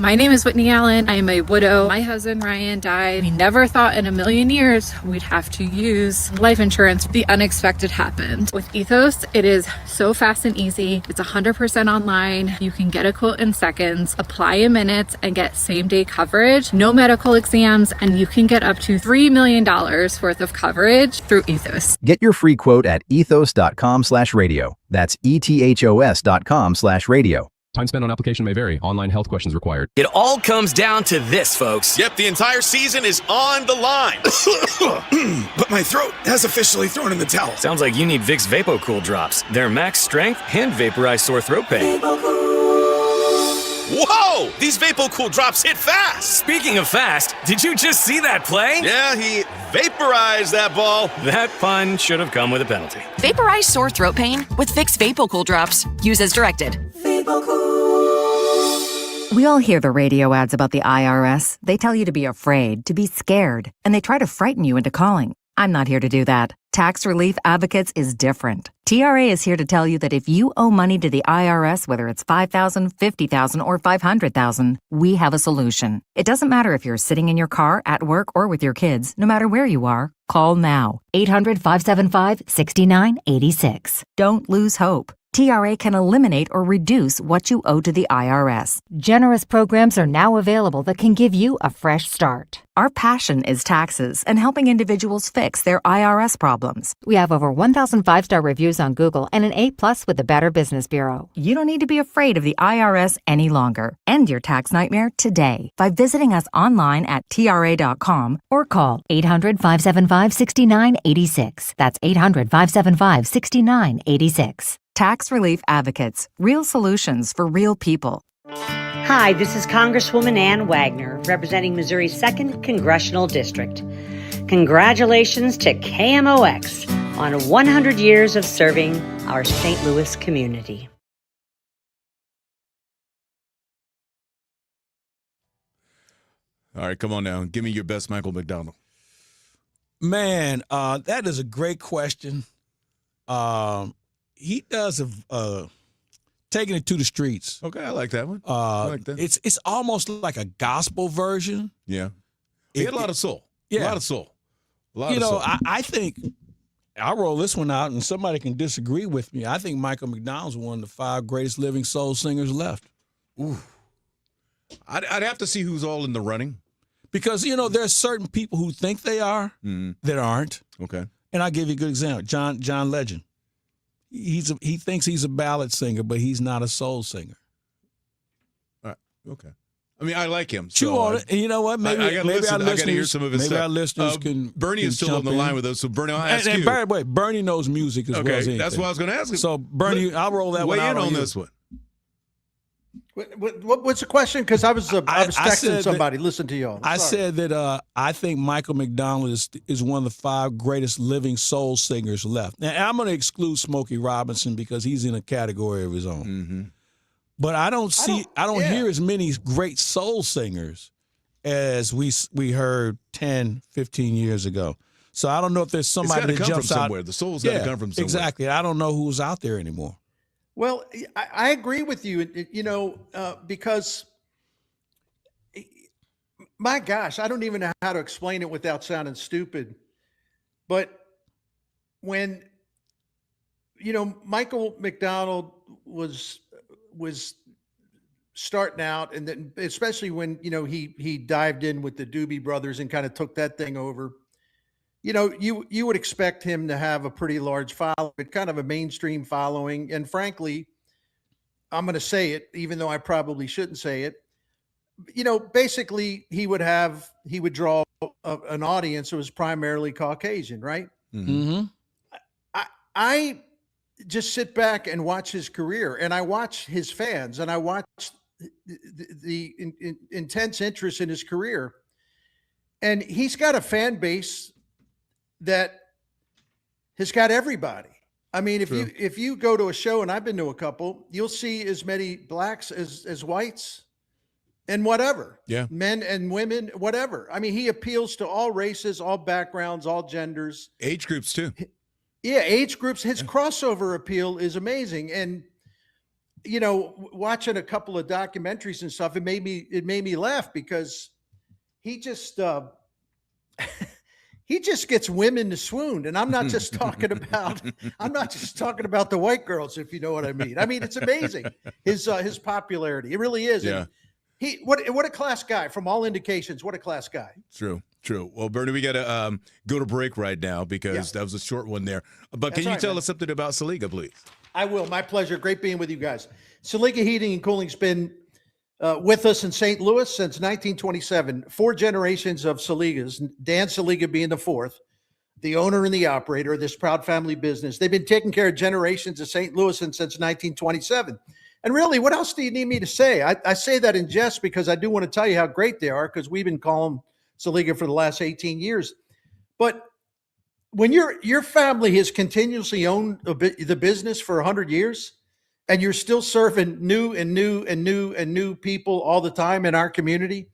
My name is Whitney Allen. I am a widow. My husband, Ryan, died. We never thought in a million years we'd have to use life insurance. The unexpected happened. With Ethos, it is so fast and easy. It's 100% online. You can get a quote in seconds, apply in minutes, and get same-day coverage. No medical exams, and you can get up to $3 million worth of coverage through Ethos. Get your free quote at ethos.com/radio. That's ethos.com/radio. Time spent on application may vary. Online health questions required. It all comes down to this, folks. Yep, the entire season is on the line. But my throat has officially thrown in the towel. Sounds like you need Vicks VapoCool drops. They're max strength and vaporize sore throat pain. Whoa! These VapoCool drops hit fast. Speaking of fast, did you just see that play? Yeah, he vaporized that ball. That pun should have come with a penalty. Vaporize sore throat pain with Vicks VapoCool drops. Use as directed. We all hear the radio ads about the IRS. They tell you to be afraid, to be scared, and they try to frighten you into calling. I'm not here to do that. Tax Relief Advocates is different. TRA is here to tell you that if you owe money to the IRS, whether it's $5,000, $50,000, or $500,000, we have a solution. It doesn't matter if you're sitting in your car, at work, or with your kids. No matter where you are, call now. 800-575-6986. Don't lose hope. TRA can eliminate or reduce what you owe to the IRS. Generous programs are now available that can give you a fresh start. Our passion is taxes and helping individuals fix their IRS problems. We have over 1,000 5-star reviews on Google and an A+ with the Better Business Bureau. You don't need to be afraid of the IRS any longer. End your tax nightmare today by visiting us online at TRA.com or call 800-575-6986. That's 800-575-6986. Tax Relief Advocates. Real solutions for real people. Hi, this is Congresswoman Ann Wagner, representing Missouri's 2nd Congressional District. Congratulations to KMOX on 100 years of serving our St. Louis community. All right, come on now. Give me your best Michael McDonald. Man, that is a great question. He does taking it to the streets. Okay, I like that one. I like that. It's almost like a gospel version. Yeah. He had a lot of soul. Yeah. A lot of soul. I think I'll roll this one out, and somebody can disagree with me. I think Michael McDonald's one of the 5 greatest living soul singers left. Ooh. I'd have to see who's all in the running. Because, there's certain people who think they are that aren't. Okay. And I'll give you a good example. John Legend. He thinks he's a ballad singer, but he's not a soul singer. All right. Okay. I mean, I like him. Chew on it. And you know what? Maybe I gotta hear some of his stuff. Our listeners can. Bernie is still on the line with us, so Bernie, I'll ask you. And by the way, Bernie knows music as well as anything. That's what I was going to ask him. So Bernie, I'll roll that one out on this one. What's the question? Because I was texting somebody. Listen to y'all. I said that I think Michael McDonald is one of the 5 greatest living soul singers left. Now I'm going to exclude Smokey Robinson because he's in a category of his own. Mm-hmm. But I don't hear as many great soul singers as we heard 10, 15 years ago. So I don't know if there's somebody that jumps out. Somewhere. The soul's got to come from somewhere. Exactly. I don't know who's out there anymore. Well, I agree with you, because, my gosh, I don't even know how to explain it without sounding stupid. But when, Michael McDonald was starting out, and then especially when, he dived in with the Doobie Brothers and kind of took that thing over. You would expect him to have a pretty large following, kind of a mainstream following. And frankly, I'm going to say it, even though I probably shouldn't say it. Basically he would draw an audience that was primarily Caucasian, right? Mm-hmm. I just sit back and watch his career, and I watch his fans, and I watch the intense interest in his career. And he's got a fan base that has got everybody. I mean, if you go to a show, and I've been to a couple, you'll see as many blacks as whites and whatever. Yeah. Men and women, whatever. I mean, he appeals to all races, all backgrounds, all genders. Age groups too. Yeah, age groups. His crossover appeal is amazing. And, watching a couple of documentaries and stuff, it made me laugh, because he just gets women to swoon. And I'm not just talking about the white girls, if you know what I mean. I mean, it's amazing, his popularity. It really is. Yeah. And what a class guy, from all indications. What a class guy. True. Well, Bernie, we got to go to break right now, because that was a short one there. But can you tell us something about Saliga, please? I will. My pleasure. Great being with you guys. Saliga Heating and Cooling's been with us in St. Louis since 1927. 4 generations of Saligas, Dan Saliga being the 4th, the owner and the operator of this proud family business. They've been taking care of generations of St. Louisans since 1927. And really, what else do you need me to say? I say that in jest, because I do want to tell you how great they are, because we've been calling Saliga for the last 18 years. But when your family has continuously owned the business for 100 years, and you're still serving new people all the time in our community,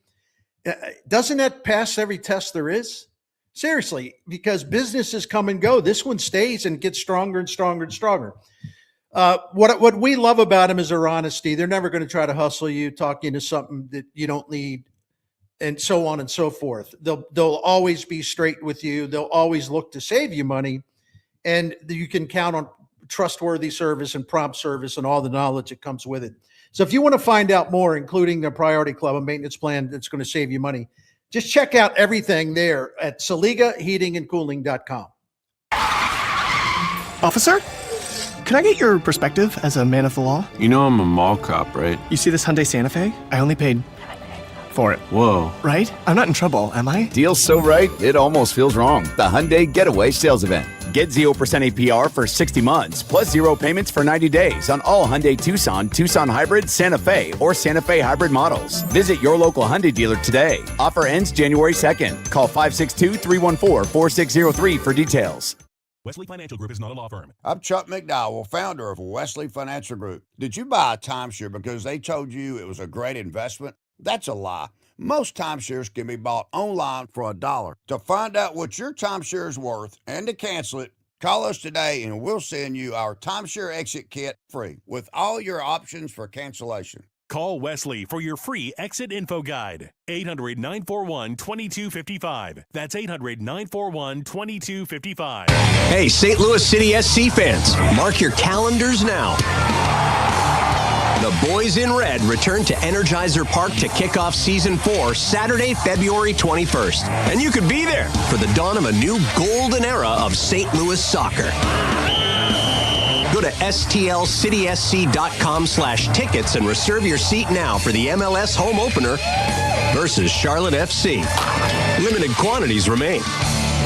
doesn't that pass every test there is? Seriously, because businesses come and go. This one stays and gets stronger and stronger and stronger. What we love about them is their honesty. They're never going to try to hustle you, talk you into something that you don't need, and so on and so forth. They'll always be straight with you. They'll always look to save you money, and you can count on trustworthy service and prompt service and all the knowledge that comes with it. So if you want to find out more, including the Priority Club, a maintenance plan that's going to save you money, just check out everything there at SaligaHeatingandCooling.com. Officer, can I get your perspective as a man of the law? You know I'm a mall cop, right? You see this Hyundai Santa Fe? I only paid for it. Whoa. Right? I'm not in trouble, am I? Deal's so right, it almost feels wrong. The Hyundai Getaway Sales Event. Get 0% APR for 60 months, plus 0 payments for 90 days on all Hyundai Tucson, Tucson Hybrid, Santa Fe, or Santa Fe Hybrid models. Visit your local Hyundai dealer today. Offer ends January 2nd. Call 562-314-4603 for details. Wesley Financial Group is not a law firm. I'm Chuck McDowell, founder of Wesley Financial Group. Did you buy a timeshare because they told you it was a great investment? That's a lie. Most timeshares can be bought online for $1. To find out what your timeshare is worth and to cancel it, call us today and we'll send you our timeshare exit kit free with all your options for cancellation. Call Wesley for your free exit info guide. 800-941-2255. That's 800-941-2255. Hey, St. Louis City SC fans, mark your calendars now. The Boys in Red return to Energizer Park to kick off Season 4 Saturday, February 21st. And you could be there for the dawn of a new golden era of St. Louis soccer. Go to stlcitysc.com/tickets and reserve your seat now for the MLS home opener versus Charlotte FC. Limited quantities remain.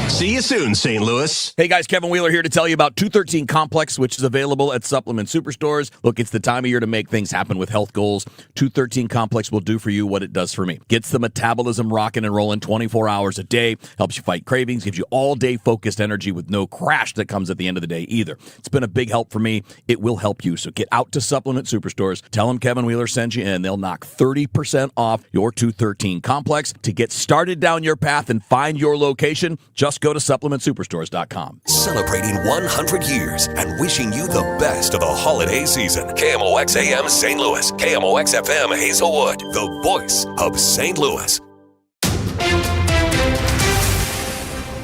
See you soon, St. Louis. Hey guys, Kevin Wheeler here to tell you about 213 Complex, which is available at Supplement Superstores. Look, it's the time of year to make things happen with health goals. 213 Complex will do for you what it does for me. Gets the metabolism rocking and rolling 24 hours a day, helps you fight cravings, gives you all-day focused energy with no crash that comes at the end of the day either. It's been a big help for me. It will help you. So get out to Supplement Superstores. Tell them Kevin Wheeler sent you in. They'll knock 30% off your 213 Complex. To get started down your path and find your location, just go to supplementsuperstores.com. Celebrating 100 years and wishing you the best of the holiday season. KMOX AM St. Louis, KMOX FM Hazelwood, the voice of St. Louis.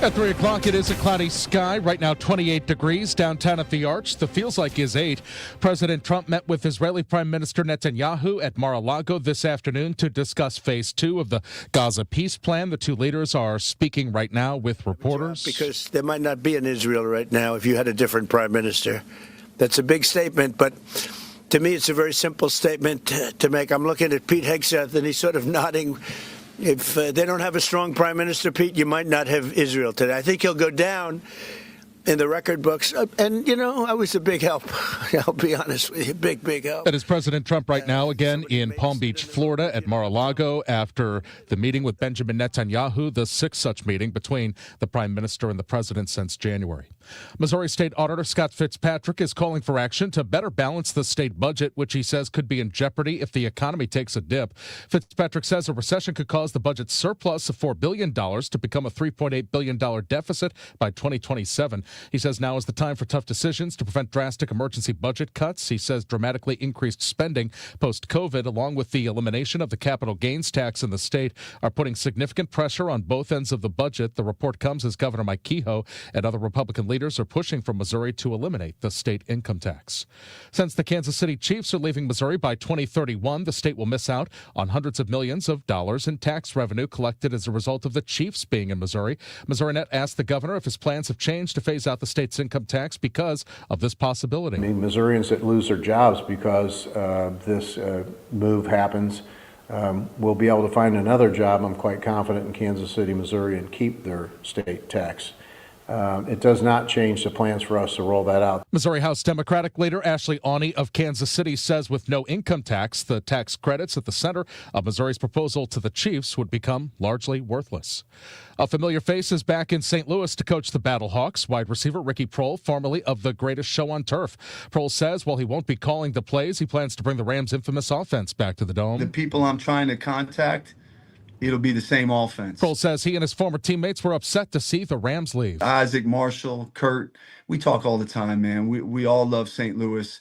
At 3 o'clock, it is a cloudy sky. Right now, 28 degrees downtown at the Arch. The feels like is 8. President Trump met with Israeli Prime Minister Netanyahu at Mar-a-Lago this afternoon to discuss phase 2 of the Gaza peace plan. The two leaders are speaking right now with reporters. Because there might not be an Israel right now if you had a different prime minister. That's a big statement, but to me, it's a very simple statement to make. I'm looking at Pete Hegseth, and he's sort of nodding. If they don't have a strong prime minister, Pete, you might not have Israel today. I think he'll go down in the record books. And, you know, I was a big help. I'll be honest with you, big help. That is President Trump right now, again, in Palm Beach, Florida, at Mar-a-Lago after the meeting with Benjamin Netanyahu, the sixth such meeting between the prime minister and the president since January. Missouri State Auditor Scott Fitzpatrick is calling for action to better balance the state budget, which he says could be in jeopardy if the economy takes a dip. Fitzpatrick says a recession could cause the budget surplus of $4 billion to become a $3.8 billion deficit by 2027. He says now is the time for tough decisions to prevent drastic emergency budget cuts. He says dramatically increased spending post-COVID, along with the elimination of the capital gains tax in the state, are putting significant pressure on both ends of the budget. The report comes as Governor Mike Kehoe and other Republican leaders are pushing for Missouri to eliminate the state income tax. Since the Kansas City Chiefs are leaving Missouri by 2031, the state will miss out on hundreds of millions of dollars in tax revenue collected as a result of the Chiefs being in Missouri. MissouriNet asked the governor if his plans have changed to phase out the state's income tax because of this possibility. I mean, Missourians that lose their jobs because this move happens will be able to find another job, I'm quite confident, in Kansas City, Missouri, and keep their state tax. It does not change the plans for us to roll that out. Missouri House Democratic leader Ashley Awney of Kansas City says with no income tax, the tax credits at the center of Missouri's proposal to the Chiefs would become largely worthless. A familiar face is back in St. Louis to coach the Battlehawks. Wide receiver Ricky Prohl, formerly of the Greatest Show on Turf. Prohl says while he won't be calling the plays, he plans to bring the Rams' infamous offense back to the Dome. The people I'm trying to contact, it'll be the same offense. Prohl says he and his former teammates were upset to see the Rams leave. Isaac, Marshall, Kurt, we talk all the time, man. We all love St. Louis.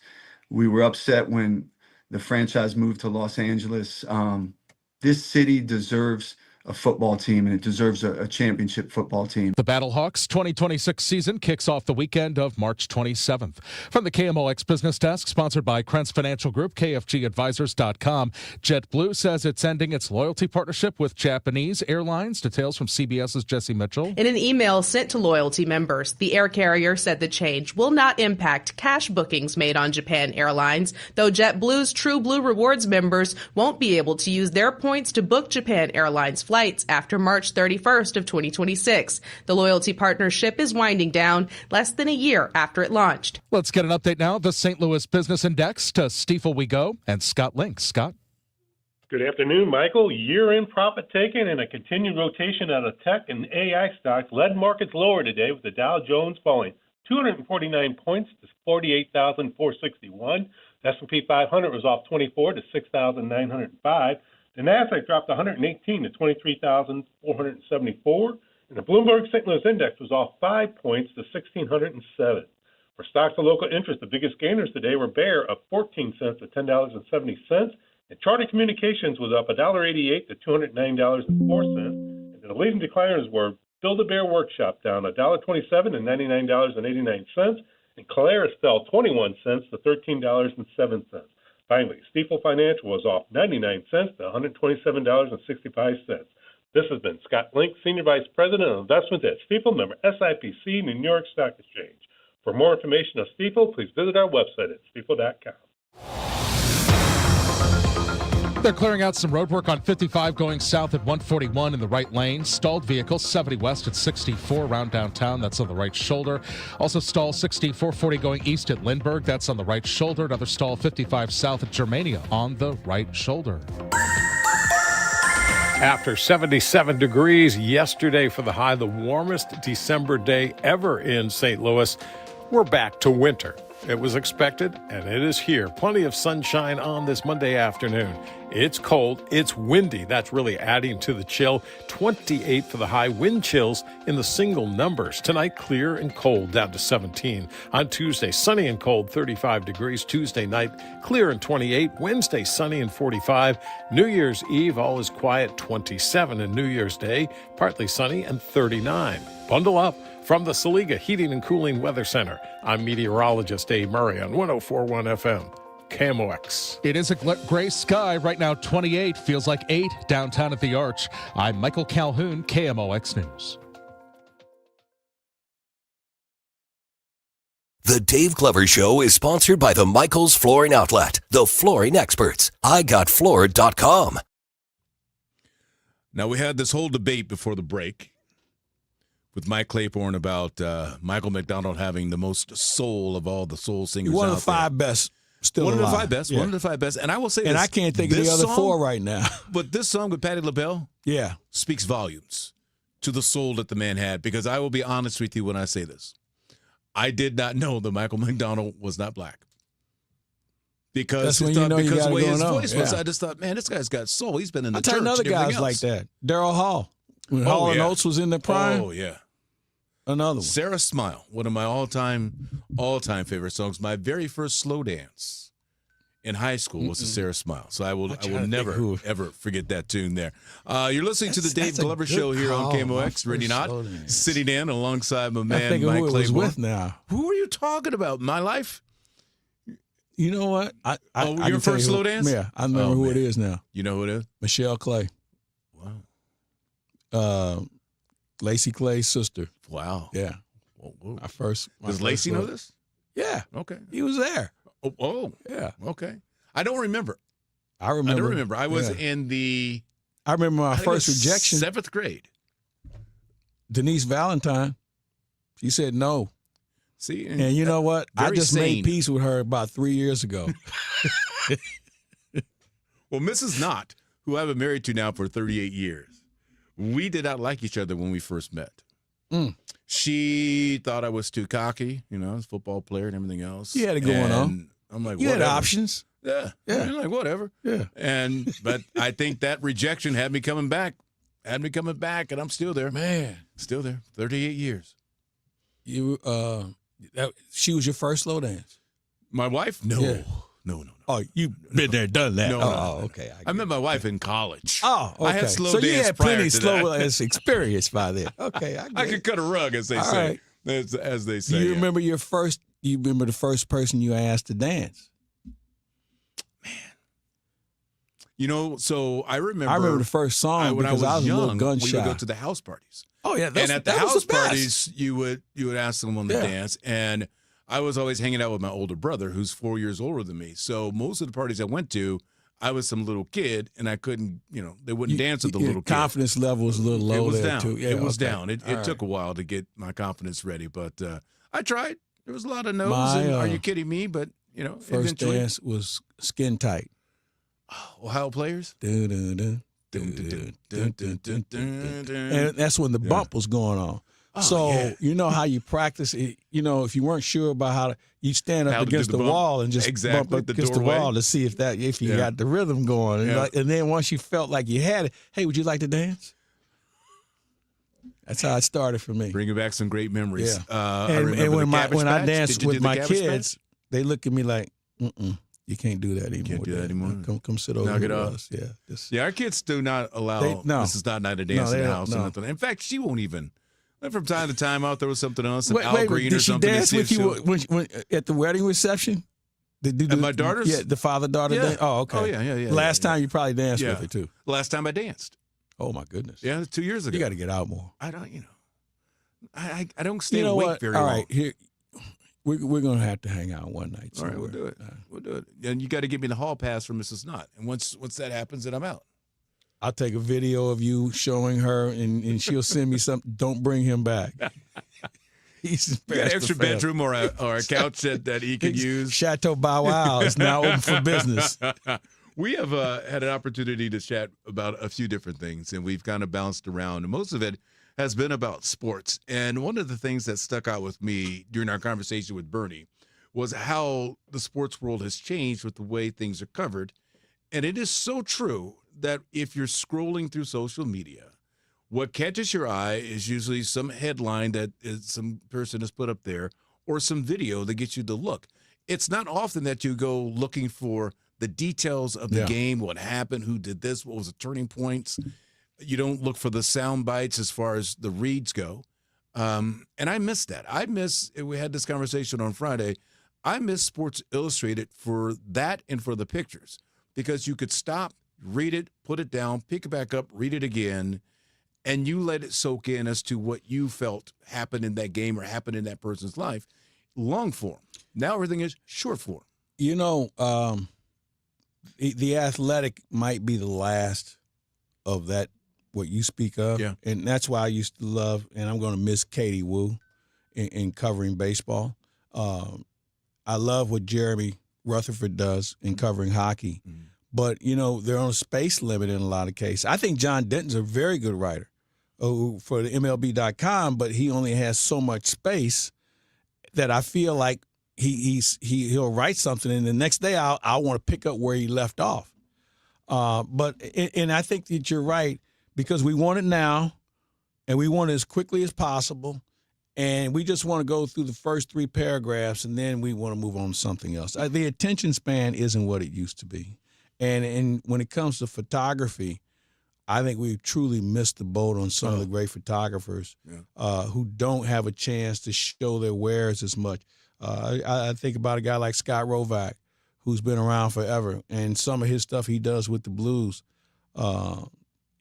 We were upset when the franchise moved to Los Angeles. This city deserves a football team, and it deserves a championship football team. The Battlehawks 2026 season kicks off the weekend of March 27th. From the KMOX Business Desk, sponsored by Krentz Financial Group, KFGadvisors.com. JetBlue says it's ending its loyalty partnership with Japanese Airlines. Details from CBS's Jesse Mitchell. In an email sent to loyalty members, the air carrier said the change will not impact cash bookings made on Japan Airlines, though JetBlue's True Blue Rewards members won't be able to use their points to book Japan Airlines flights after March 31st of 2026. The loyalty partnership is winding down less than a year after it launched. Let's get an update now. The St. Louis Business Index. To Stifel we go, and Scott Link. Scott. Good afternoon, Michael. Year-end profit taking and a continued rotation out of tech and AI stocks led markets lower today, with the Dow Jones falling 249 points to 48,461. The S&P 500 was off 24 to 6,905. The Nasdaq dropped 118 to 23,474, and the Bloomberg St. Louis Index was off 5 points to 1,607. For stocks of local interest, the biggest gainers today were Bayer up 14 cents to $10.70, and Charter Communications was up $1.88 to $209.04. And the leading decliners were Build-A-Bear Workshop down $1.27 to $99.89, and Caleres fell 21 cents to $13.07. Finally, Stifel Financial was off 99 cents to $127.65. This has been Scott Link, Senior Vice President of Investment at Stifel, member SIPC, New York Stock Exchange. For more information on Stifel, please visit our website at stifel.com. They're clearing out some road work on 55 going south at 141 in the right lane. Stalled vehicles 70 west at 64 around downtown. That's on the right shoulder. Also stall 6440 going east at Lindbergh. That's on the right shoulder. Another stall 55 south at Germania on the right shoulder. After 77 degrees yesterday for the high, the warmest December day ever in St. Louis, we're back to winter. It was expected, and it is here. Plenty of sunshine on this Monday afternoon. It's cold. It's windy. That's really adding to the chill. 28 for the high. Wind chills in the single numbers. Tonight, clear and cold, down to 17. On Tuesday, sunny and cold, 35 degrees. Tuesday night, clear and 28. Wednesday, sunny and 45. New Year's Eve, all is quiet, 27. And New Year's Day, partly sunny and 39. Bundle up. From the Saliga Heating and Cooling Weather Center, I'm meteorologist Dave Murray on 104.1 FM. KMOX. It is a gray sky right now, 28, feels like 8 downtown at the Arch. I'm Michael Calhoun, KMOX News. The Dave Glover Show is sponsored by the Michaels Flooring Outlet, the flooring experts. IGotFloored.com. Now, we had this whole debate before the break with Mike Claiborne about Michael McDonald having the most soul of all the soul singers out there. One of the 5 best. Still one alive. of the 5 best. Yeah. One of the 5 best. And I will say and this. I can't think of the other 4 right now. But this song with Patti LaBelle speaks volumes to the soul that the man had. Because I will be honest with you when I say this. I did not know that Michael McDonald was not black. Because that's when you know you got the way going his on. voice was, I just thought, man, this guy's got soul. He's been in the church. I'll tell you another and everything guys like else. that. Daryl Hall. When Hall and Oates was in their prime. Oh, yeah. Another one. Sarah Smile, one of my all-time favorite songs. My very first slow dance in high school was the Sarah Smile. So I will never, ever forget that tune there. You're listening to the Dave Glover Show here on KMOX. Rene Knott sitting in alongside my man Mike Claiborne. With now. Who are you talking about? My life? You know what? I your first slow dance? Yeah, I remember who it is now. You know who it is? Michelle Clay. Wow. Lacey Clay's sister. Wow. Yeah. Whoa. Does Lacey know this? Yeah. Okay. He was there. Oh. Yeah. Okay. I don't remember. I remember. I was in the... I remember my first rejection. 7th grade. Denise Valentine. She said no. See? And you know what? I just made sane. peace with her about 3 years ago. Well, Mrs. Knott, who I've been married to now for 38 years, we did not like each other when we first met. She thought I was too cocky, I was a football player and everything else. You had it going on. I'm like, you whatever. had options. Yeah. You're like, whatever. Yeah. But I think that rejection had me coming back. And I'm still there. Man. Still there. 38 years. You she was your first slow dance? My wife? No. Yeah. No. Oh, you've been there, done that. No. Okay. I met my wife in college. Oh, okay. I had slow so dance you had prior plenty to slow that. dance experience by then. Okay, I could cut a rug, as they say. Right. As they say. Do you remember you remember the first person you asked to dance? So I remember the first song when because I was young, a little gun we shy. would go to the house parties. Oh yeah, and at the house the best. parties, you would ask someone to dance, and I was always hanging out with my older brother, who's 4 years older than me. So most of the parties I went to, I was some little kid, and I couldn't, they wouldn't dance with the little kid. Confidence level was a little low. It was there down. too. Yeah, it was okay. down. It took a while to get my confidence ready, but I tried. There was a lot of no's. My, And are you kidding me? But first eventually. dance was Skin Tight. Ohio Players. And that's when the bump was going on. So you know how you practice it. If you weren't sure about how you stand up against the wall and just bump up against the wall to see if you got the rhythm going. And then once you felt like you had it, hey, would you like to dance? That's how it started for me. Bringing back some great memories. Yeah. And when I danced with my kids, they look at me like, you can't do that anymore. Can't do that anymore. Come sit over here with us. Yeah. Our kids do not allow Mrs. Knott to dance in the house or nothing. In fact, she won't even. From time to time, out there was something else, Al Green or something. Did she dance with you when at the wedding reception? At my daughter's? Yeah, the father-daughter dance? Oh, okay. Oh, yeah. Last time you probably danced with her, too. Last time I danced. Oh, my goodness. Yeah, 2 years ago. You got to get out more. I don't, I don't stay awake very long. All right, here. We're going to have to hang out one night. All right, we'll do it. We'll do it. And you got to give me the hall pass from Mrs. Knott. And once that happens, then I'm out. I'll take a video of you showing her, and she'll send me something. Don't bring him back. He's got an extra bedroom or a couch that he can use. Chateau Bow Wow is now open for business. We have had an opportunity to chat about a few different things, and we've kind of bounced around. And most of it has been about sports. And one of the things that stuck out with me during our conversation with Bernie was how the sports world has changed with the way things are covered. And it is so true that if you're scrolling through social media, what catches your eye is usually some headline that some person has put up there or some video that gets you to look. It's not often that you go looking for the details of the game, what happened, who did this, what was the turning points. You don't look for the sound bites as far as the reads go. And I miss that. We had this conversation on Friday, I miss Sports Illustrated for that and for the pictures, because you could stop, read it, put it down, pick it back up, read it again, and you let it soak in as to what you felt happened in that game or happened in that person's life. Long form. Now everything is short form. You know, the Athletic might be the last of that, what you speak of. Yeah. And that's why I used to love, and I'm going to miss Katie Wu in covering baseball. I love what Jeremy Rutherford does in covering hockey. Mm-hmm. But, you know, they're on a space limit in a lot of cases. I think John Denton's a very good writer for the MLB.com, but he only has so much space that I feel like he'll write something, and the next day I'll want to pick up where he left off. But I think that you're right, because we want it now, and we want it as quickly as possible, and we just want to go through the first 3 paragraphs, and then we want to move on to something else. The attention span isn't what it used to be. And when it comes to photography, I think we've truly missed the boat on some of the great photographers who don't have a chance to show their wares as much. I think about a guy like Scott Rovak, who's been around forever, and some of his stuff he does with the Blues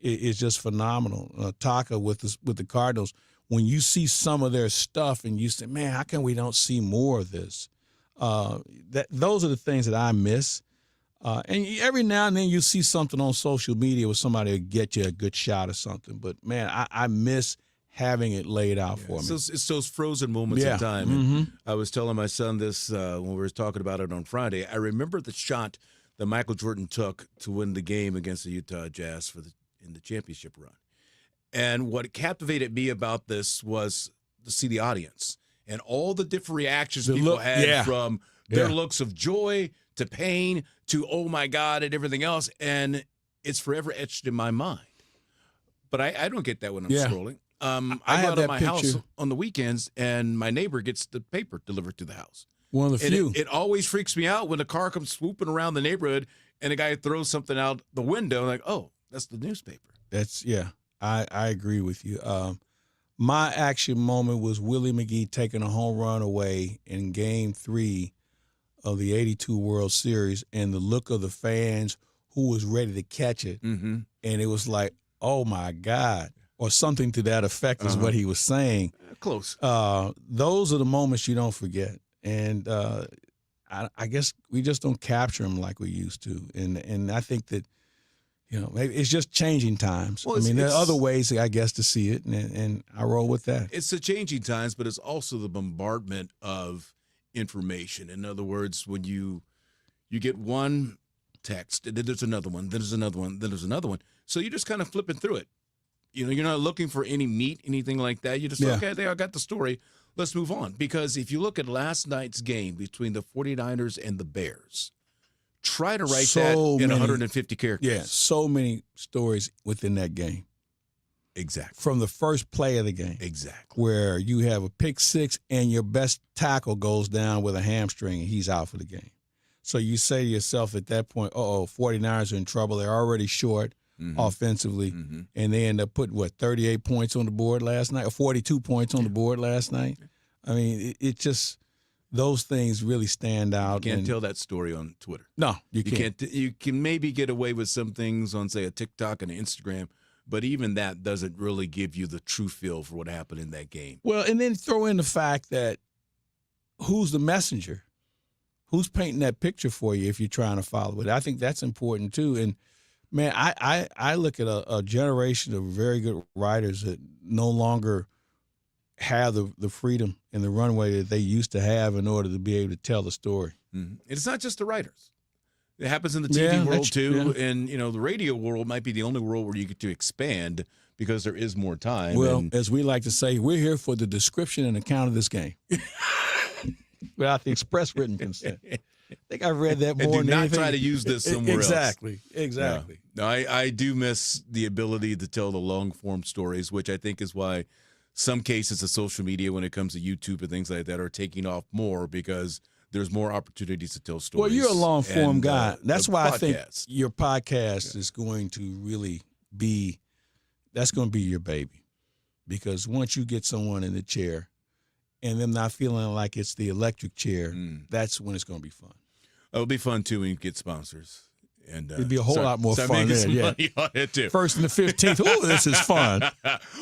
is just phenomenal. Taka with the Cardinals, when you see some of their stuff and you say, man, how come we don't see more of this? Those are the things that I miss. And every now and then you see something on social media where somebody will get you a good shot or something. But, man, I miss having it laid out for me. So it's those frozen moments in time. And I was telling my son this when we were talking about it on Friday. I remember the shot that Michael Jordan took to win the game against the Utah Jazz in the championship run. And what captivated me about this was to see the audience and all the different reactions people had, from their looks of joy to pain to, oh, my God, and everything else. And it's forever etched in my mind. But I don't get that when I'm scrolling. I go out of my house on the weekends, and my neighbor gets the paper delivered to the house. One of the few. It always freaks me out when a car comes swooping around the neighborhood and a guy throws something out the window. Like, oh, that's the newspaper. I agree with you. My action moment was Willie McGee taking a home run away in Game 3 of the 82 World Series, and the look of the fans who was ready to catch it. Mm-hmm. And it was like, oh, my God, or something to that effect is what he was saying. Close. Those are the moments you don't forget. And I guess we just don't capture them like we used to. And I think that, you know, maybe it's just changing times. Well, there are other ways, I guess, to see it, and I roll with that. It's the changing times, but it's also the bombardment of information. In other words, when you get one text, and then there's another one, then there's another one, then there's another one. So you're just kind of flipping through it. You know, you're not looking for any meat, anything like that. You just, okay, there, I got the story. Let's move on. Because if you look at last night's game between the 49ers and the Bears, try to write that in 150 characters. Yeah, so many stories within that game. Exactly. From the first play of the game. Exactly. Where you have a pick six and your best tackle goes down with a hamstring and he's out for the game. So you say to yourself at that point, 49ers are in trouble. They're already short offensively. Mm-hmm. And they end up putting, 38 points on the board last night, or 42 points on the board last night? I mean, it just, those things really stand out. You can't tell that story on Twitter. No, you can't. You can maybe get away with some things on, say, a TikTok and an Instagram, but even that doesn't really give you the true feel for what happened in that game. Well, and then throw in the fact that who's the messenger? Who's painting that picture for you if you're trying to follow it? I think that's important too. And, man, I look at a generation of very good writers that no longer have the freedom and the runway that they used to have in order to be able to tell the story. Mm-hmm. It's not just the writers. It happens in the TV world too, and the radio world might be the only world where you get to expand because there is more time. Well, as we like to say, we're here for the description and account of this game, without the express written consent. think I read that more And than do not anything. try to use this somewhere else. Exactly. No, I do miss the ability to tell the long-form stories, which I think is why some cases of social media, when it comes to YouTube and things like that, are taking off more because there's more opportunities to tell stories. Well, you're a long-form guy. That's why I think podcast. your podcast is going to really be – that's going to be your baby. Because once you get someone in the chair and them not feeling like it's the electric chair, that's when it's going to be fun. It'll be fun, too, when you get sponsors. And It'd be a whole lot more fun there. there, Money on it too. First and the 15th. Oh, this is fun.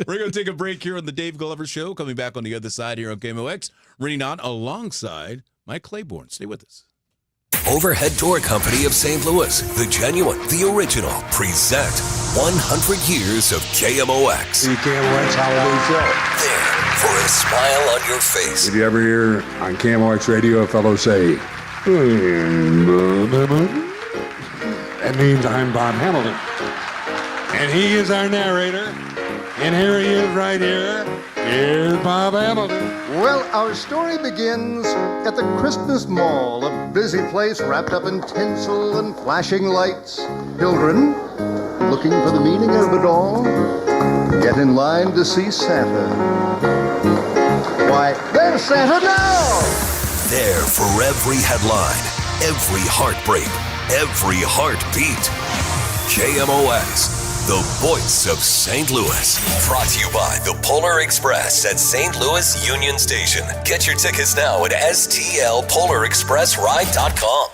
We're going to take a break here on the Dave Glover Show. Coming back on the other side here on KMOX. Rene Knott alongside Mike Claiborne. Stay with us. Overhead Door Company of St. Louis, the genuine, the original, present 100 years of KMOX. The KMOX Holiday Show. There, for a smile on your face. Did you ever hear on KMOX radio a fellow say, that means I'm Bob Hamilton. And he is our narrator. And here he is right here. Here's Bob Hamilton. Well, our story begins at the Christmas Mall, a busy place wrapped up in tinsel and flashing lights. Children, looking for the meaning of it all, get in line to see Santa. Why, there's Santa now! There for every headline, every heartbreak, every heartbeat. KMOX. The voice of St. Louis. Brought to you by the Polar Express at St. Louis Union Station. Get your tickets now at stlpolarexpressride.com.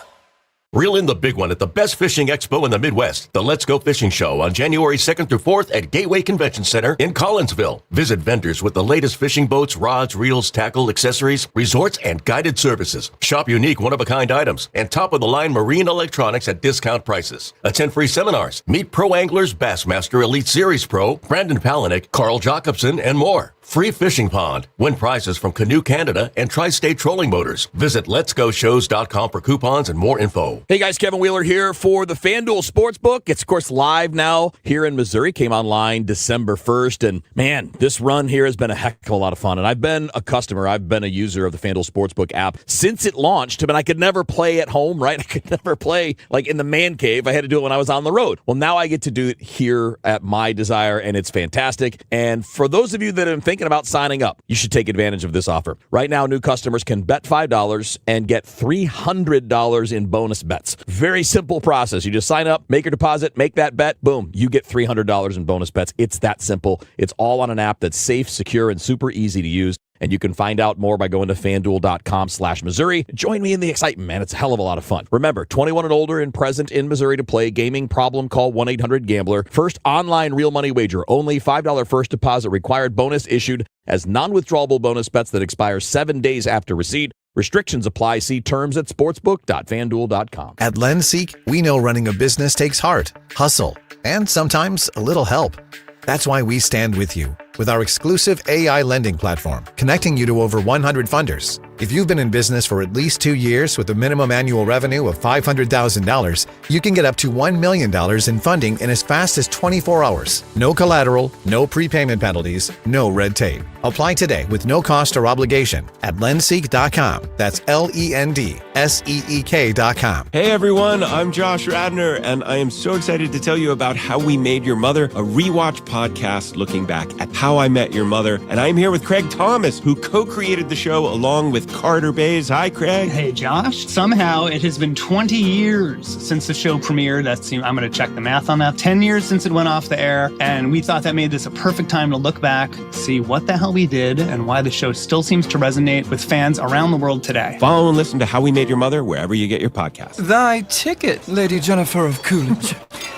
Reel in the big one at the best fishing expo in the Midwest, the Let's Go Fishing Show on January 2nd through 4th at Gateway Convention Center in Collinsville. Visit vendors with the latest fishing boats, rods, reels, tackle, accessories, resorts, and guided services. Shop unique one-of-a-kind items and top-of-the-line marine electronics at discount prices. Attend free seminars. Meet pro anglers, Bassmaster Elite Series Pro, Brandon Palaniuk, Carl Jacobson, and more. Free fishing pond. Win prizes from Canoe Canada and Tri-State Trolling Motors. Visit letsgoshows.com for coupons and more info. Hey guys, Kevin Wheeler here for the FanDuel Sportsbook. It's of course live now here in Missouri. Came online December 1st. And man, this run here has been a heck of a lot of fun. And I've been a customer. I've been a user of the FanDuel Sportsbook app since it launched. I mean, I could never play at home, right? I could never play like in the man cave. I had to do it when I was on the road. Well, now I get to do it here at my desire, and it's fantastic. And for those of you that have been thinking about signing up, you should take advantage of this offer. Right now, new customers can bet $5 and get $300 in bonus bets. Very simple process. You just sign up, make your deposit, make that bet, boom, you get $300 in bonus bets. It's that simple. It's all on an app that's safe, secure, and super easy to use. And you can find out more by going to fanduel.com/Missouri. Join me in the excitement, man. It's a hell of a lot of fun. Remember, 21 and older and present in Missouri to play. Gaming problem, call 1-800-GAMBLER. First online real money wager. Only $5 first deposit required. Bonus issued as non-withdrawable bonus bets that expire 7 days after receipt. Restrictions apply. See terms at sportsbook.fanduel.com. At LendSeek, we know running a business takes heart, hustle, and sometimes a little help. That's why we stand with you with our exclusive AI lending platform, connecting you to over 100 funders. If you've been in business for at least 2 years with a minimum annual revenue of $500,000, you can get up to $1 million in funding in as fast as 24 hours. No collateral, no prepayment penalties, no red tape. Apply today with no cost or obligation at lendseek.com. That's LENDSEEK.com. Hey everyone, I'm Josh Radner, and I am so excited to tell you about How We Made Your Mother, a rewatch podcast looking back at How I Met Your Mother. And I'm here with Craig Thomas, who co-created the show along with Carter Bays. Hi, Craig. Hey, Josh. Somehow it has been 20 years since the show premiered. I'm going to check the math on that. 10 years since it went off the air. And we thought that made this a perfect time to look back, see what the hell we did, and why the show still seems to resonate with fans around the world today. Follow and listen to How We Made Your Mother wherever you get your podcasts. Thy ticket, Lady Jennifer of Coolidge.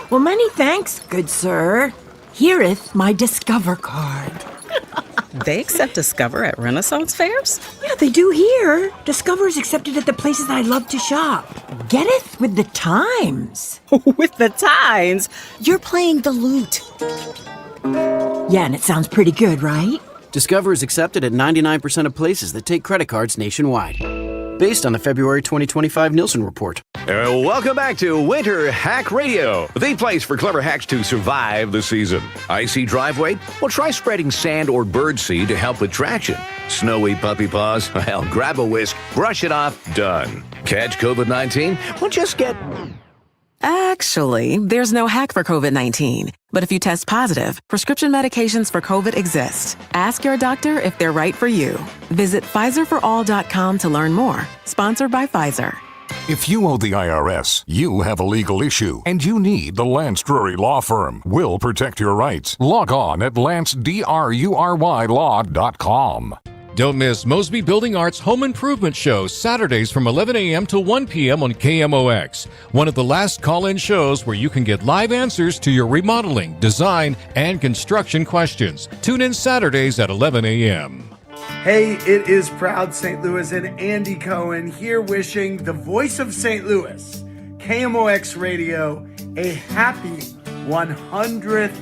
Well, many thanks, good sir. Here'th my Discover card. They accept Discover at Renaissance fairs? Yeah, they do here. Discover is accepted at the places I love to shop. Getteth with the times. With the times? You're playing the lute. Yeah, and it sounds pretty good, right? Discover is accepted at 99% of places that take credit cards nationwide. Based on the February 2025 Nielsen report. Welcome back to Winter Hack Radio, the place for clever hacks to survive the season. Icy driveway? Well, try spreading sand or birdseed to help with traction. Snowy puppy paws? Well, grab a whisk, brush it off, done. Catch COVID-19? Well, just get... Actually, there's no hack for COVID-19. But if you test positive, prescription medications for COVID exist. Ask your doctor if they're right for you. Visit PfizerForAll.com to learn more. Sponsored by Pfizer. If you owe the IRS, you have a legal issue, and you need the Lance Drury Law Firm. We'll protect your rights. Log on at lancedrurylaw.com. Don't miss Mosby Building Arts Home Improvement Show, Saturdays from 11 a.m. to 1 p.m. on KMOX. One of the last call-in shows where you can get live answers to your remodeling, design, and construction questions. Tune in Saturdays at 11 a.m. Hey, it is Proud St. Louis and Andy Cohen here wishing the voice of St. Louis, KMOX Radio, a happy 100th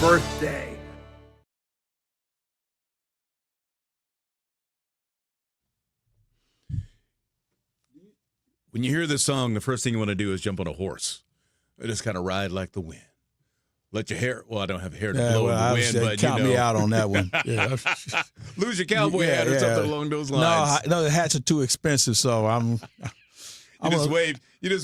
birthday. When you hear this song, the first thing you want to do is jump on a horse. Or just kind of ride like the wind. Let your hair, well, I don't have hair to blow in the wind, but count me out on that one. Yeah. Lose your cowboy hat or something along those lines. No, the hats are too expensive, so You just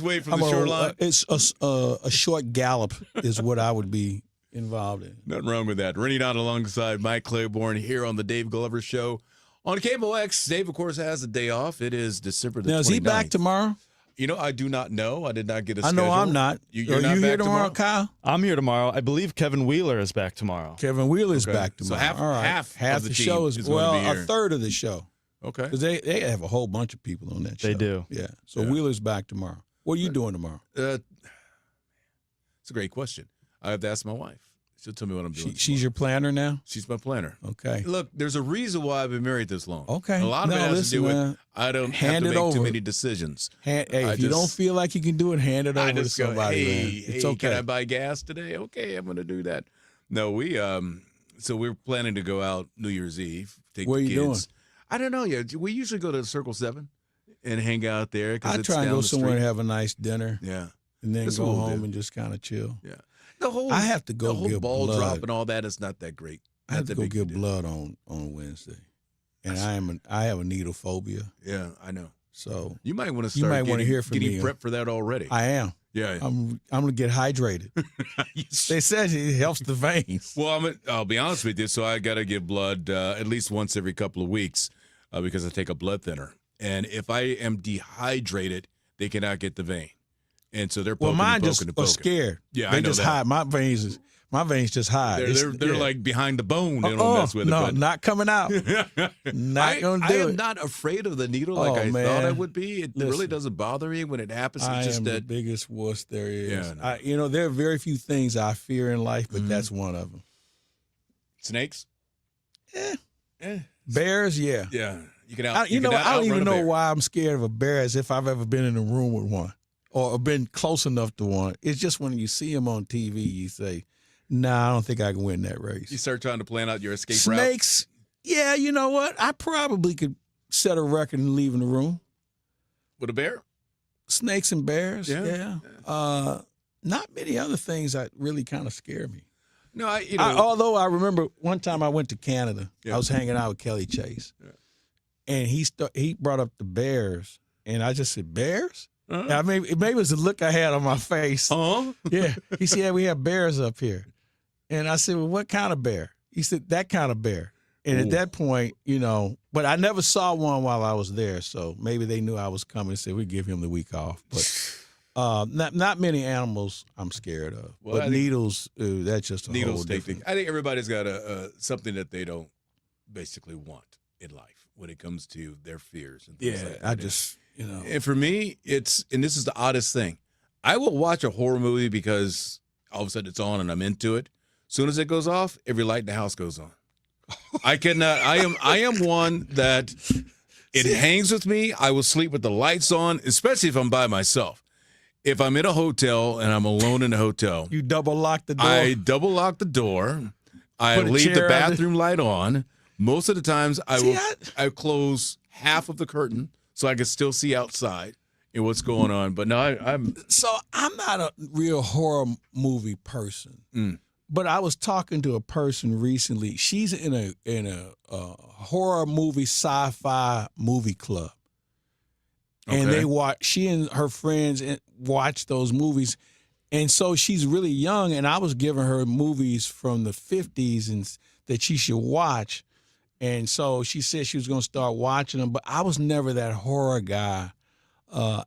wave from the shoreline. It's a short gallop is what I would be involved in. Nothing wrong with that. Rene Knott alongside Mike Claiborne here on the Dave Glover Show. On KMOX, Dave, of course, has a day off. It is December the 29th. Now, is he back tomorrow? You know, I do not know. I did not get a I schedule. know I'm not. You're Are not you back here tomorrow, Kyle? I'm here tomorrow. I believe Kevin Wheeler is back tomorrow. Kevin Wheeler is Okay. back tomorrow. So half half of the the show team is is gonna be a here. third of the show. Okay. Because they have a whole bunch of people on that show. They do. Yeah. So Wheeler's back tomorrow. What are you doing tomorrow? It's a great question. I have to ask my wife. She'll tell me what I'm doing. She's your planner now? She's my planner. Okay. Look, there's a reason why I've been married this long. Okay. A lot of it has to do with I don't hand have it to make over. too many decisions. If you don't feel like you can do it, hand it over to just go, somebody. hey, man. It's okay. Can I buy gas today? Okay, I'm going to do that. No, so we're planning to go out New Year's Eve. Take Where the you kids. doing? I don't know yet. We usually go to Circle 7 and hang out there. I It's try and down go the somewhere and street. have a nice dinner. Yeah. And then That's go what we'll home do. and just kind of chill. Yeah. I have to go the whole give ball blood. drop and all that is not that great. I have to go give blood on Wednesday, and I have a needle phobia. Yeah, I know. So you might want to you start might want to hear from getting me. prepped for that already. I am. Yeah. I'm gonna get hydrated. They said it helps the veins. Well, I'll be honest with you. So I got to give blood at least once every couple of weeks because I take a blood thinner. And if I am dehydrated, they cannot get the vein. And so they're poking Well, mine and just poking and are poking. scared. Yeah, they I know just that. hide. My veins just hide. They're like behind the bone. They don't mess with it. No, but not coming out. Not gonna do I am it. not afraid of the needle like I man. thought I would be. It really Listen. doesn't bother me when it happens. It's I just am that the biggest wuss there is. Yeah, I know. There are very few things I fear in life, Mm-hmm. but that's one of them. snakes. Bears, yeah. Yeah, you can out. I don't outrun even a know bear. why I'm scared of a bear as if I've ever been in a room with one or been close enough to one. It's just when you see them on TV, you say, nah, I don't think I can win that race. You start trying to plan out your escape route. Snakes, yeah, you know what? I probably could set a record and leave in the room. With a bear? Snakes and bears, Yeah. not many other things that really kind of scare me. No, although I remember one time I went to Canada. Yeah. I was hanging out with Kelly Chase, and he brought up the bears, and I just said, bears? Uh-huh. Maybe it was the look I had on my face. Yeah. He said, yeah, we have bears up here. And I said, well, what kind of bear? He said, that kind of bear. And at that point, but I never saw one while I was there, so maybe they knew I was coming and said, we give him the week off. But not many animals I'm scared of. Well, but I think needles, that's just a whole Needles take different. I think everybody's got something that they don't basically want in life when it comes to their fears and things like that. I just, And for me, and this is the oddest thing. I will watch a horror movie because all of a sudden it's on and I'm into it. As soon as it goes off, every light in the house goes on. I cannot. I am one that it hangs with me. I will sleep with the lights on, especially if I'm by myself. If I'm in a hotel and I'm alone in a hotel, you double lock the door. I double lock the door. I Put a leave the chair on bathroom light on. Most of the times, I close half of the curtain so I can still see outside and what's going on. But no, I'm not a real horror movie person. But I was talking to a person recently. She's in a horror movie, sci-fi movie club. And Okay. she and her friends watch those movies. And so she's really young, and I was giving her movies from the 50s and that she should watch. And so she said she was going to start watching them, but I was never that horror guy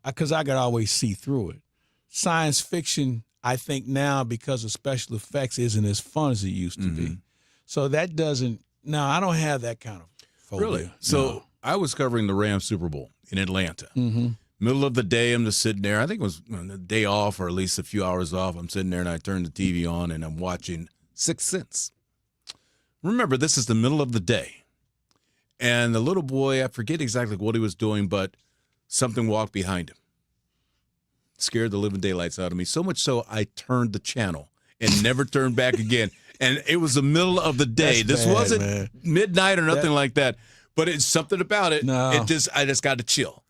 because I could always see through it. Science fiction, I think now, because of special effects, isn't as fun as it used to be. So that doesn't – no, I don't have that kind of phobia. Really? So I was covering the Rams Super Bowl in Atlanta. Mm-hmm. Middle of the day, I'm just sitting there. I think it was a day off or at least a few hours off. I'm sitting there and I turn the TV on and I'm watching Sixth Sense. Remember, this is the middle of the day. And the little boy, I forget exactly what he was doing, but something walked behind him. Scared the living daylights out of me. So much so, I turned the channel and never turned back again. And it was the middle of the day. That's This bad, wasn't man. midnight or nothing like that. But it's something about it. No. I just got to chill.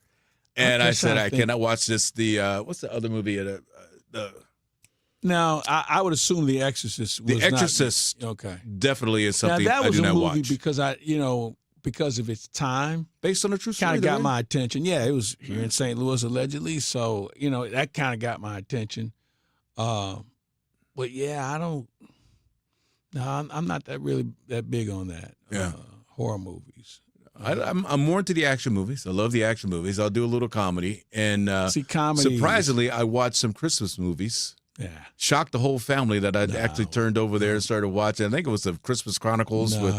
And I'm I just said, trying to I think. cannot watch this. What's the other movie? Now, I would assume The Exorcist was The Exorcist not, okay. definitely is something now, that I was do a not movie watch. because of its time. Based on a true story. Kind of got though, my attention. Yeah, it was here in St. Louis, allegedly. So, that kind of got my attention. But, yeah, I don't – no, I'm not that big on that. Yeah. Horror movies. I'm more into the action movies. I love the action movies. I'll do a little comedy. And See, comedy surprisingly, I watched some Christmas movies. Yeah. Shocked the whole family that I'd actually turned over there and started watching. I think it was the Christmas Chronicles with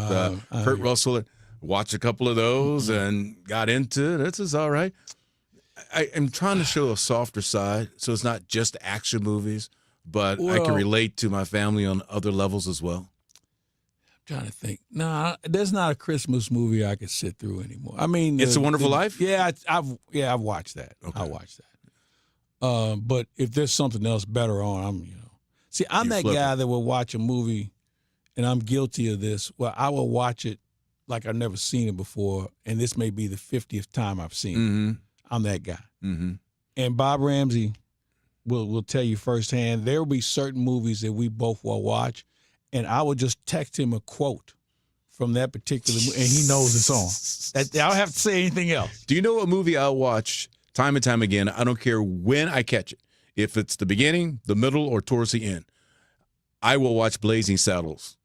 Kurt Russell. Watched a couple of those and got into it. This is all right. I am trying to show a softer side, so it's not just action movies, but I can relate to my family on other levels as well. Trying to think. No, there's not a Christmas movie I could sit through anymore. I mean, It's a Wonderful Life? Yeah, I've watched that. Okay. I watched that. But if there's something else better on, I'm that guy that will watch a movie, and I'm guilty of this. Well, I will watch it like I've never seen it before, and this may be the 50th time I've seen it. I'm that guy. Mm-hmm. And Bob Ramsey will tell you firsthand, there will be certain movies that we both will watch, and I will just text him a quote from that particular movie, and he knows it's on. I don't have to say anything else. Do you know what movie I'll watch time and time again? I don't care when I catch it. If it's the beginning, the middle, or towards the end, I will watch Blazing Saddles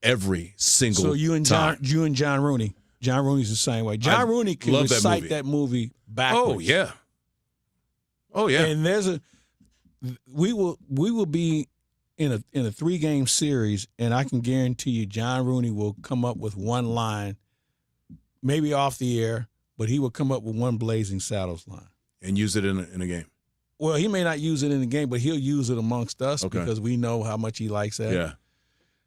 every single So you and time. John Rooney. John Rooney's the same way. John Rooney can love that recite movie. that movie backwards. Oh yeah. And we will be in a 3-game series, and I can guarantee you John Rooney will come up with one line, maybe off the air, but he will come up with one Blazing Saddles line. And use it in a game. Well, he may not use it in the game, but he'll use it amongst us because we know how much he likes that. Yeah.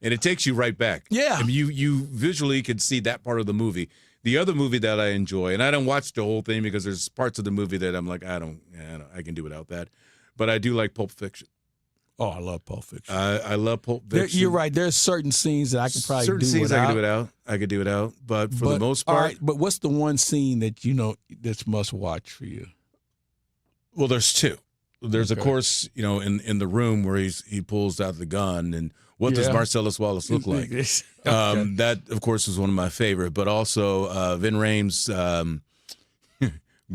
And it takes you right back. Yeah. I mean, you visually can see that part of the movie. The other movie that I enjoy, and I don't watch the whole thing because there's parts of the movie that I'm like, I can do without that. But I do like Pulp Fiction. Oh, I love Pulp Fiction. I love Pulp Fiction. You're right. There's certain scenes that I can probably certain do scenes without. I could do without. But for the most part, all right, but what's the one scene that that's must watch for you? Well, there's two. There's of Okay. course, in the room where he pulls out the gun and what does Yeah. Marcellus Wallace look like? Okay. That of course is one of my favorite, but also Vin Rames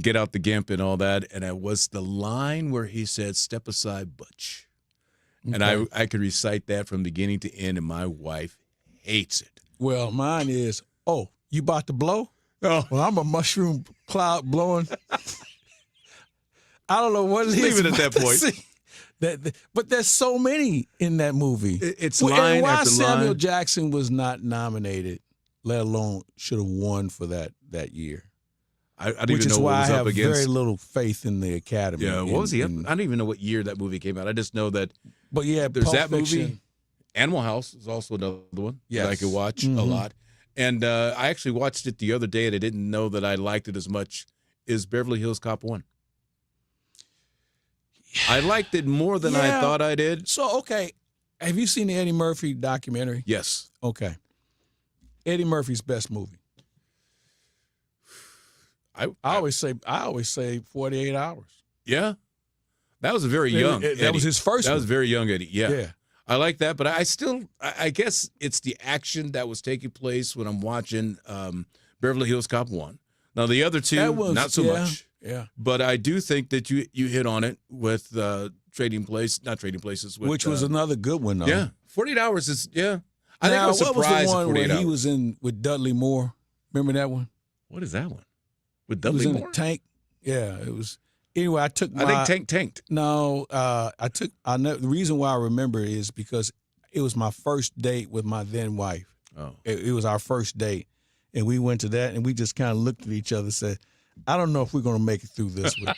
get out the gimp and all that, and it was the line where he said, "Step aside, Butch," and I could recite that from beginning to end, and my wife hates it. Well, mine is, oh, you about to blow? Oh, well, I'm a mushroom cloud blowing. I don't know what it is. Leave it at that but point. see, but there's so many in that movie. It's Well, line and why after Samuel line. Jackson was not nominated, let alone should have won for that year. I don't Which even is know what why was I up have against. very little faith in the Academy. Yeah, what in- was he up? in- I don't even know what year that movie came out. I just know that. But yeah, there's Pulp that Fiction. movie. Animal House is also another one that I Yes. could watch a Mhm. lot. And I actually watched it the other day, and I didn't know that I liked it as much as Beverly Hills Cop 1. I liked it more than I Yeah. thought I did. So, okay, have you seen the Eddie Murphy documentary? Yes. Okay. Eddie Murphy's best movie. I always say 48 Hours. Yeah. That was a very young That Eddie. was his first That was one. very young Eddie. Yeah. Yeah. I like that, but I guess it's the action that was taking place when I'm watching Beverly Hills Cop 1. Now, the other two, That was- not so yeah. much. Yeah. But I do think that you hit on it with Trading Places. With, which was another good one, though. Yeah. 48 Hours is, I think I was what was surprised the at one 48 where Hours. he was in with Dudley Moore? Remember that one? What is that one? With He Dudley was in Moore? a tank. Yeah, it was. Anyway, I took my. I think tanked. No, the reason why I remember is because it was my first date with my then wife. Oh. It was our first date, and we went to that, and we just kind of looked at each other and said, I don't know if we're going to make it through this one.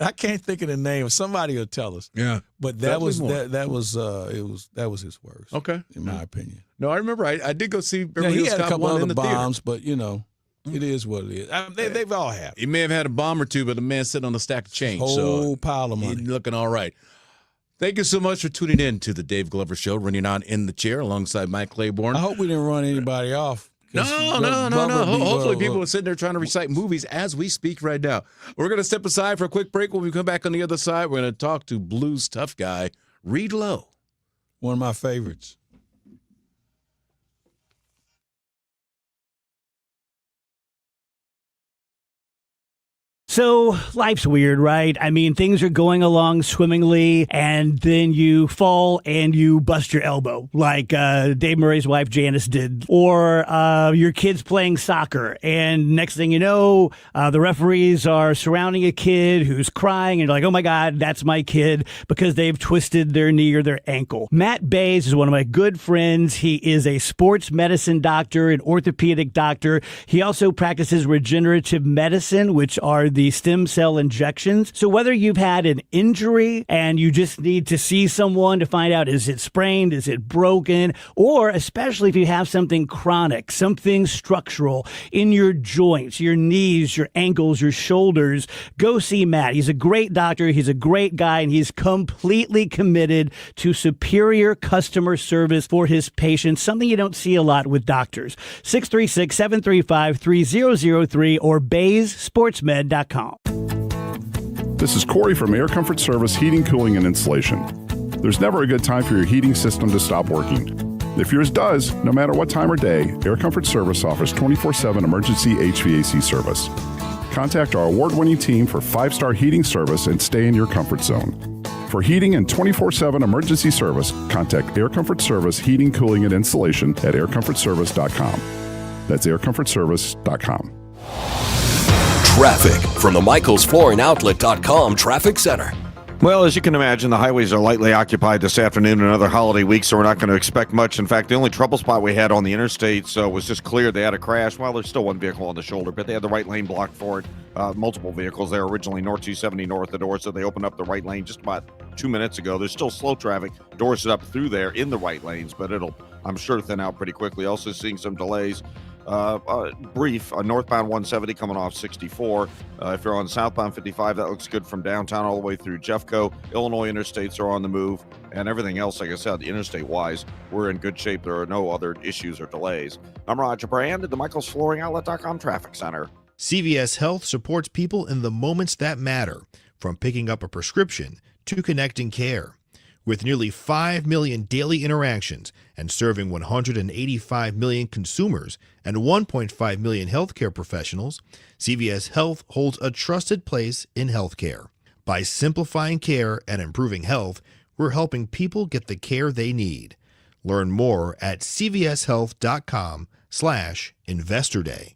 I can't think of the name. Somebody will tell us. Yeah. But that was Dudley Moore. that was his worst. Okay. In my opinion. No, I remember. I did go see Now, Beverly he Hills had a Cop couple 1 in other the theater. bombs, but it is what it is. They've all had. He may have had a bomb or two, but the man sitting on a stack of change. Whole pile of money. He's looking all right. Thank you so much for tuning in to the Dave Glover Show, running on in the chair alongside Mike Claiborne. I hope we didn't run anybody off. No. Hopefully people are sitting there trying to recite movies as we speak right now. We're going to step aside for a quick break. When we come back on the other side, we're going to talk to blues tough guy, Reed Lowe. One of my favorites. So life's weird, right? I mean, things are going along swimmingly, and then you fall and you bust your elbow, like Dave Murray's wife Janice did, or your kid's playing soccer, and next thing you know, the referees are surrounding a kid who's crying, and you're like, oh my God, that's my kid, because they've twisted their knee or their ankle. Matt Bays is one of my good friends. He is a sports medicine doctor, an orthopedic doctor. He also practices regenerative medicine, which are the stem cell injections. So whether you've had an injury and you just need to see someone to find out, is it sprained, is it broken, or especially if you have something chronic, something structural in your joints, your knees, your ankles, your shoulders, go see Matt. He's a great doctor. He's a great guy, and he's completely committed to superior customer service for his patients, something you don't see a lot with doctors. 636-735-3003 or BaysSportsMed.com. This is Corey from Air Comfort Service Heating, Cooling, and Insulation. There's never a good time for your heating system to stop working. If yours does, no matter what time or day, Air Comfort Service offers 24/7 emergency HVAC service. Contact our award-winning team for 5-star heating service and stay in your comfort zone. For heating and 24/7 emergency service, contact Air Comfort Service Heating, Cooling, and Insulation at aircomfortservice.com. That's aircomfortservice.com. Traffic from the MichaelsFlooringOutlet.com Traffic Center. Well, as you can imagine, the highways are lightly occupied this afternoon, another holiday week, so we're not going to expect much. In fact, the only trouble spot we had on the interstates was just clear. They had a crash. Well, there's still one vehicle on the shoulder, but they had the right lane blocked for it. Multiple vehicles there, originally north 270 north the door, so they opened up the right lane just about 2 minutes ago. There's still slow traffic, doors up through there in the right lanes, but it'll, I'm sure, thin out pretty quickly. Also seeing some delays. Brief, northbound 170 coming off 64. If you're on southbound 55, that looks good from downtown all the way through Jeffco. Illinois interstates are on the move, and everything else, like I said, interstate-wise, we're in good shape. There are no other issues or delays. I'm Roger Brand at the MichaelsFlooringOutlet.com Traffic Center. CVS Health supports people in the moments that matter, from picking up a prescription to connecting care. With nearly 5 million daily interactions and serving 185 million consumers and 1.5 million healthcare professionals, CVS Health holds a trusted place in healthcare. By simplifying care and improving health, we're helping people get the care they need. Learn more at cvshealth.com/Investor Day.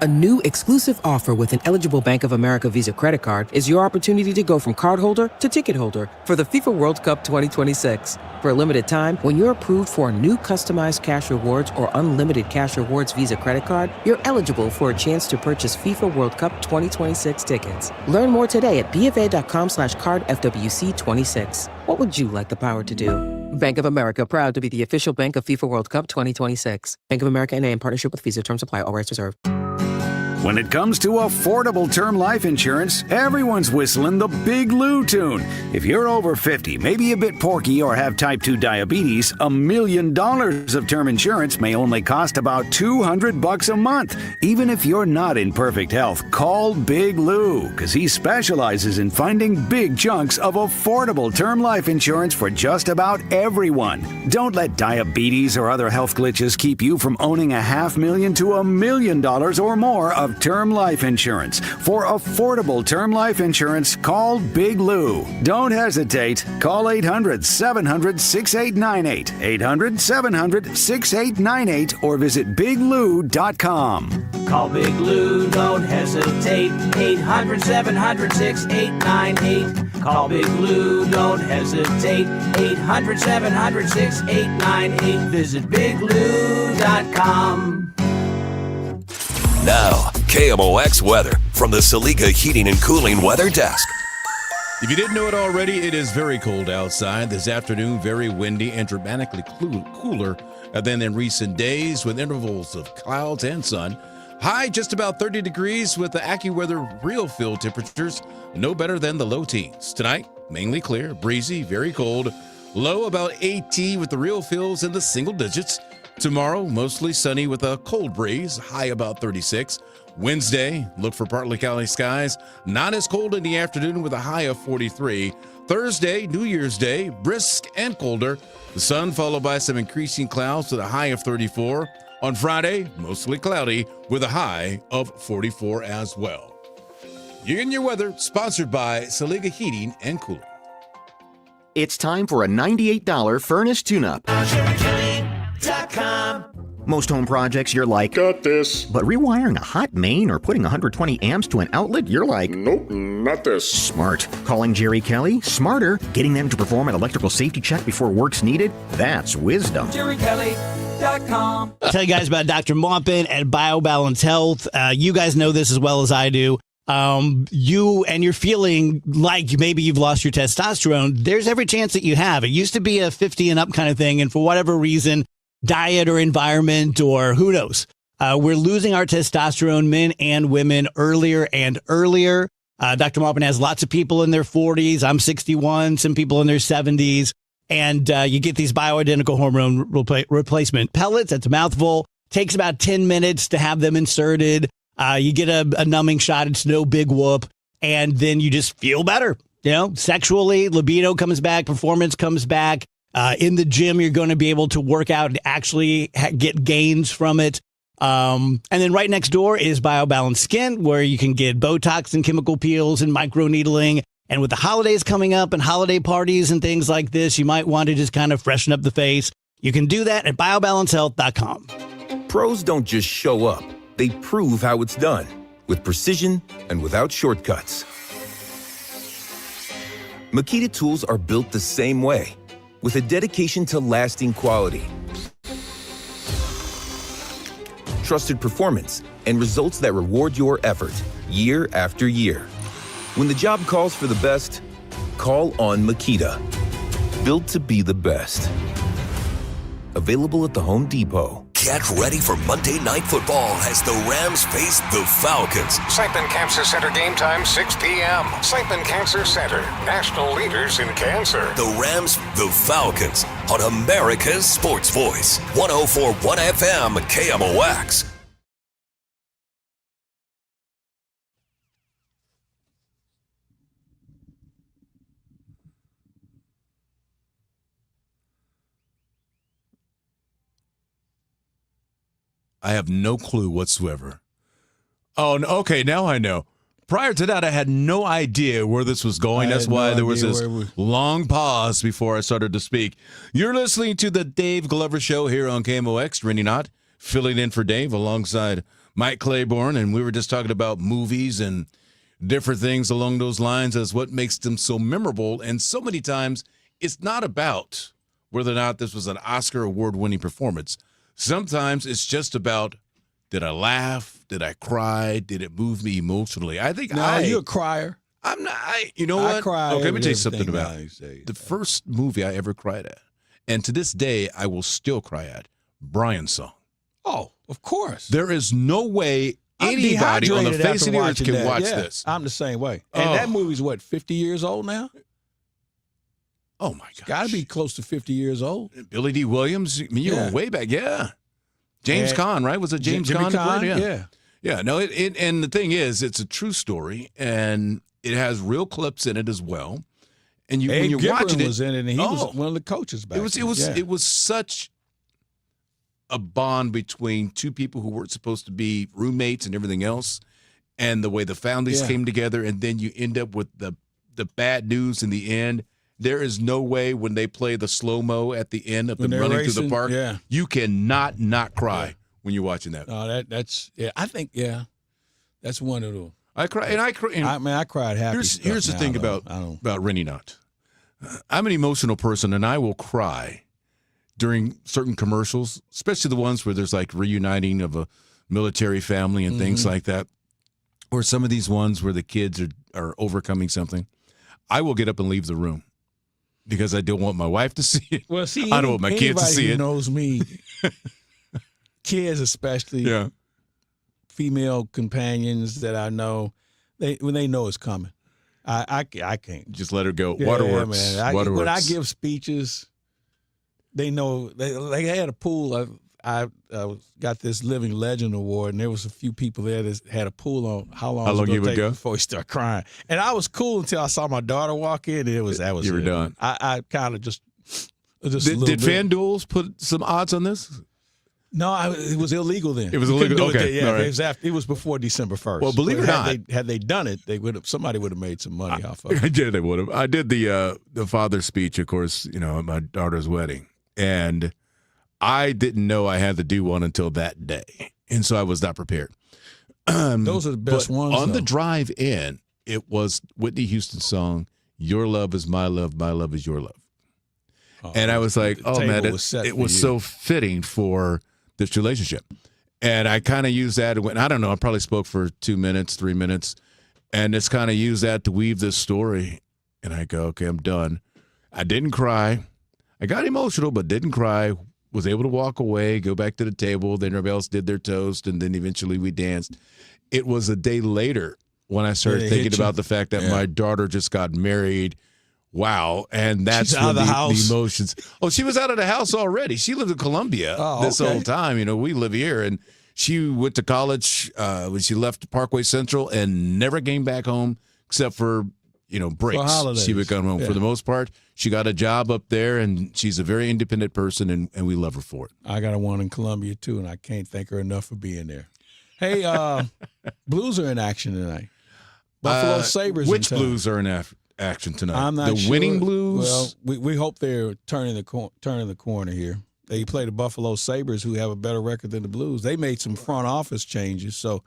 A new exclusive offer with an eligible Bank of America Visa credit card is your opportunity to go from cardholder to ticket holder for the FIFA World Cup 2026. For a limited time, when you're approved for a new customized cash rewards or unlimited cash rewards Visa credit card, you're eligible for a chance to purchase FIFA World Cup 2026 tickets. Learn more today at BofA.com/card FWC26. What would you like the power to do? Bank of America, proud to be the official bank of FIFA World Cup 2026. Bank of America N.A. in partnership with Visa. Terms apply. All rights reserved. When it comes to affordable term life insurance, everyone's whistling the Big Lou tune. If you're over 50, maybe a bit porky, or have type 2 diabetes, $1 million of term insurance may only cost about $200 a month. Even if you're not in perfect health, call Big Lou, because he specializes in finding big chunks of affordable term life insurance for just about everyone. Don't let diabetes or other health glitches keep you from owning $500,000 to $1 million or more of of term life insurance. For affordable term life insurance, call Big Lou. Don't hesitate. Call 800-700-6898. 800-700-6898 or visit biglou.com. Call Big Lou, don't hesitate. 800-700-6898. Call Big Lou, don't hesitate. 800-700-6898. Visit biglou.com. Now, KMOX weather from the Saliga Heating and Cooling Weather Desk. If you didn't know it already, it is very cold outside this afternoon, very windy and dramatically cooler than in recent days with intervals of clouds and sun. High just about 30 degrees with the AccuWeather real feel temperatures no better than the low teens. Tonight, mainly clear, breezy, very cold. Low about 18 with the real feels in the single digits. Tomorrow, mostly sunny with a cold breeze, high about 36. Wednesday, look for partly cloudy skies. Not as cold in the afternoon with a high of 43. Thursday, New Year's Day, brisk and colder. The sun followed by some increasing clouds with a high of 34. On Friday, mostly cloudy with a high of 44 as well. You're in your weather, sponsored by Saliga Heating and Cooling. It's time for a $98 furnace tune-up. Most home projects, you're like, got this. But rewiring a hot main or putting 120 amps to an outlet, you're like, nope, not this. Smart. Calling Jerry Kelly? Smarter. Getting them to perform an electrical safety check before work's needed? That's wisdom. JerryKelly.com. I'll tell you guys about Dr. Maupin at BioBalance Health. You guys know this as well as I do. You're feeling like maybe you've lost your testosterone. There's every chance that you have. It used to be a 50 and up kind of thing, and for whatever reason, diet or environment or who knows, we're losing our testosterone, men and women, earlier and earlier. Dr. Maupin has lots of people in their 40s. I'm 61, some people in their 70s. And you get these bioidentical hormone replacement pellets. That's a mouthful. Takes about 10 minutes to have them inserted. You get a numbing shot. It's no big whoop. And then you just feel better. You know, sexually, libido comes back, performance comes back. In the gym, you're going to be able to work out and actually get gains from it. And then right next door is BioBalance Skin, where you can get Botox and chemical peels and microneedling. And with the holidays coming up and holiday parties and things like this, you might want to just kind of freshen up the face. You can do that at biobalancehealth.com. Pros don't just show up. They prove how it's done with precision and without shortcuts. Makita tools are built the same way, with a dedication to lasting quality, trusted performance, and results that reward your effort year after year. When the job calls for the best, call on Makita. Built to be the best. Available at the Home Depot. Get ready for Monday Night Football as the Rams face the Falcons. St. Ben Cancer Center game time, 6 p.m. St. Ben Cancer Center, national leaders in cancer. The Rams, the Falcons, on America's Sports Voice, 104.1 FM KMOX. I have no clue whatsoever. Oh, okay, now I know. Prior to that, I had no idea where this was going. That's why there was this long pause before I started to speak. You're listening to the Dave Glover Show here on KMOX. Rene Knott filling in for Dave alongside Mike Claiborne, and we were just talking about movies and different things along those lines as what makes them so memorable. And so many times, it's not about whether or not this was an Oscar award-winning performance. Sometimes it's just about, did I laugh? Did I cry? Did it move me emotionally? I think you're a crier. I'm not. You know what? I cry. Okay, let me tell you something about the first movie I ever cried at, and to this day I will still cry at, Brian's Song. Oh, of course. There is no way anybody on the face of the earth can watch this. I'm the same way. And that movie's what, 50 years old now? Oh, my God. Got to be close to 50 years old. Billy D. Williams, I mean, you were way back. Yeah. James Caan, right? Was it James Caan? Yeah. Yeah, no, and the thing is, it's a true story, and it has real clips in it as well. And when you're watching it, was in it, and he was one of the coaches back then. It was such a bond between two people who weren't supposed to be roommates and everything else, and the way the families came together, and then you end up with the bad news in the end. There is no way when they play the slow-mo at the end of them running through the park, you cannot not cry when you're watching that. That's I think that's one of them. I cry, and I cried happy. Here's the thing about Rene Knott. I'm an emotional person, and I will cry during certain commercials, especially the ones where there's like reuniting of a military family and things like that, or some of these ones where the kids are overcoming something. I will get up and leave the room because I don't want my wife to see it. Well, see, I don't want my kids to see who it. Knows me, kids especially, female companions that I know, when they know it's coming, I can't just let her go. Waterworks. Man. Waterworks. When I give speeches, they know they had a pool. I got this Living Legend Award, and there was a few people there that had a pool on how long you would go before we start crying. And I was cool until I saw my daughter walk in, and that was you were done. I kind of just did FanDuel put some odds on this? No, it was illegal then. It was illegal. Okay, all right. It was before December 1st. Well, believe it or not, had they done it, somebody would have made some money off of it. Yeah, they would have. I did the father's speech, of course, at my daughter's wedding, and I didn't know I had to do one until that day, and so I was not prepared. Those are the best ones. On the drive in, it was Whitney Houston's song, "Your love is my love is your love," and I was like, "Oh man, it was so fitting for this relationship." And I kind of used that. I don't know. I probably spoke for 2 minutes, 3 minutes, and just kind of used that to weave this story. And I go, "Okay, I'm done." I didn't cry. I got emotional, but didn't cry. Was able to walk away, go back to the table. Then everybody else did their toast, and then eventually we danced. It was a day later when I started thinking about the fact that my daughter just got married. Wow. And that's when the emotions. Oh, she was out of the house already. She lived in Columbia this whole time. We live here. And she went to college when she left Parkway Central and never came back home except for breaks. She would come home for the most part. She got a job up there, and she's a very independent person, and we love her for it. I got one in Columbia, too, and I can't thank her enough for being there. Hey, Blues are in action tonight. Buffalo Sabres. Which Blues are in action tonight? I'm not the sure. Winning Blues? Well, we hope they're turning the corner here. They play the Buffalo Sabres, who have a better record than the Blues. They made some front office changes, so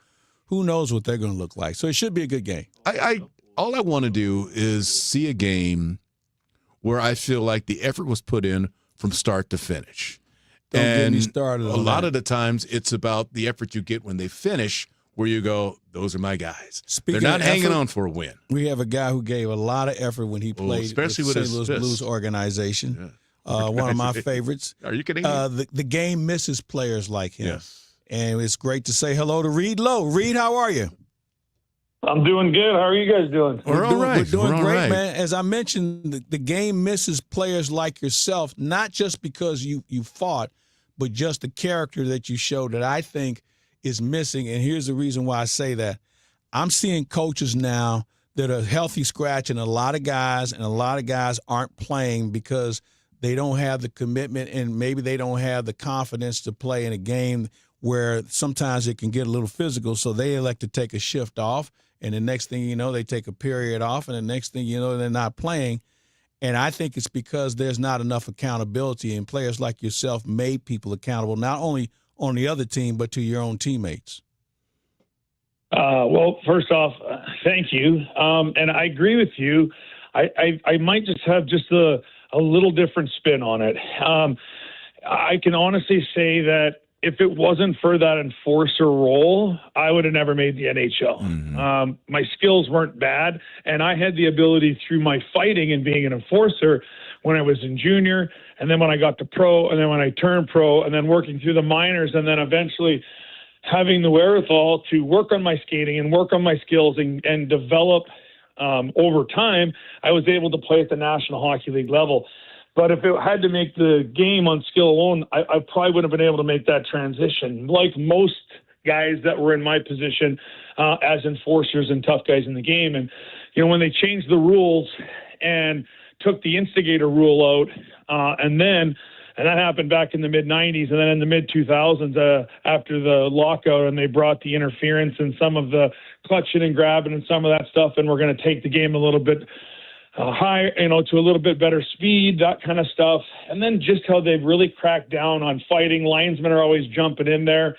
who knows what they're going to look like. So it should be a good game. All I want to do is see a game where I feel like the effort was put in from start to finish. Don't get me and started a lot of the times it's about the effort you get when they finish, where you go, those are my guys. They're not hanging on for a win. We have a guy who gave a lot of effort when he played especially with St. his Louis fist. Blues organization. One of my favorites. Are you kidding? The game misses players like him. Yes. And it's great to say hello to Reed Lowe. Reed, how are you? I'm doing good. How are you guys doing? We're doing great, man. As I mentioned, the game misses players like yourself, not just because you fought, but just the character that you showed that I think is missing. And here's the reason why I say that. I'm seeing coaches now that are healthy scratching a lot of guys, and a lot of guys aren't playing because they don't have the commitment and maybe they don't have the confidence to play in a game where sometimes it can get a little physical, so they elect to take a shift off. And the next thing you know, they take a period off, and the next thing you know, they're not playing. And I think it's because there's not enough accountability, and players like yourself made people accountable, not only on the other team, but to your own teammates. Well, first off, thank you. And I agree with you. I might just have just a little different spin on it. I can honestly say that if it wasn't for that enforcer role, I would have never made the NHL. Mm-hmm. My skills weren't bad, and I had the ability through my fighting and being an enforcer when I was in junior, and then when I got to pro, and then when I turned pro, and then working through the minors, and then eventually having the wherewithal to work on my skating and work on my skills and develop over time, I was able to play at the National Hockey League level. But if it had to make the game on skill alone, I probably wouldn't have been able to make that transition. Like most guys that were in my position as enforcers and tough guys in the game. And, when they changed the rules and took the instigator rule out and then And that happened back in the mid-'90s, and then in the mid-2000s, after the lockout, and they brought the interference and some of the clutching and grabbing and some of that stuff, and we're going to take the game a little bit higher, to a little bit better speed, that kind of stuff. And then just how they've really cracked down on fighting. Linesmen are always jumping in there.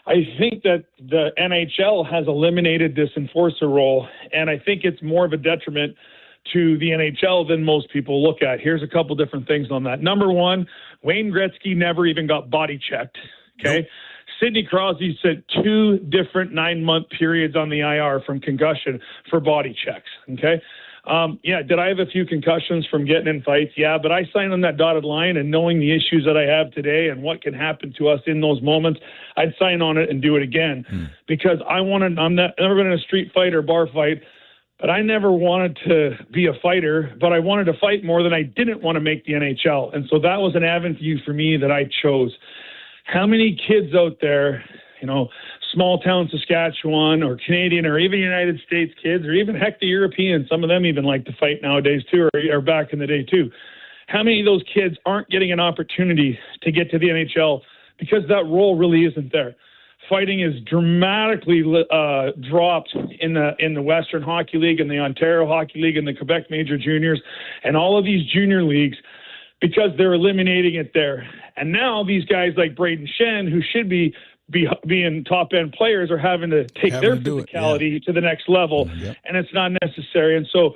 I think that the NHL has eliminated this enforcer role, and I think it's more of a detriment to the NHL than most people look at. Here's a couple different things on that. Number one, Wayne Gretzky never even got body checked. Okay. Nope. Sidney Crosby spent 2 different 9-month periods on the IR from concussion for body checks. Okay. Did I have a few concussions from getting in fights? Yeah, but I signed on that dotted line, and knowing the issues that I have today and what can happen to us in those moments, I'd sign on it and do it again because I'm never been in a street fight or bar fight. But I never wanted to be a fighter, but I wanted to fight more than I didn't want to make the NHL. And so that was an avenue for me that I chose. How many kids out there, small town Saskatchewan or Canadian or even United States kids or even heck the Europeans, some of them even like to fight nowadays too, or back in the day too. How many of those kids aren't getting an opportunity to get to the NHL because that role really isn't there? Fighting is dramatically dropped in the Western Hockey League and the Ontario Hockey League and the Quebec Major Juniors and all of these junior leagues because they're eliminating it there. And now these guys like Braden Shen, who should be being top-end players, are having to take their physicality to the next level, and it's not necessary. And so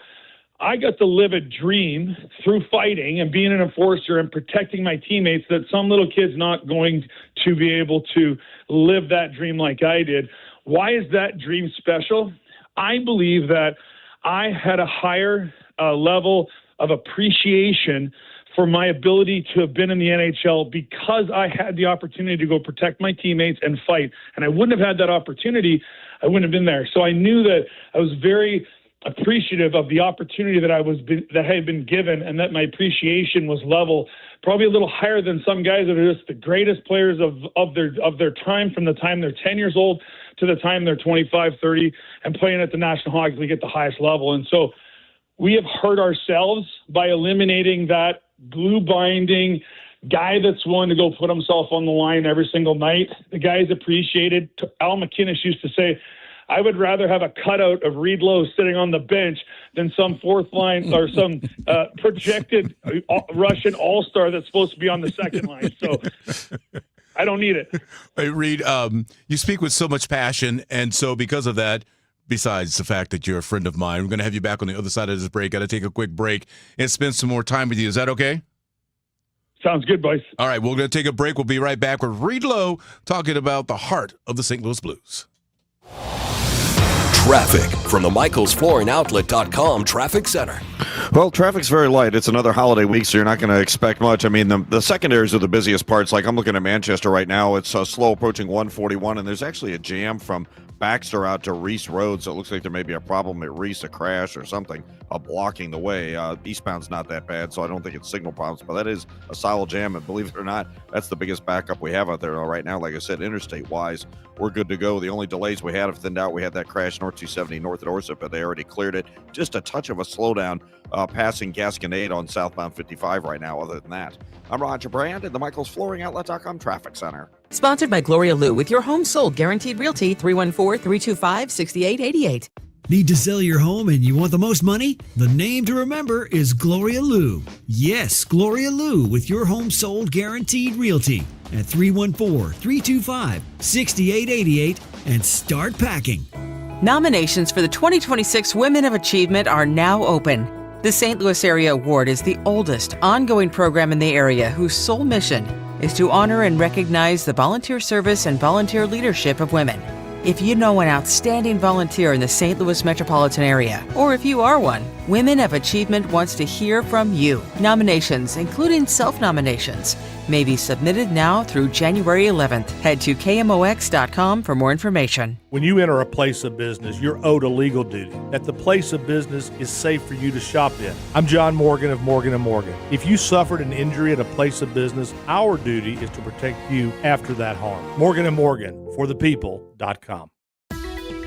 I got to live a dream through fighting and being an enforcer and protecting my teammates that some little kid's not going to be able to live that dream like I did. Why is that dream special? I believe that I had a higher level of appreciation for my ability to have been in the NHL because I had the opportunity to go protect my teammates and fight. And I wouldn't have had that opportunity, I wouldn't have been there. So I knew that I was very appreciative of the opportunity that I had been given, and that my appreciation was level, probably a little higher than some guys that are just the greatest players of their time, from the time they're 10 years old to the time they're 25, 30, and playing at the National Hockey League at the highest level. And so we have hurt ourselves by eliminating that glue binding guy that's willing to go put himself on the line every single night. The guy is appreciated. Al McInnes used to say, I would rather have a cutout of Reed Lowe sitting on the bench than some fourth line or some projected Russian all-star that's supposed to be on the second line. So I don't need it. Hey, Reed, you speak with so much passion, and so because of that, besides the fact that you're a friend of mine, we're going to have you back on the other side of this break. Got to take a quick break and spend some more time with you. Is that okay? Sounds good, boys. All right, we're going to take a break. We'll be right back with Reed Lowe talking about the heart of the St. Louis Blues. Traffic from the MichaelsFlooringOutlet.com Traffic Center. Well, traffic's very light. It's another holiday week, so you're not going to expect much. I mean, the secondaries are the busiest parts. Like, I'm looking at Manchester right now. It's slow approaching 141, and there's actually a jam from Baxter out to Reese Road, so it looks like there may be a problem at Reese, a crash or something blocking the way. Eastbound's not that bad, so I don't think it's signal problems, but that is a solid jam, and believe it or not, that's the biggest backup we have out there right now. Like I said, interstate-wise, we're good to go. The only delays we had have thinned out. We had that crash north 270 north at Orsa, but they already cleared it. Just a touch of a slowdown passing Gasconade on southbound 55 right now. Other than that, I'm Roger Brand at the MichaelsFlooringOutlet.com Traffic Center. Sponsored by Gloria Lou, with your home sold guaranteed realty, 314-325-6888. Need to sell your home and you want the most money? The name to remember is Gloria Lou. Yes, Gloria Lou, with your home sold guaranteed realty at 314-325-6888 and start packing. Nominations for the 2026 Women of Achievement are now open. The St. Louis Area Award is the oldest ongoing program in the area whose sole mission is to honor and recognize the volunteer service and volunteer leadership of women. If you know an outstanding volunteer in the St. Louis metropolitan area, or if you are one, Women of Achievement wants to hear from you. Nominations, including self-nominations, may be submitted now through January 11th. Head to KMOX.com for more information. When you enter a place of business, you're owed a legal duty that the place of business is safe for you to shop in. I'm John Morgan of Morgan & Morgan. If you suffered an injury at a place of business, our duty is to protect you after that harm. Morgan & Morgan, for the people.com.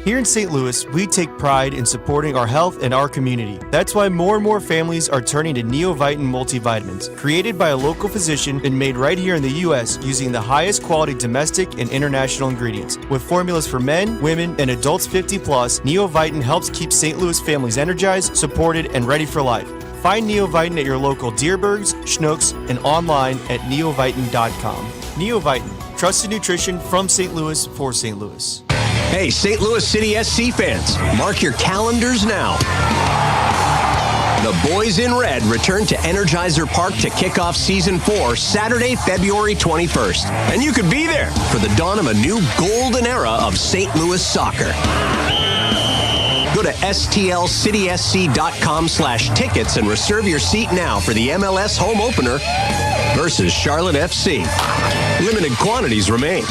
Here in St. Louis, we take pride in supporting our health and our community. That's why more and more families are turning to Neovitin multivitamins, created by a local physician and made right here in the U.S. using the highest quality domestic and international ingredients. With formulas for men, women, and adults 50 plus, Neovitin helps keep St. Louis families energized, supported, and ready for life. Find Neovitin at your local Deerbergs, Schnucks, and online at neovitin.com. Neovitin, trusted nutrition from St. Louis for St. Louis. Hey, St. Louis City SC fans, mark your calendars now. The Boys in Red return to Energizer Park to kick off Season 4 Saturday, February 21st. And you could be there for the dawn of a new golden era of St. Louis soccer. Go to stlcitysc.com/tickets and reserve your seat now for the MLS home opener versus Charlotte FC. Limited quantities remain.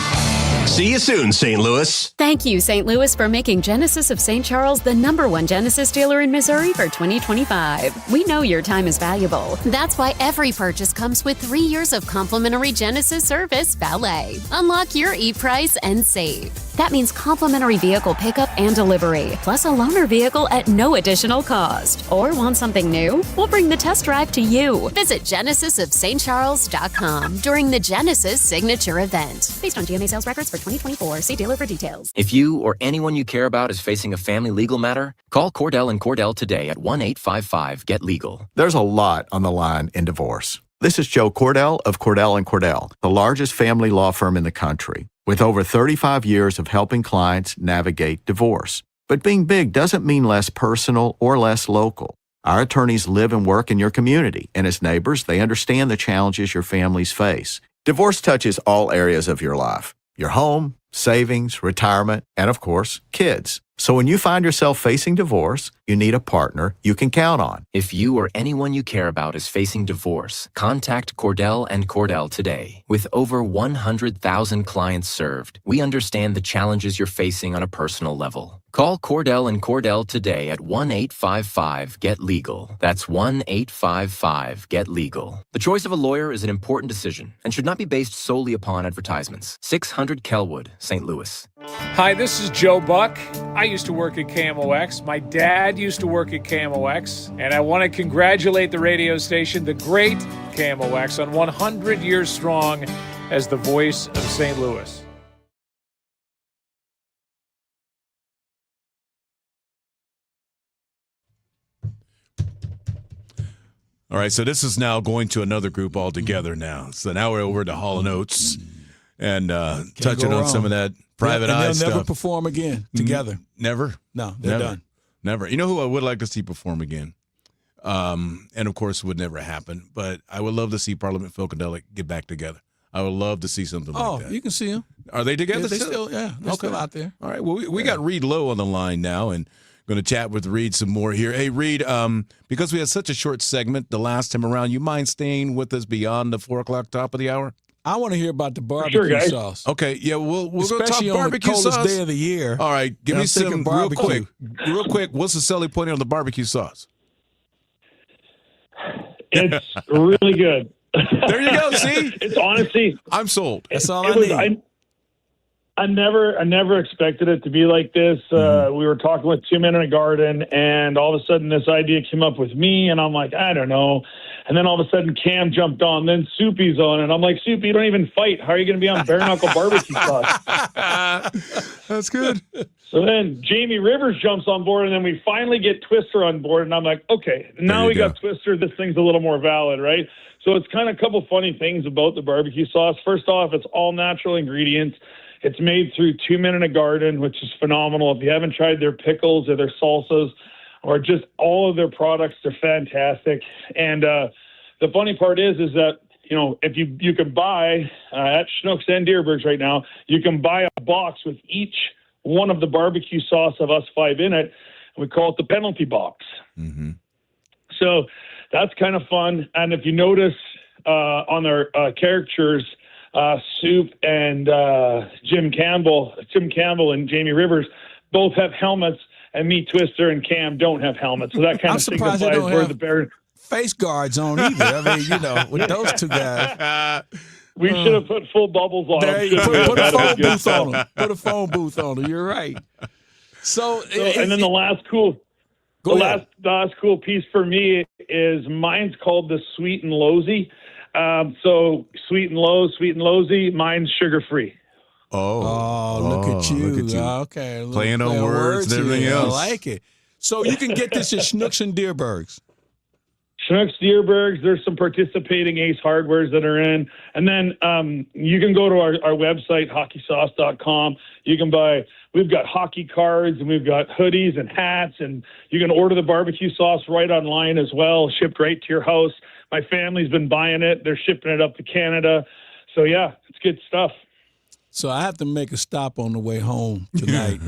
See you soon, St. Louis. Thank you, St. Louis, for making Genesis of St. Charles the #1 Genesis dealer in Missouri for 2025. We know your time is valuable. That's why every purchase comes with 3 years of complimentary Genesis service valet. Unlock your e-price and save. That means complimentary vehicle pickup and delivery, plus a loaner vehicle at no additional cost. Or want something new? We'll bring the test drive to you. Visit genesisofstcharles.com during the Genesis Signature Event. Based on GMA sales records for 2024. See dealer for details. If you or anyone you care about is facing a family legal matter, call Cordell & Cordell today at 1-855-GET-LEGAL. There's a lot on the line in divorce. This is Joe Cordell of Cordell & Cordell, the largest family law firm in the country, with over 35 years of helping clients navigate divorce. But being big doesn't mean less personal or less local. Our attorneys live and work in your community, and as neighbors, they understand the challenges your families face. Divorce touches all areas of your life: your home, savings, retirement, and of course, kids. So when you find yourself facing divorce, you need a partner you can count on. If you or anyone you care about is facing divorce, contact Cordell & Cordell today. With over 100,000 clients served, we understand the challenges you're facing on a personal level. Call Cordell & Cordell today at 1-855-GET-LEGAL. That's 1-855-GET-LEGAL. The choice of a lawyer is an important decision and should not be based solely upon advertisements. 600 Kelwood, St. Louis. Hi, this is Joe Buck. I used to work at KMOX. My dad used to work at KMOX. And I want to congratulate the radio station, the great KMOX, on 100 years strong as the voice of St. Louis. All right, so this is now going to another group altogether now. So now we're over to Hall & Oates and touching on some of that private eye stuff. They'll never perform again together. Never? No, they're done. Never. You know who I would like to see perform again? And, of course, it would never happen. But I would love to see Parliament Funkadelic get back together. I would love to see something like that. Oh, you can see them. Are they together still? Yeah, they're still out there. All right, well, we got Reed Lowe on the line now, and going to chat with Reed some more here. Hey, Reed, because we had such a short segment the last time around, you mind staying with us beyond the 4 o'clock top of the hour? I want to hear about the barbecue sauce. Okay, yeah, we'll go talk Especially on barbecue the coldest sauce. day of the year. All right, give And me I'm thinking some real barbecue. quick. What's the selling point on the barbecue sauce? It's really good. There you go. See, it's honestly, I'm sold. That's all I need. I never expected it to be like this. We were talking with 2 Men in a Garden, and all of a sudden this idea came up with me, and I'm like, I don't know. And then all of a sudden Cam jumped on, then Soupy's on, and I'm like, Soupy, you don't even fight. How are you going to be on bare knuckle barbecue sauce? That's good. So then Jamie Rivers jumps on board, and then we finally get Twister on board, and I'm like, okay, now we got Twister. This thing's a little more valid, right? So it's kind of a couple funny things about the barbecue sauce. First off, it's all natural ingredients. It's made through 2 Men in a Garden, which is phenomenal. If you haven't tried their pickles or their salsas or just all of their products, they're fantastic. And the funny part is that, you know, if you can buy at Schnucks and Deerbergs right now, you can buy a box with each one of the barbecue sauce of us 5 in it. And we call it the penalty box. Mm-hmm. So that's kind of fun. And if you notice on their caricatures, Soup and Jim Campbell and Jamie Rivers both have helmets, and me, Twister, and Cam don't have helmets. So that kind of signifies where the bear face guards on either. I mean, you know, with those two guys. We should have put full bubbles on there them. You put a phone booth on them. Put a phone booth on them. You're right. And then the last cool piece for me is mine's called the Sweet and Lowsy. So Sweet and Lowsy, mine's sugar-free. Look at you. Okay. Playing on words and everything else. I like it. So you can get this at Schnucks and Deerbergs. Schnucks, Deerbergs, there's some participating Ace Hardwares that are in. And then you can go to our website, hockeysauce.com. You can buy, we've got hockey cards and we've got hoodies and hats, and you can order the barbecue sauce right online as well, shipped right to your house. My family's been buying it. They're shipping it up to Canada. So, yeah, it's good stuff. So I have to make a stop on the way home tonight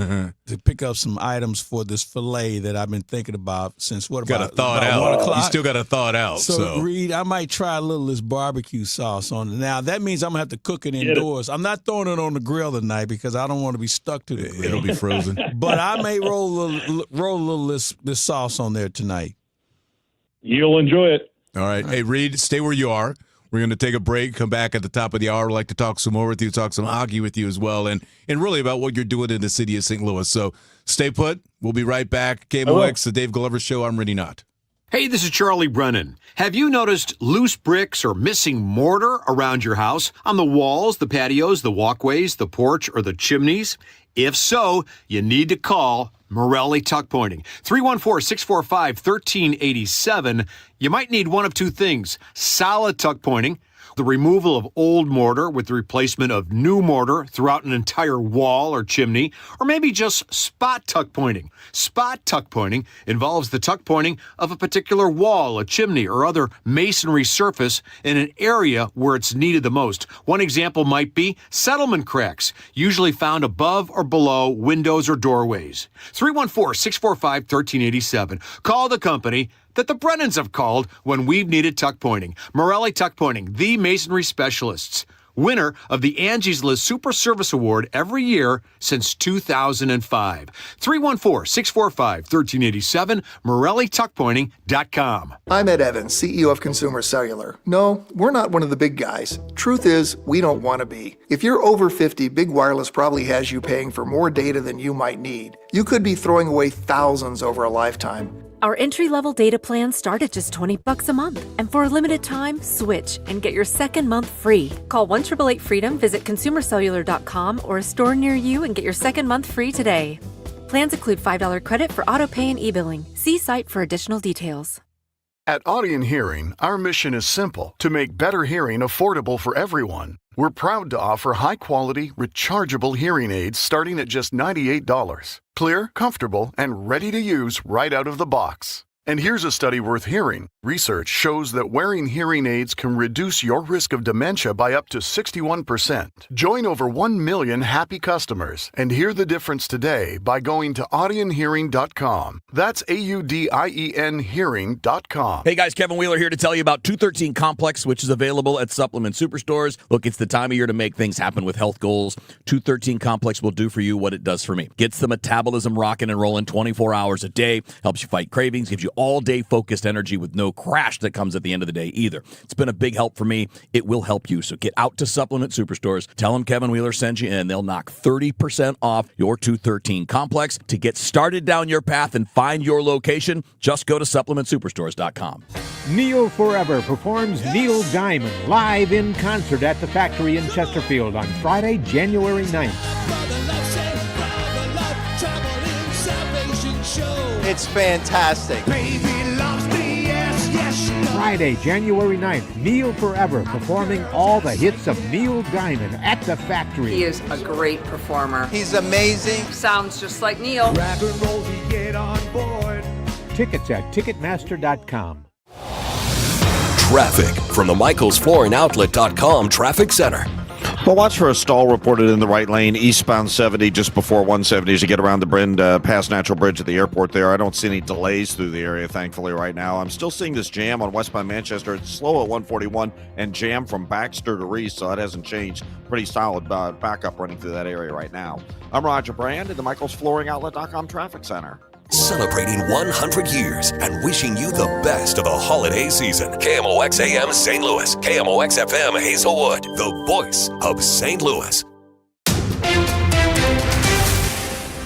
to pick up some items for this filet that I've been thinking about since about 1 o'clock. You still got to thaw it out. So, Reed, I might try a little of this barbecue sauce on it. Now, that means I'm going to have to cook it indoors. I'm not throwing it on the grill tonight because I don't want to be stuck to the grill. It'll be frozen. But I may roll a little this sauce on there tonight. You'll enjoy it. All right. Hey, Reed, stay where you are. We're going to take a break, come back at the top of the hour. We'd like to talk some more with you, talk some hockey with you as well, and really about what you're doing in the city of St. Louis. So stay put. We'll be right back. KMOX, the Dave Glover Show. I'm Rene Knott. Hey, this is Charlie Brennan. Have you noticed loose bricks or missing mortar around your house, on the walls, the patios, the walkways, the porch, or the chimneys? If so, you need to call Morelli Tuck Pointing. 314-645-1387. You might need one of two things: solid tuck pointing, the removal of old mortar with the replacement of new mortar throughout an entire wall or chimney, or maybe just spot tuck pointing. Spot tuck pointing involves the tuck pointing of a particular wall, a chimney, or other masonry surface in an area where it's needed the most. One example might be settlement cracks, usually found above or below windows or doorways. 314-645-1387. Call the company that the Brennans have called when we've needed tuck pointing. Morelli Tuck Pointing, the masonry specialists. Winner of the Angie's List Super Service Award every year since 2005. 314-645-1387, MorelliTuckPointing.com. I'm Ed Evans, CEO of Consumer Cellular. No, we're not one of the big guys. Truth is, we don't want to be. If you're over 50, Big Wireless probably has you paying for more data than you might need. You could be throwing away thousands over a lifetime. Our entry-level data plans start at just $20 a month. And for a limited time, switch and get your second month free. Call 1-888-FREEDOM, visit consumercellular.com or a store near you and get your second month free today. Plans include $5 credit for auto-pay and e-billing. See site for additional details. At Audion Hearing, our mission is simple: to make better hearing affordable for everyone. We're proud to offer high-quality, rechargeable hearing aids starting at just $98. Clear, comfortable, and ready to use right out of the box. And here's a study worth hearing. Research shows that wearing hearing aids can reduce your risk of dementia by up to 61%. Join over 1 million happy customers and hear the difference today by going to audionhearing.com. That's AUDIEN hearing.com. Hey guys, Kevin Wheeler here to tell you about 213 Complex, which is available at Supplement Superstores. Look, it's the time of year to make things happen with health goals. 213 Complex will do for you what it does for me. Gets the metabolism rocking and rolling 24 hours a day, helps you fight cravings, gives you all-day focused energy with no crash that comes at the end of the day either. It's been a big help for me. It will help you. So get out to Supplement Superstores. Tell them Kevin Wheeler sent you in. They'll knock 30% off your 213 Complex. To get started down your path and find your location, just go to supplementsuperstores.com. Neil Forever performs Neil Diamond live in concert at the Factory in Chesterfield on Friday, January 9th. It's fantastic. Friday, January 9th, Neil Forever performing all the hits of Neil Diamond at the Factory. He is a great performer. He's amazing. Sounds just like Neil. Rock and roll, we get on board. Tickets at Ticketmaster.com. Traffic from the MichaelsFlooringOutlet.com Traffic Center. Well, watch for a stall reported in the right lane, eastbound 70, just before 170 as you get around the bend, past Natural Bridge at the airport there. I don't see any delays through the area, thankfully, right now. I'm still seeing this jam on westbound Manchester. It's slow at 141 and jam from Baxter to Reese, so that hasn't changed. Pretty solid backup running through that area right now. I'm Roger Brand at the MichaelsFlooringOutlet.com Traffic Center. Celebrating 100 years and wishing you the best of the holiday season. KMOX AM St. Louis, KMOX FM Hazelwood, the voice of St. Louis.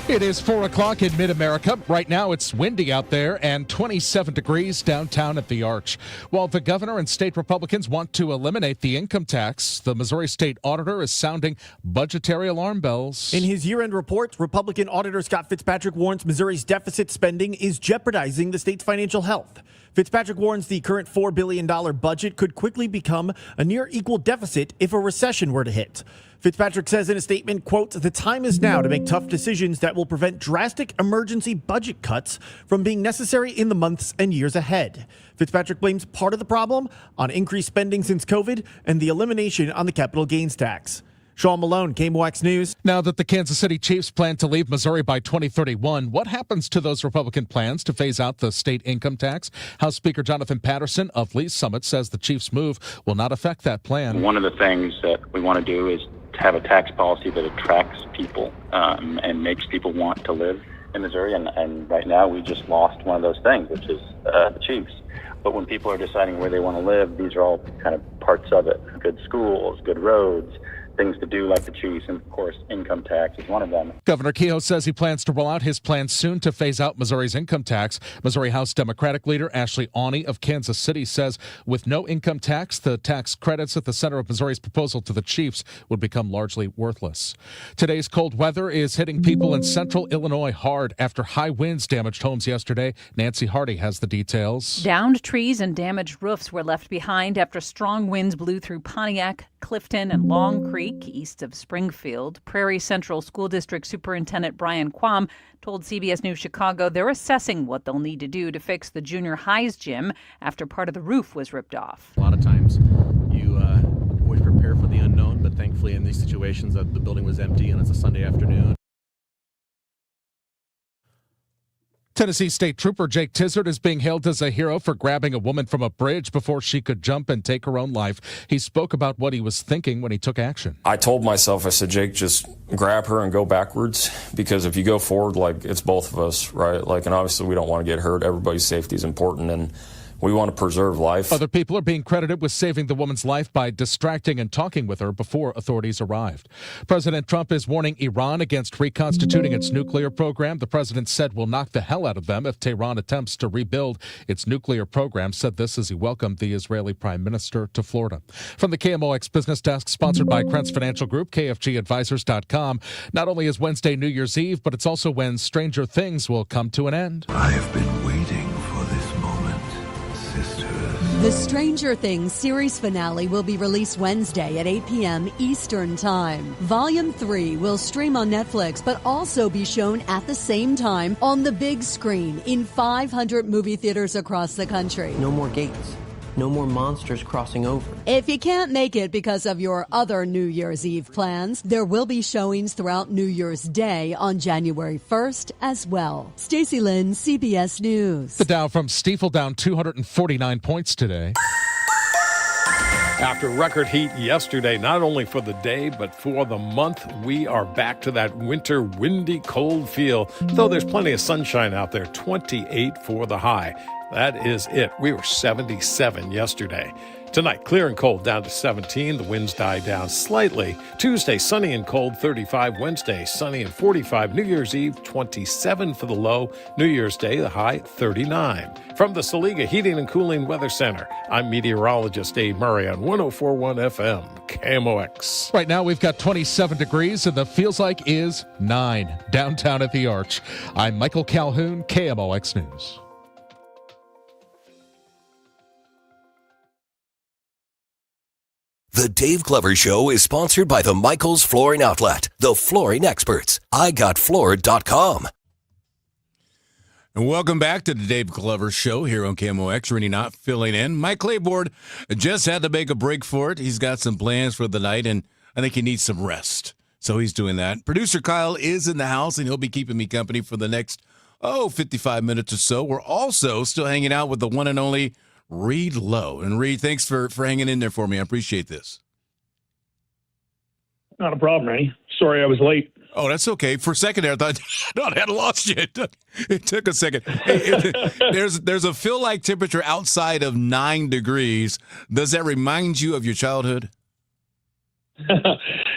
It is 4 o'clock in mid-America. Right now it's windy out there and 27 degrees downtown at the Arch. While the governor and state Republicans want to eliminate the income tax, the Missouri State Auditor is sounding budgetary alarm bells. In his year-end report, Republican Auditor Scott Fitzpatrick warns Missouri's deficit spending is jeopardizing the state's financial health. Fitzpatrick warns the current $4 billion budget could quickly become a near equal deficit if a recession were to hit. Fitzpatrick says in a statement, quote, "The time is now to make tough decisions that will prevent drastic emergency budget cuts from being necessary in the months and years ahead." Fitzpatrick blames part of the problem on increased spending since COVID and the elimination on the capital gains tax. Sean Malone, KMOX News. Now that the Kansas City Chiefs plan to leave Missouri by 2031, what happens to those Republican plans to phase out the state income tax? House Speaker Jonathan Patterson of Lee's Summit says the Chiefs' move will not affect that plan. One of the things that we want to do is to have a tax policy that attracts people and makes people want to live in Missouri. And right now we just lost one of those things, which is the Chiefs. But when people are deciding where they want to live, these are all kind of parts of it. Good schools, good roads, things to do like the Chiefs, and of course income tax is one of them. Governor Kehoe says he plans to roll out his plan soon to phase out Missouri's income tax. Missouri House Democratic leader Ashley Awney of Kansas City says with no income tax, the tax credits at the center of Missouri's proposal to the Chiefs would become largely worthless. Today's cold weather is hitting people in central Illinois hard after high winds damaged homes yesterday. Nancy Hardy has the details. Downed trees and damaged roofs were left behind after strong winds blew through Pontiac, Clifton, and Long Creek, east of Springfield. Prairie Central School District Superintendent Brian Quam told CBS News Chicago they're assessing what they'll need to do to fix the junior high's gym after part of the roof was ripped off. A lot of times you always prepare for the unknown, but thankfully in these situations the building was empty and it's a Sunday afternoon. Tennessee State Trooper Jake Tizard is being hailed as a hero for grabbing a woman from a bridge before she could jump and take her own life. He spoke about what he was thinking when he took action. I told myself, I said, Jake, just grab her and go backwards, because if you go forward, like, it's both of us, right? Like, and obviously we don't want to get hurt. Everybody's safety is important, and we want to preserve life. Other people are being credited with saving the woman's life by distracting and talking with her before authorities arrived. President Trump is warning Iran against reconstituting its nuclear program. The president said will knock the hell out of them if Tehran attempts to rebuild its nuclear program. Said this as he welcomed the Israeli prime minister to Florida. From the KMOX Business Desk, sponsored by Krentz Financial Group, KFGadvisors.com. Not only is Wednesday New Year's Eve, but it's also when Stranger Things will come to an end. I've been waiting for this moment. The Stranger Things series finale will be released Wednesday at 8 p.m. Eastern Time. Volume 3 will stream on Netflix, but also be shown at the same time on the big screen in 500 movie theaters across the country. No more gates. No more monsters crossing over. If you can't make it because of your other New Year's Eve plans, there will be showings throughout New Year's Day on January 1st as well. Stacey Lynn, CBS News. The Dow from Stifel down 249 points today. After record heat yesterday, not only for the day, but for the month, we are back to that winter, windy, cold feel. Though there's plenty of sunshine out there, 28 for the high. That is it. We were 77 yesterday. Tonight, clear and cold down to 17. The winds die down slightly. Tuesday, sunny and cold, 35. Wednesday, sunny and 45. New Year's Eve, 27 for the low. New Year's Day, the high, 39. From the Saliga Heating and Cooling Weather Center, I'm meteorologist Dave Murray on 104.1 FM, KMOX. Right now, we've got 27 degrees, and the feels like is 9 downtown at the Arch. I'm Michael Calhoun, KMOX News. The Dave Glover Show is sponsored by the Michaels Flooring Outlet, the flooring experts. IGotFloored.com. And welcome back to the Dave Glover Show here on KMOX. Rene Knott filling in. Mike Claiborne just had to make a break for it. He's got some plans for the night, and I think he needs some rest. So he's doing that. Producer Kyle is in the house, and he'll be keeping me company for the next, 55 minutes or so. We're also still hanging out with the one and only Reed Lowe. And Reed, thanks for hanging in there for me. I appreciate this. Not a problem, Rene. Sorry I was late. Oh, that's okay. For a second there, I thought I had lost you. It took a second. Hey, there's a feel-like temperature outside of 9 degrees. Does that remind you of your childhood?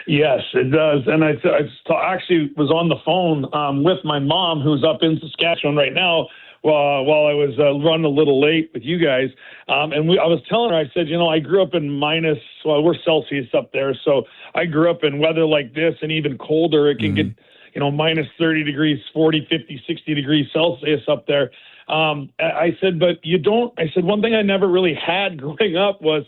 Yes, it does. And I actually was on the phone with my mom, who's up in Saskatchewan right now, while I was running a little late with you guys. I was telling her, I said, I grew up in we're Celsius up there. So I grew up in weather like this and even colder. It can get, minus 30 degrees, 40, 50, 60 degrees Celsius up there. I said, but one thing I never really had growing up was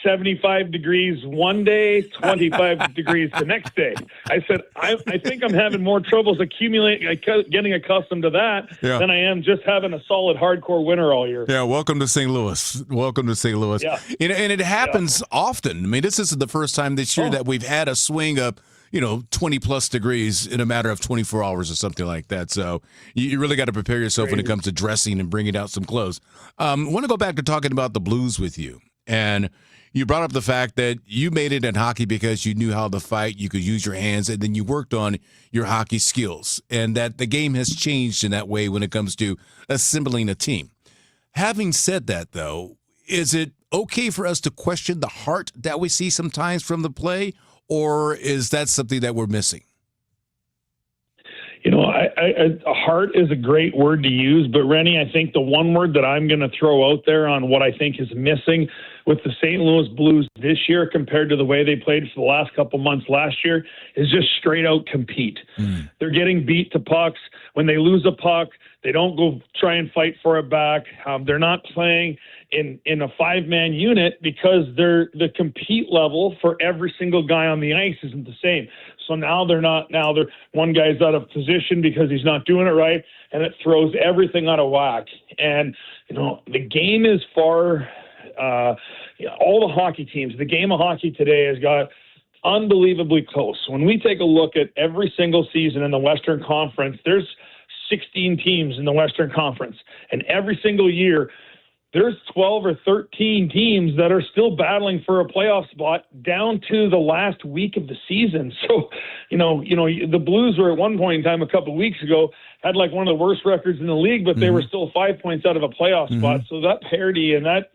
75 degrees one day, 25 degrees the next day. I said, I think I'm having more troubles getting accustomed to that than I am just having a solid hardcore winter all year. Yeah, welcome to St. Louis. Welcome to St. Louis. Yeah. And it happens often. I mean, this isn't the first time this year that we've had a swing of 20 plus degrees in a matter of 24 hours or something like that. So you really got to prepare yourself when it comes to dressing and bringing out some clothes. I want to go back to talking about the Blues with you. And you brought up the fact that you made it in hockey because you knew how to fight, you could use your hands, and then you worked on your hockey skills, and that the game has changed in that way when it comes to assembling a team. Having said that, though, is it okay for us to question the heart that we see sometimes from the play, or is that something that we're missing? Heart is a great word to use, but Rene, I think the one word that I'm going to throw out there on what I think is missing with the St. Louis Blues this year compared to the way they played for the last couple months last year is just straight out compete. They're getting beat to pucks. When they lose a puck, they don't go try and fight for it back. They're not playing in a five-man unit because the compete level for every single guy on the ice isn't the same. So now one guy's out of position because he's not doing it right, and it throws everything out of whack. And, the game is far, all the hockey teams, the game of hockey today has got unbelievably close. When we take a look at every single season in the Western Conference, there's 16 teams in the Western Conference, and every single year there's 12 or 13 teams that are still battling for a playoff spot down to the last week of the season. So, the Blues were at one point in time a couple of weeks ago had like one of the worst records in the league, but they were still 5 points out of a playoff spot. So that parity and that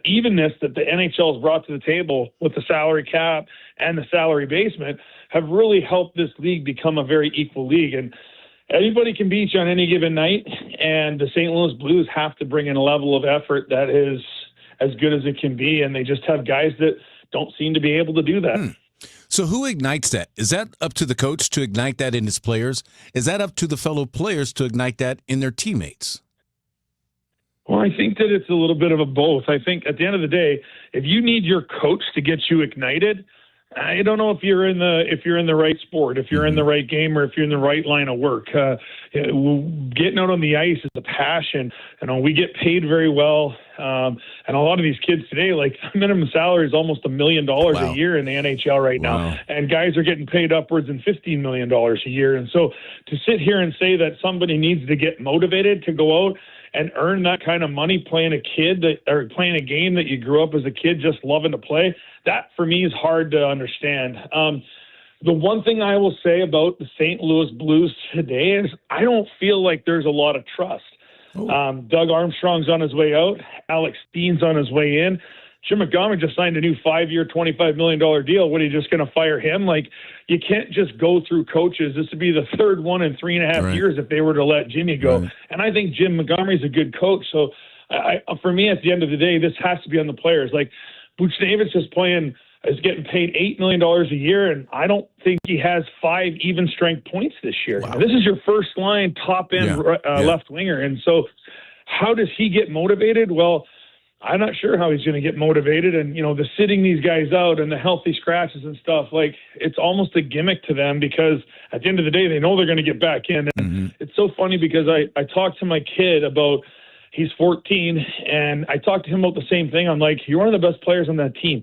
evenness that the NHL has brought to the table with the salary cap and the salary basement have really helped this league become a very equal league. And anybody can beat you on any given night, and the St. Louis Blues have to bring in a level of effort that is as good as it can be, and they just have guys that don't seem to be able to do that. So who ignites that? Is that up to the coach to ignite that in his players? Is that up to the fellow players to ignite that in their teammates? Well, I think that it's a little bit of a both. I think at the end of the day, if you need your coach to get you ignited, I don't know if you're in the right sport, if you're in the right game, or if you're in the right line of work. Getting out on the ice is a passion. We get paid very well, and a lot of these kids today, like the minimum salary is almost $1 million a year in the NHL right now, and guys are getting paid upwards of $15 million a year. And so to sit here and say that somebody needs to get motivated to go out and earn that kind of money playing a game that you grew up as a kid just loving to play, that for me is hard to understand. The one thing I will say about the St. Louis Blues today is I don't feel like there's a lot of trust. Doug Armstrong's on his way out. Alex Steen's on his way in. Jim Montgomery just signed a new 5-year, $25 million deal. What, are you just going to fire him? Like, you can't just go through coaches. This would be the third one in 3.5 years if they were to let Jimmy go. And I think Jim Montgomery's a good coach. So for me, at the end of the day, this has to be on the players. Like, Butch Davis is getting paid $8 million a year, and I don't think he has 5 even strength points this year. Wow. This is your first line, top end left winger. And so how does he get motivated? Well, I'm not sure how he's going to get motivated. And, the sitting these guys out and the healthy scratches and stuff, like, it's almost a gimmick to them because at the end of the day, they know they're going to get back in. And it's so funny because I talked to my kid about, he's 14, and I talked to him about the same thing. I'm like, you're one of the best players on that team.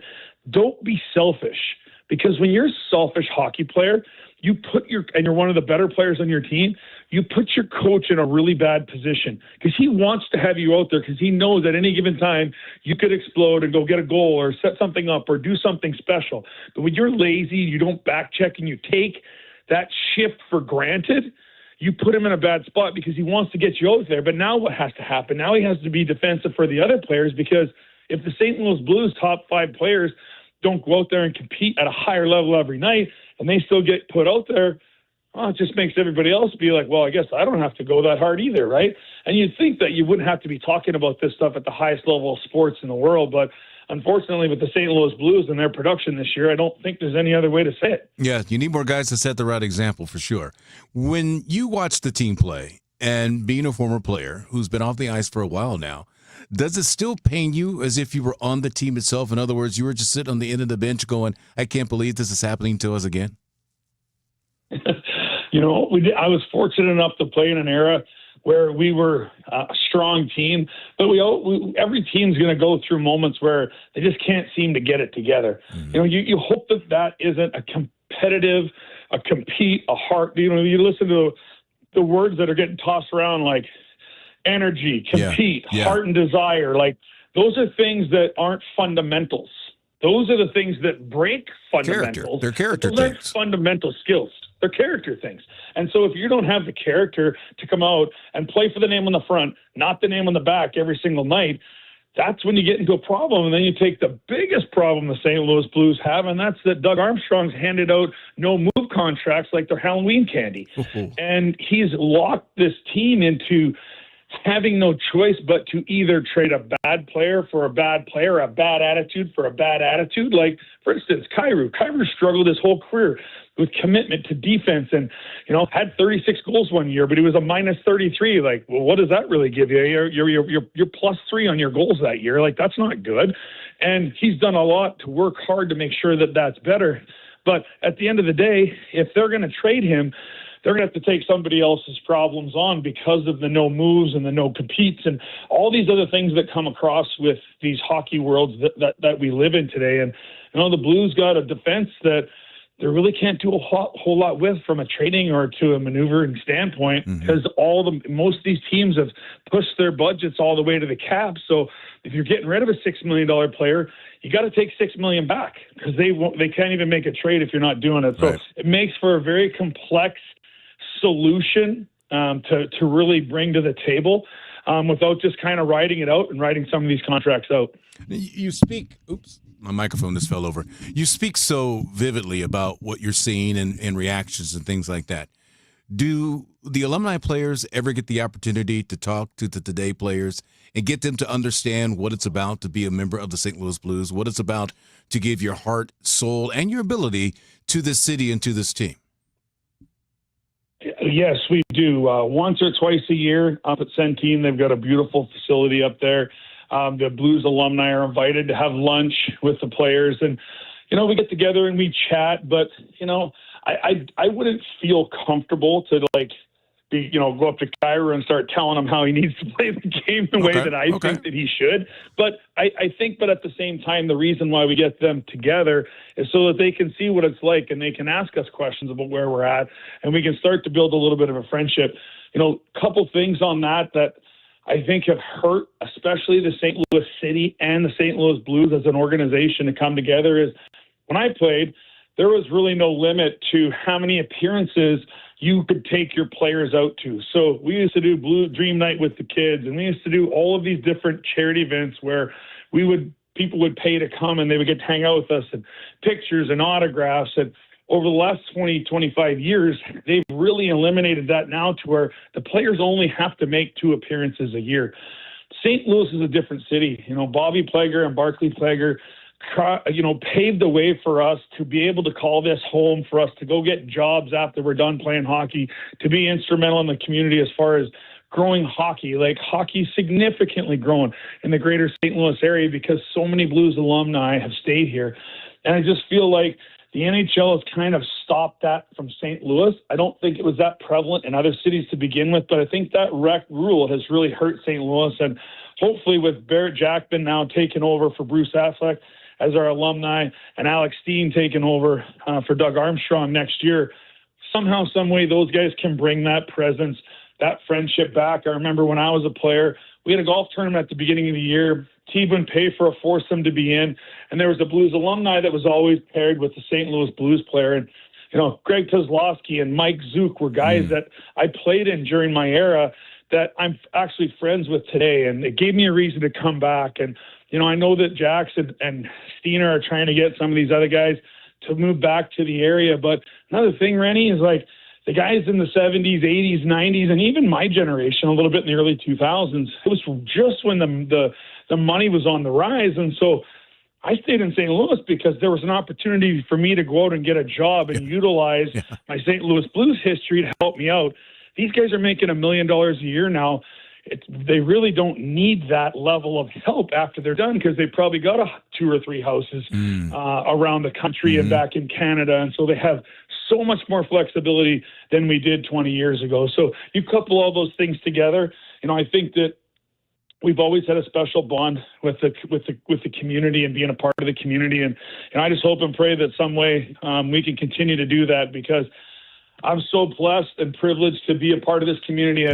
Don't be selfish, because when you're a selfish hockey player, and you're one of the better players on your team, you put your coach in a really bad position because he wants to have you out there because he knows at any given time you could explode and go get a goal or set something up or do something special. But when you're lazy, you don't back check, and you take that shift for granted, you put him in a bad spot because he wants to get you out there. But now what has to happen? Now he has to be defensive for the other players, because if the St. Louis Blues top 5 players, don't go out there and compete at a higher level every night, and they still get put out there, well, it just makes everybody else be like, well, I guess I don't have to go that hard either, right? And you'd think that you wouldn't have to be talking about this stuff at the highest level of sports in the world, but unfortunately, with the St. Louis Blues and their production this year, I don't think there's any other way to say it. Yeah, you need more guys to set the right example for sure. When you watch the team play, and being a former player who's been off the ice for a while now, does it still pain you as if you were on the team itself? In other words, you were just sitting on the end of the bench going, I can't believe this is happening to us again? I was fortunate enough to play in an era where we were a strong team, but every team's going to go through moments where they just can't seem to get it together. Mm-hmm. You hope that isn't a competitive, a compete, a heart. You listen to the words that are getting tossed around like energy, compete, heart and desire. Like those are things that aren't fundamentals. Those are the things that break fundamentals. They're character things. They're fundamental skills. They're character things. And so if you don't have the character to come out and play for the name on the front, not the name on the back every single night, that's when you get into a problem. And then you take the biggest problem the St. Louis Blues have, and that's that Doug Armstrong's handed out no-move contracts like they're Halloween candy. And he's locked this team into having no choice but to either trade a bad player for a bad player, a bad attitude for a bad attitude. Like, for instance, Kyrou struggled his whole career with commitment to defense and, had 36 goals one year, but he was a minus 33. Like, well, what does that really give you? You're plus 3 on your goals that year. Like, that's not good. And he's done a lot to work hard to make sure that that's better. But at the end of the day, if they're going to trade him, they're going to have to take somebody else's problems on because of the no moves and the no competes and all these other things that come across with these hockey worlds that we live in today. And, the Blues got a defense that they really can't do a whole lot with from a trading or to a maneuvering standpoint because most of these teams have pushed their budgets all the way to the cap. So if you're getting rid of a $6 million player, you got to take $6 million back because they can't even make a trade if you're not doing it. So It makes for a very complex solution to really bring to the table without just kind of writing it out and writing some of these contracts out. You speak, my microphone just fell over. You speak so vividly about what you're seeing and reactions and things like that. Do the alumni players ever get the opportunity to talk to the today players and get them to understand what it's about to be a member of the St. Louis Blues, what it's about to give your heart, soul, and your ability to this city and to this team? Yes, we do. Once or twice a year up at Centene, they've got a beautiful facility up there. The Blues alumni are invited to have lunch with the players. And, we get together and we chat. But, I wouldn't feel comfortable to, go up to Kyrou and start telling him how he needs to play the game the way that I think that he should. But I think at the same time, the reason why we get them together is so that they can see what it's like and they can ask us questions about where we're at and we can start to build a little bit of a friendship. Couple things on that I think have hurt, especially the St. Louis City and the St. Louis Blues as an organization to come together is when I played, there was really no limit to how many appearances you could take your players out to. So we used to do Blue Dream Night with the kids, and we used to do all of these different charity events where people would pay to come and they would get to hang out with us and pictures and autographs. And over the last 20, 25 years, they've really eliminated that now to where the players only have to make 2 appearances a year. St. Louis is a different city. Bobby Plager and Barclay Plager paved the way for us to be able to call this home, for us to go get jobs after we're done playing hockey, to be instrumental in the community as far as growing hockey. Like, hockey significantly grown in the greater St. Louis area because so many Blues alumni have stayed here. And I just feel like the NHL has kind of stopped that from St. Louis. I don't think it was that prevalent in other cities to begin with, but I think that rec rule has really hurt St. Louis. And hopefully with Barrett Jackman now taking over for Bruce Affleck as our alumni and Alex Steen taking over for Doug Armstrong next year, somehow, some way, those guys can bring that presence, that friendship back. I remember when I was a player, we had a golf tournament at the beginning of the year. Team would pay for a foursome to be in, and there was a Blues alumni that was always paired with the St. Louis Blues player. And, Greg Kozlowski and Mike Zook were guys that I played in during my era that I'm actually friends with today, and it gave me a reason to come back. And, I know that Jackson and Steiner are trying to get some of these other guys to move back to the area. But another thing, Rene, is like the guys in the 70s, 80s, 90s, and even my generation a little bit in the early 2000s, it was just when the money was on the rise. And so I stayed in St. Louis because there was an opportunity for me to go out and get a job and utilize my St. Louis Blues history to help me out. These guys are making $1 million a year now. They really don't need that level of help after they're done because they probably got 2 or 3 houses around the country and back in Canada. And so they have so much more flexibility than we did 20 years ago. So you couple all those things together, I think that we've always had a special bond with the community and being a part of the community. And I just hope and pray that some way we can continue to do that, because I'm so blessed and privileged to be a part of this community.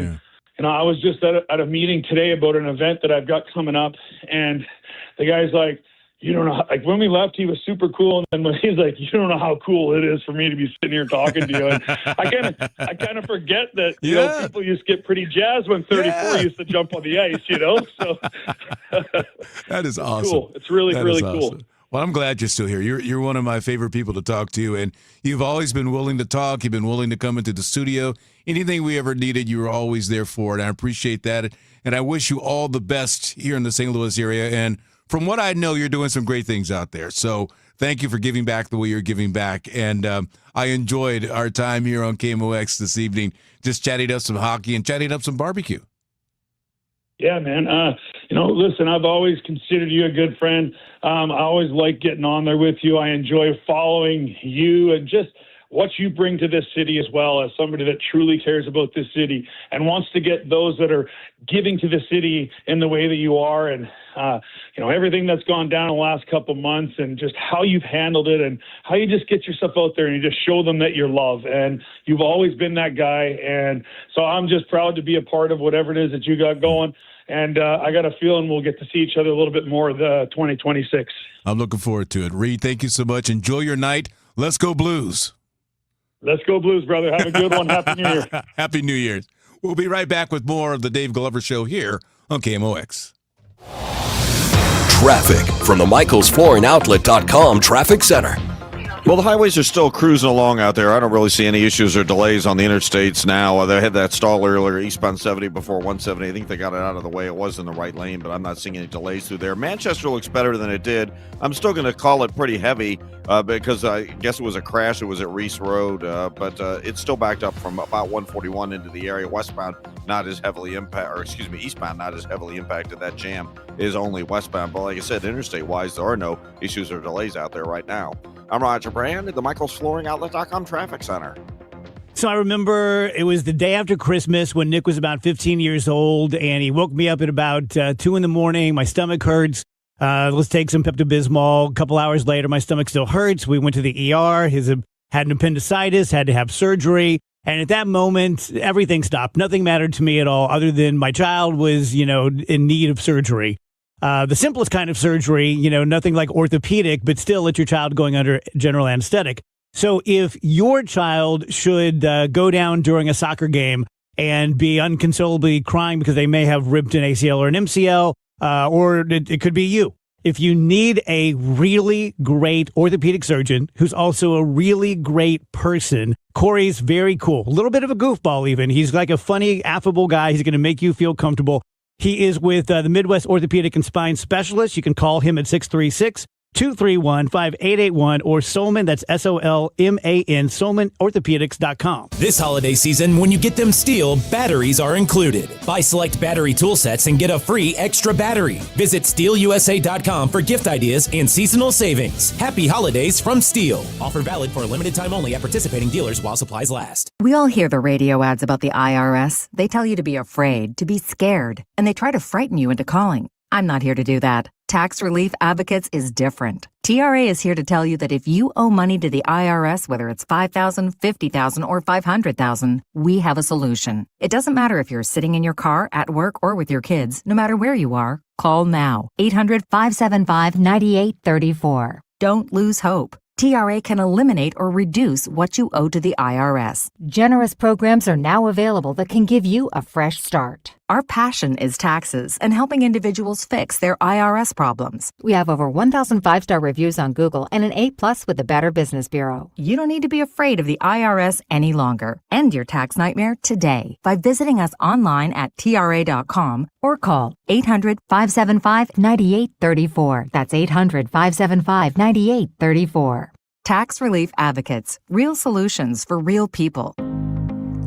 And I was just at a meeting today about an event that I've got coming up, and the guy's like, you don't know, like when we left, he was super cool. And then when he's like, you don't know how cool it is for me to be sitting here talking to you. And I kind of forget that, people used to get pretty jazzed when 34 used to jump on the ice, So that is awesome. Cool. It's really, really awesome. cool. Well, I'm glad you're still here. You're one of my favorite people to talk to, and you've always been willing to talk. You've been willing to come into the studio. Anything we ever needed, you were always there for it. I appreciate that, and I wish you all the best here in the St. Louis area. And from what I know, you're doing some great things out there. So thank you for giving back the way you're giving back. And I enjoyed our time here on KMOX this evening, just chatting up some hockey and chatting up some barbecue. Yeah, man. Listen, I've always considered you a good friend. I always like getting on there with you. I enjoy following you and just what you bring to this city as well, as somebody that truly cares about this city and wants to get those that are giving to the city in the way that you are. And, everything that's gone down in the last couple months and just how you've handled it and how you just get yourself out there and you just show them that you're loved. And you've always been that guy. And so I'm just proud to be a part of whatever it is that you got going. And I got a feeling we'll get to see each other a little bit more the 2026. I'm looking forward to it. Reed, thank you so much. Enjoy your night. Let's go Blues. Let's go Blues, brother. Have a good one. Happy New Year. Happy New Year's. We'll be right back with more of the Dave Glover Show here on KMOX. Traffic from the MichaelsFlooringOutlet.com Traffic Center. Well, the highways are still cruising along out there. I don't really see any issues or delays on the interstates now. They had that stall earlier, eastbound 70 before 170. I think they got it out of the way. It was in the right lane, but I'm not seeing any delays through there. Manchester looks better than it did. I'm still going to call it pretty heavy because I guess it was a crash. It was at Reese Road, but it's still backed up from about 141 into the area. Westbound not as heavily eastbound not as heavily impacted. That jam is only westbound. But like I said, interstate-wise, there are no issues or delays out there right now. I'm Roger Brand at the MichaelsFlooringOutlet.com Traffic Center. So I remember it was the day after Christmas when Nick was about 15 years old, and he woke me up at about 2 in the morning. My stomach hurts. Let's take some Pepto-Bismol. A couple hours later, my stomach still hurts. We went to the ER. He had an appendicitis, had to have surgery. And at that moment, everything stopped. Nothing mattered to me at all other than my child was, in need of surgery. The simplest kind of surgery, nothing like orthopedic, but still let your child going under general anesthetic. So if your child should go down during a soccer game and be unconsolably crying because they may have ripped an ACL or an MCL, or it could be you. If you need a really great orthopedic surgeon who's also a really great person, Corey's very cool. A little bit of a goofball even. He's like a funny, affable guy. He's going to make you feel comfortable. He is with the Midwest Orthopedic and Spine Specialist. You can call him at 636-231-5881 or Solman, that's S-O-L-M-A-N, SolmanOrthopedics.com. This holiday season, when you get them Steel, batteries are included. Buy select battery tool sets and get a free extra battery. Visit SteelUSA.com for gift ideas and seasonal savings. Happy holidays from Steel. Offer valid for a limited time only at participating dealers while supplies last. We all hear the radio ads about the IRS. They tell you to be afraid, to be scared, and they try to frighten you into calling. I'm not here to do that. Tax Relief Advocates is different. TRA is here to tell you that if you owe money to the IRS, whether it's $5,000, $50,000, or $500,000, we have a solution. It doesn't matter if you're sitting in your car, at work, or with your kids. No matter where you are, call now. 800-575-9834. Don't lose hope. TRA can eliminate or reduce what you owe to the IRS. Generous programs are now available that can give you a fresh start. Our passion is taxes and helping individuals fix their IRS problems. We have over 1,000 5-star reviews on Google and an A+ with the Better Business Bureau. You don't need to be afraid of the IRS any longer. End your tax nightmare today by visiting us online at TRA.com or call 800-575-9834. That's 800-575-9834. Tax Relief Advocates. Real solutions for real people.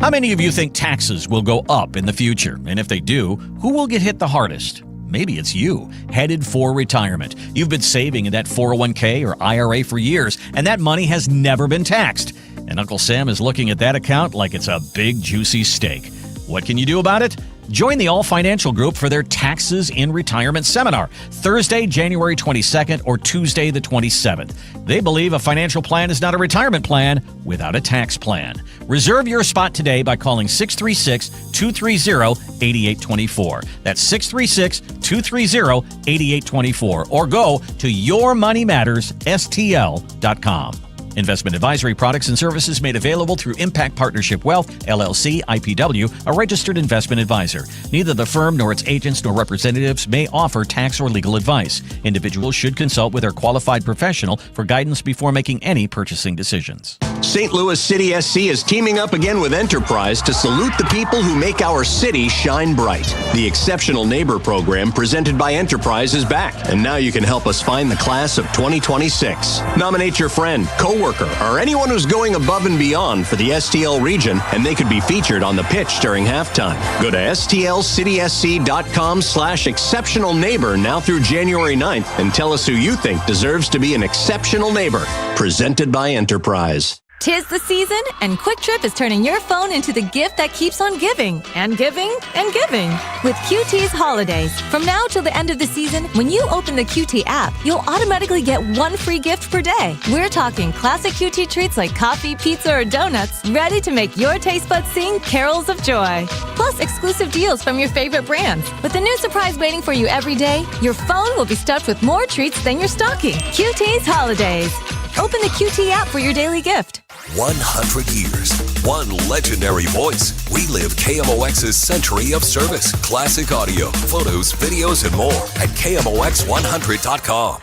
How many of you think taxes will go up in the future? And if they do, who will get hit the hardest? Maybe it's you, headed for retirement. You've been saving in that 401k or IRA for years, and that money has never been taxed. And Uncle Sam is looking at that account like it's a big, juicy steak. What can you do about it? Join the All Financial Group for their Taxes in Retirement Seminar, Thursday, January 22nd or Tuesday the 27th. They believe a financial plan is not a retirement plan without a tax plan. Reserve your spot today by calling 636-230-8824. That's 636-230-8824. Or go to yourmoneymattersstl.com. Investment advisory products and services made available through Impact Partnership Wealth, LLC, IPW, a registered investment advisor. Neither the firm nor its agents nor representatives may offer tax or legal advice. Individuals should consult with their qualified professional for guidance before making any purchasing decisions. St. Louis City SC is teaming up again with Enterprise to salute the people who make our city shine bright. The Exceptional Neighbor program presented by Enterprise is back, and now you can help us find the class of 2026. Nominate your friend, coworker, or anyone who's going above and beyond for the STL region, and they could be featured on the pitch during halftime. Go to stlcitysc.com/exceptional neighbor now through January 9th and tell us who you think deserves to be an exceptional neighbor. Presented by Enterprise. 'Tis the season, and Quick Trip is turning your phone into the gift that keeps on giving, and giving, and giving. With QT's Holidays. From now till the end of the season, when you open the QT app, you'll automatically get one free gift per day. We're talking classic QT treats like coffee, pizza, or donuts, ready to make your taste buds sing carols of joy. Plus exclusive deals from your favorite brands. With a new surprise waiting for you every day, your phone will be stuffed with more treats than your stocking. QT's Holidays. Open the QT app for your daily gift. 100 years, one legendary voice. We live KMOX's century of service, classic audio, photos, videos, and more at KMOX100.com.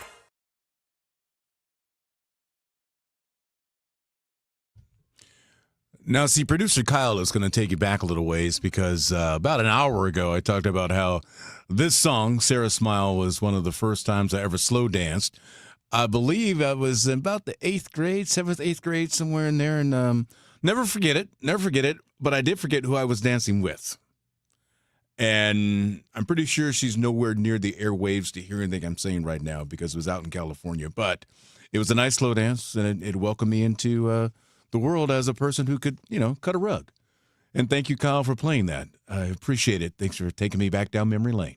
Now, see, producer Kyle is going to take you back a little ways because about an hour ago, I talked about how this song, Sarah Smile, was one of the first times I ever slow danced. I believe I was in about the 8th grade, 7th, 8th grade, somewhere in there. And never forget it. But I did forget who I was dancing with. And I'm pretty sure she's nowhere near the airwaves to hear anything I'm saying right now because it was out in California. But it was a nice slow dance, and it welcomed me into the world as a person who could, cut a rug. And thank you, Kyle, for playing that. I appreciate it. Thanks for taking me back down memory lane.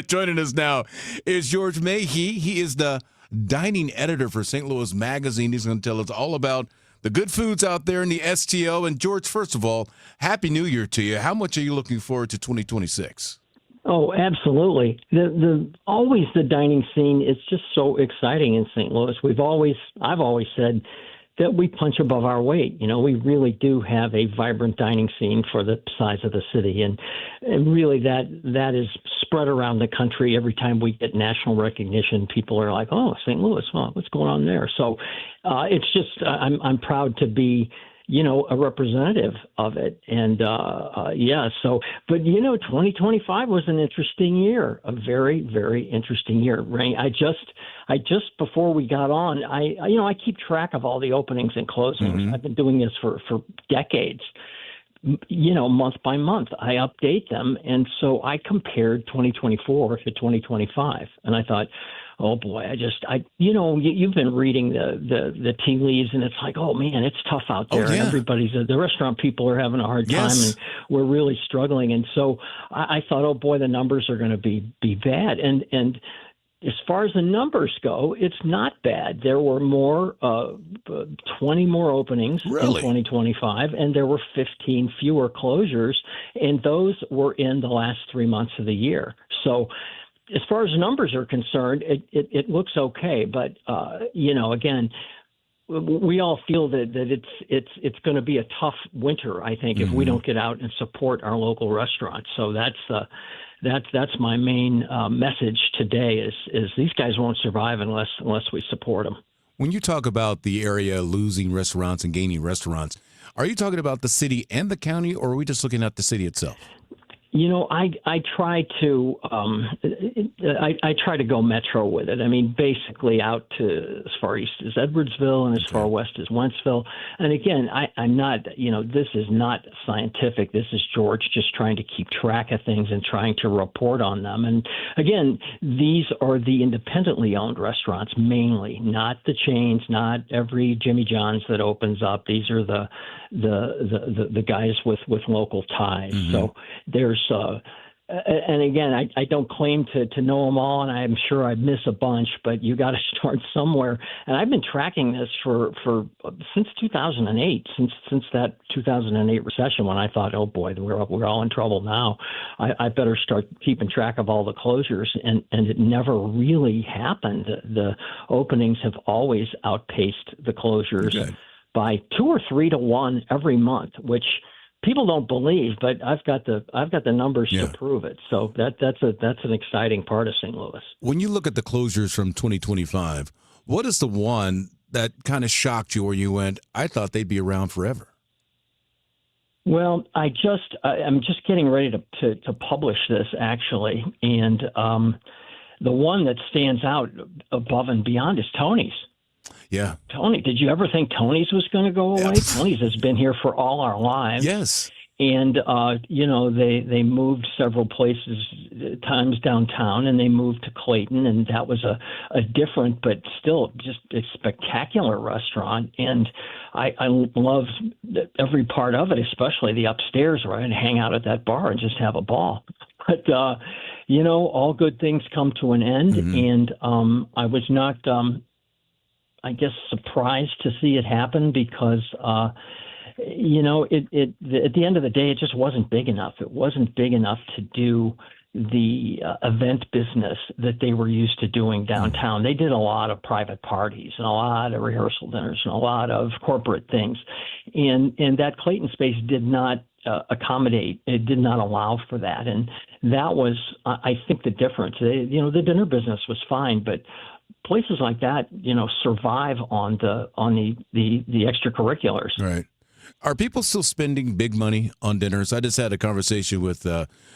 Joining us now is George Mayhe. He is the dining editor for St. Louis Magazine. He's going to tell us all about the good foods out there in the STL. And George, first of all, Happy New Year to you. How much are you looking forward to 2026? Oh, absolutely. Always the dining scene is just so exciting in St. Louis. I've always said that we punch above our weight. We really do have a vibrant dining scene for the size of the city. And really that is spread around the country. Every time we get national recognition, people are like, oh, St. Louis, what's going on there? So it's just, I'm proud to be, a representative of it. And but 2025 was an interesting year, a very, very interesting year. Rene, I just before we got on, I keep track of all the openings and closings. Mm-hmm. I've been doing this for decades. Month by month, I update them. And so I compared 2024 to 2025. And I thought, oh boy, you've been reading the tea leaves, and it's like, oh man, it's tough out there. Oh, yeah. And the restaurant people are having a hard time, and we're really struggling. And so I thought, oh boy, the numbers are going to be bad. And as far as the numbers go, it's not bad. There were 20 more openings in 2025, and there were 15 fewer closures, and those were in the last 3 months of the year. So as far as numbers are concerned, it looks okay. But, again, we all feel that it's going to be a tough winter, I think, if we don't get out and support our local restaurants. So that's my main message today is these guys won't survive unless we support them. When you talk about the area losing restaurants and gaining restaurants, are you talking about the city and the county, or are we just looking at the city itself? I try to I try to go metro with it. I mean, basically out to as far east as Edwardsville and as far west as Wentzville. And again, I'm not, this is not scientific. This is George just trying to keep track of things and trying to report on them. And again, these are the independently owned restaurants mainly, not the chains, not every Jimmy John's that opens up. These are the guys with local ties. So there's and again, I don't claim to know them all, and I'm sure I miss a bunch, but you got to start somewhere. And I've been tracking this for since 2008, since that 2008 recession, when I thought, oh boy, we're all in trouble now. I better start keeping track of all the closures, and it never really happened. The openings have always outpaced the closures by 2 or 3 to 1 every month, which people don't believe, but I've got the numbers to prove it. So that's an exciting part of St. Louis. When you look at the closures from 2025, what is the one that kind of shocked you, or you went, I thought they'd be around forever? Well, I'm just getting ready to publish this actually, and the one that stands out above and beyond is Tony's. Yeah. Tony, did you ever think Tony's was going to go away? Tony's has been here for all our lives. Yes. And, they moved several times downtown, and they moved to Clayton, and that was a different but still just a spectacular restaurant. And I love every part of it, especially the upstairs where I can hang out at that bar and just have a ball. But, all good things come to an end, and I was not I guess surprised to see it happen because, at the end of the day, it just wasn't big enough. It wasn't big enough to do the event business that they were used to doing downtown. They did a lot of private parties and a lot of rehearsal dinners and a lot of corporate things. And that Clayton space did not accommodate. It did not allow for that. And that was, I think, the difference. The dinner business was fine, but places like that, survive on the extracurriculars. Right. Are people still spending big money on dinners? I just had a conversation with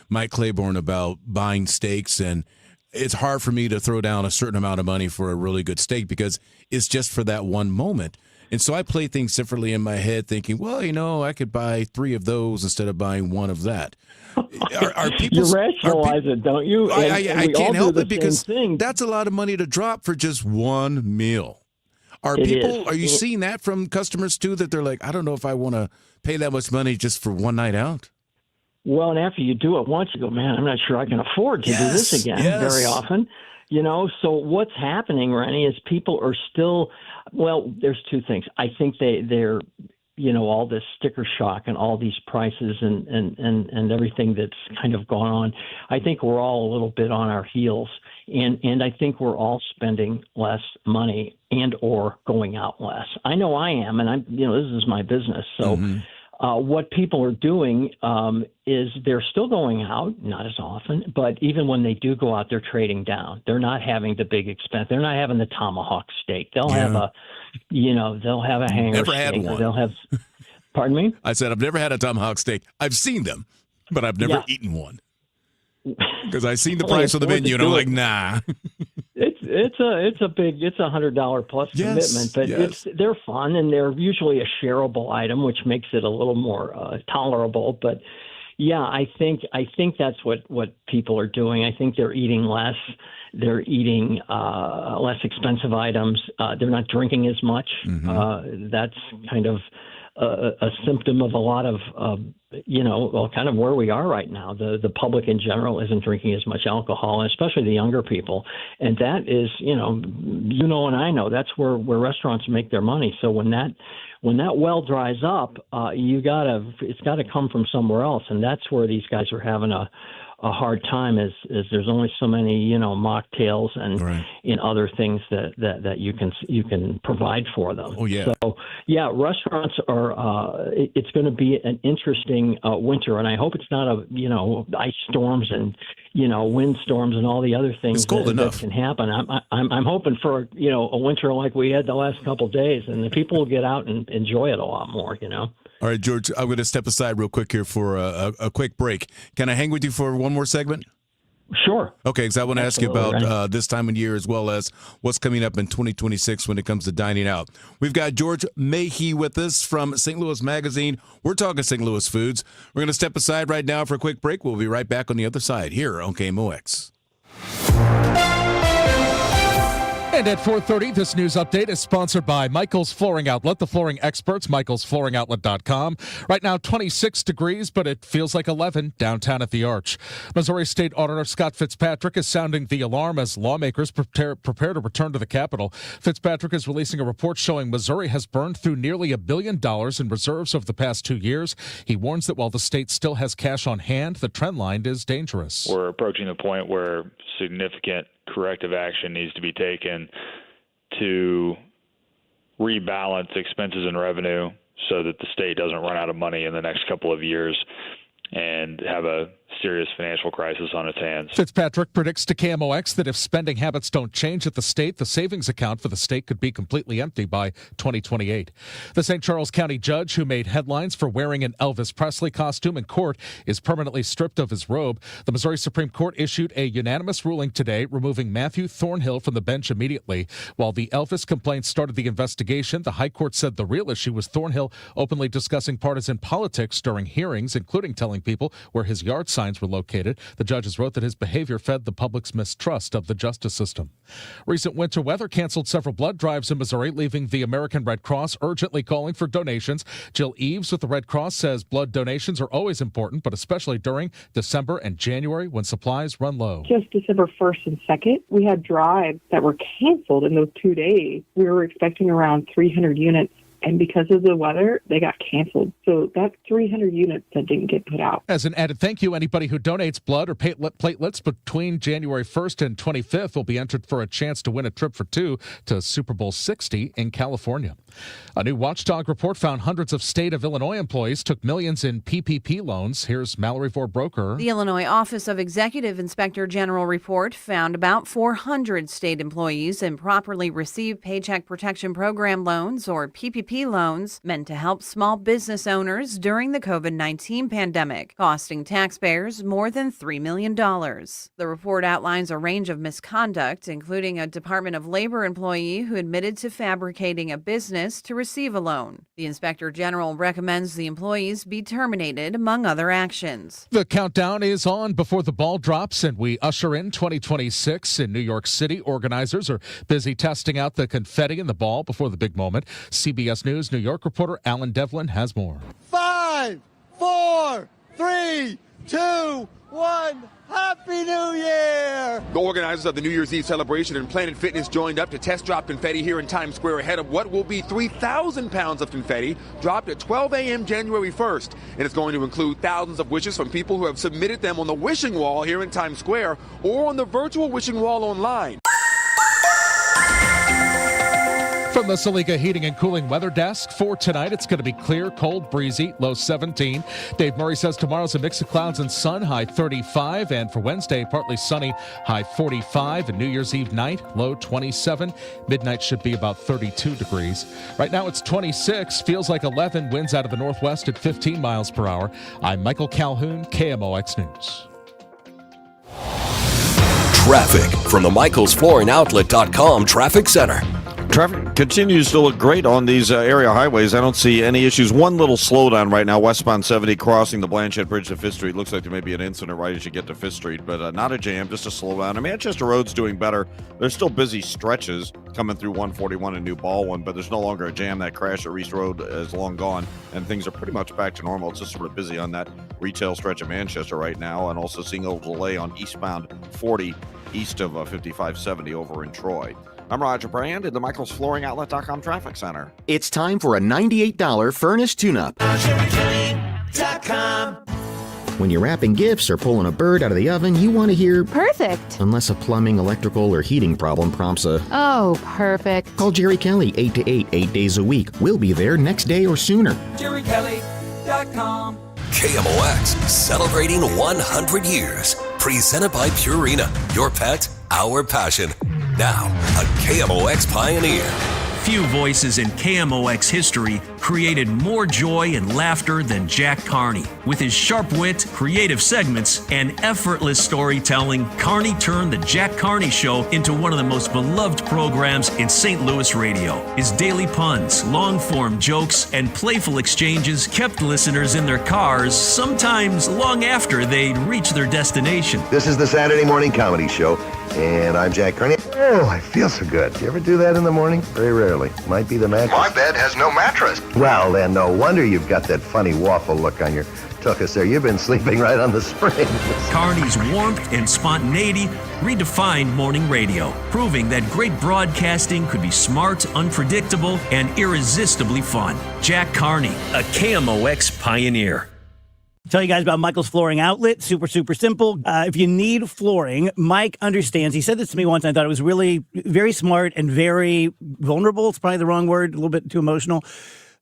Mike Claiborne about buying steaks, and it's hard for me to throw down a certain amount of money for a really good steak because it's just for that one moment. And so I play things differently in my head, thinking, well, I could buy 3 of those instead of buying 1 of that. Are people? You rationalize it, don't you? I can't help it because that's a lot of money to drop for just one meal. Are you seeing that from customers too, that they're like, I don't know if I want to pay that much money just for one night out? Well, and after you do it once, you go, man, I'm not sure I can afford to do this again very often. So what's happening, Rene, is people are still, there's 2 things. I think they're all this sticker shock and all these prices and everything that's kind of gone on. I think we're all a little bit on our heels, and I think we're all spending less money and or going out less. I know I am, and this is my business. So what people are doing is they're still going out, not as often, but even when they do go out, they're trading down. They're not having the big expense. They're not having the tomahawk steak. They'll have they'll have a hanger never steak. Had one. They'll have. Pardon me? I said I've never had a tomahawk steak. I've seen them, but I've never eaten one because I've seen the price of the menu, and I'm like, nah. It's a $100 plus commitment, but they're fun, and they're usually a shareable item, which makes it a little more tolerable. But yeah, I think that's what people are doing. I think they're eating less. They're eating less expensive items. They're not drinking as much. That's kind of a symptom of a lot of, kind of where we are right now. The public in general isn't drinking as much alcohol, and especially the younger people. And that is, and I know that's where restaurants make their money. So when that well dries up, it's got to come from somewhere else. And that's where these guys are having a a hard time is there's only so many, mocktails and other things that you can provide for them. Oh, yeah. So, yeah, restaurants are, it's going to be an interesting winter, and I hope it's not ice storms and, wind storms and all the other things that can happen. I'm hoping for, a winter like we had the last couple of days, and the people will get out and enjoy it a lot more, All right, George, I'm going to step aside real quick here for a quick break. Can I hang with you for one more segment? Sure. Okay, because I want to ask you about this time of year as well as what's coming up in 2026 when it comes to dining out. We've got George Mahey with us from St. Louis Magazine. We're talking St. Louis foods. We're going to step aside right now for a quick break. We'll be right back on the other side here on KMOX. And at 4:30, this news update is sponsored by Michael's Flooring Outlet, the flooring experts, michaelsflooringoutlet.com. Right now, 26 degrees, but it feels like 11 downtown at the Arch. Missouri State Auditor Scott Fitzpatrick is sounding the alarm as lawmakers prepare to return to the Capitol. Fitzpatrick is releasing a report showing Missouri has burned through nearly $1 billion in reserves over the past 2 years. He warns that while the state still has cash on hand, the trend line is dangerous. We're approaching the point where significant corrective action needs to be taken to rebalance expenses and revenue so that the state doesn't run out of money in the next couple of years and have a serious financial crisis on its hands. Fitzpatrick predicts to KMOX that if spending habits don't change at the state, the savings account for the state could be completely empty by 2028. The St. Charles County judge who made headlines for wearing an Elvis Presley costume in court is permanently stripped of his robe. The Missouri Supreme Court issued a unanimous ruling today, removing Matthew Thornhill from the bench immediately. While the Elvis complaint started the investigation, the High Court said the real issue was Thornhill openly discussing partisan politics during hearings, including telling people where his yard signs were located. The judges wrote that his behavior fed the public's mistrust of the justice system. Recent winter weather canceled several blood drives in Missouri, leaving the American Red Cross urgently calling for donations. Jill Eves with the Red Cross says blood donations are always important, but especially during December and January when supplies run low. Just December 1st and 2nd, we had drives that were canceled in those 2 days. We were expecting around 300 units. And because of the weather, they got canceled. So that's 300 units that didn't get put out. As an added thank you, anybody who donates blood or platelets between January 1st and 25th will be entered for a chance to win a trip for two to Super Bowl 60 in California. A new watchdog report found hundreds of state of Illinois employees took millions in PPP loans. Here's Mallory Vorbroker. The Illinois Office of Executive Inspector General report found about 400 state employees improperly received Paycheck Protection Program loans or PPP loans meant to help small business owners during the COVID-19 pandemic, costing taxpayers more than $3 million. The report outlines a range of misconduct, including a Department of Labor employee who admitted to fabricating a business to receive a loan. The Inspector General recommends the employees be terminated, among other actions. The countdown is on before the ball drops, and we usher in 2026 in New York City. Organizers are busy testing out the confetti in the ball before the big moment. CBS News New York reporter Alan Devlin has more. 5, 4, 3, 2, 1. Happy New Year! The organizers of the New Year's Eve celebration and Planet Fitness joined up to test drop confetti here in Times Square ahead of what will be 3,000 pounds of confetti dropped at 12 a.m. January 1st. And it's going to include thousands of wishes from people who have submitted them on the wishing wall here in Times Square or on the virtual wishing wall online. From the Saliga Heating and Cooling Weather Desk, for tonight, it's going to be clear, cold, breezy, low 17. Dave Murray says tomorrow's a mix of clouds and sun, high 35. And for Wednesday, partly sunny, high 45. And New Year's Eve night, low 27. Midnight should be about 32 degrees. Right now, it's 26, feels like 11, winds out of the northwest at 15 miles per hour. I'm Michael Calhoun, KMOX News. Traffic from the michaelsflooringoutlet.com Traffic Center. Traffic continues to look great on these area highways. I don't see any issues. One little slowdown right now, westbound 70 crossing the Blanchette Bridge to Fifth Street. Looks like there may be an incident right as you get to Fifth Street, but not a jam, just a slowdown. And Manchester Road's doing better. There's still busy stretches coming through 141 and New Baldwin, but there's no longer a jam. That crash at Reese Road is long gone, and things are pretty much back to normal. It's just sort of busy on that retail stretch of Manchester right now, and also seeing a little delay on eastbound 40 east of 5570 over in Troy. I'm Roger Brand in the michaelsflooringoutlet.com Traffic Center. It's time for a $98 furnace tune-up. When you're wrapping gifts or pulling a bird out of the oven, you want to hear Perfect. Unless a plumbing, electrical, or heating problem prompts a Oh, perfect. Call Jerry Kelly 8 to 8, 8 days a week. We'll be there next day or sooner. JerryKelly.com. KMOX, celebrating 100 years. Presented by Purina. Your pet, our passion. Now, a KMOX pioneer. Few voices in KMOX history created more joy and laughter than Jack Carney. With his sharp wit, creative segments, and effortless storytelling, Carney turned the Jack Carney Show into one of the most beloved programs in St. Louis radio. His daily puns, long-form jokes, and playful exchanges kept listeners in their cars, sometimes long after they'd reached their destination. This is the Saturday Morning Comedy Show, and I'm Jack Carney. Oh, I feel so good. Do you ever do that in the morning? Very rarely. Might be the mattress. My bed has no mattress. Well, then, no wonder you've got that funny waffle look on your tuchus there. You've been sleeping right on the spring. Carney's warmth and spontaneity redefined morning radio, proving that great broadcasting could be smart, unpredictable, and irresistibly fun. Jack Carney, a KMOX pioneer. Tell you guys about Michael's Flooring Outlet. Super, super simple. If you need flooring, Mike understands. He said this to me once, and I thought it was really very smart and very vulnerable. It's probably the wrong word, a little bit too emotional.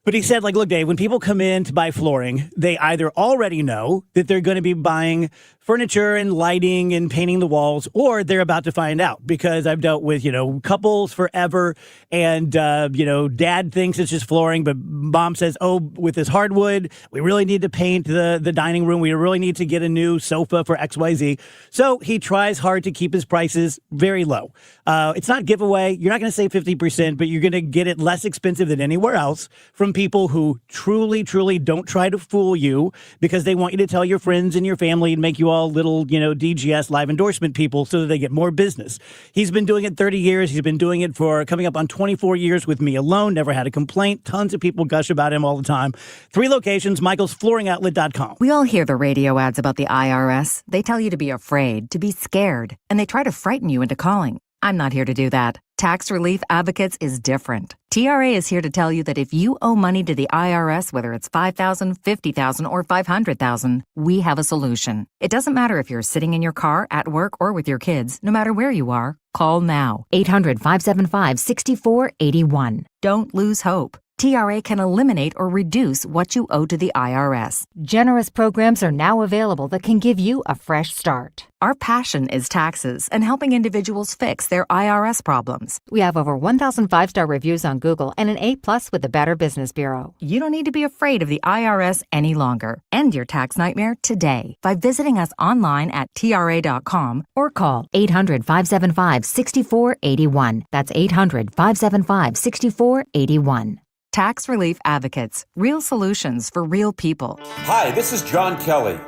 But he said, like, look, Dave, when people come in to buy flooring, they either already know that they're going to be buying furniture and lighting and painting the walls, or they're about to find out, because I've dealt with, couples forever, and, dad thinks it's just flooring, but mom says, oh, with this hardwood, we really need to paint the dining room. We really need to get a new sofa for XYZ. So he tries hard to keep his prices very low. It's not giveaway. You're not going to save 50%, but you're going to get it less expensive than anywhere else from people who truly, truly don't try to fool you, because they want you to tell your friends and your family and make you all little, DGS live endorsement people so that they get more business. He's been doing it 30 years. He's been doing it for coming up on 24 years with me alone. Never had a complaint. Tons of people gush about him all the time. 3 locations, michaelsflooringoutlet.com. We all hear the radio ads about the IRS. They tell you to be afraid, to be scared, and they try to frighten you into calling. I'm not here to do that. Tax Relief Advocates is different. TRA is here to tell you that if you owe money to the IRS, whether it's $5,000, $50,000, or $500,000, we have a solution. It doesn't matter if you're sitting in your car, at work, or with your kids. No matter where you are, call now. 800-575-6481. Don't lose hope. TRA can eliminate or reduce what you owe to the IRS. Generous programs are now available that can give you a fresh start. Our passion is taxes and helping individuals fix their IRS problems. We have over 1,000 5-star reviews on Google and an A+ with the Better Business Bureau. You don't need to be afraid of the IRS any longer. End your tax nightmare today by visiting us online at TRA.com or call 800-575-6481. That's 800-575-6481. Tax Relief Advocates. Real solutions for real people. Hi, this is John Kelly.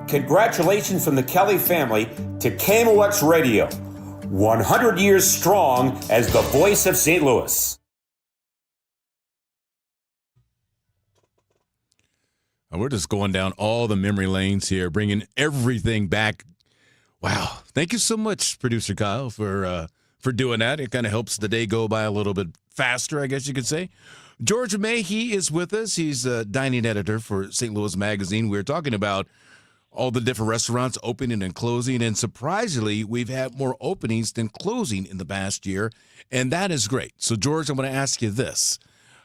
Congratulations from the Kelly family to KMOX Radio. 100 years strong as the voice of St. Louis. We're just going down all the memory lanes here, bringing everything back. Wow. Thank you so much, Producer Kyle, for doing that. It kind of helps the day go by a little bit faster, I guess you could say. George Mayhe is with us. He's a dining editor for St. Louis Magazine. We're talking about all the different restaurants opening and closing, and surprisingly, we've had more openings than closing in the past year, and that is great. So, George, I'm going to ask you this.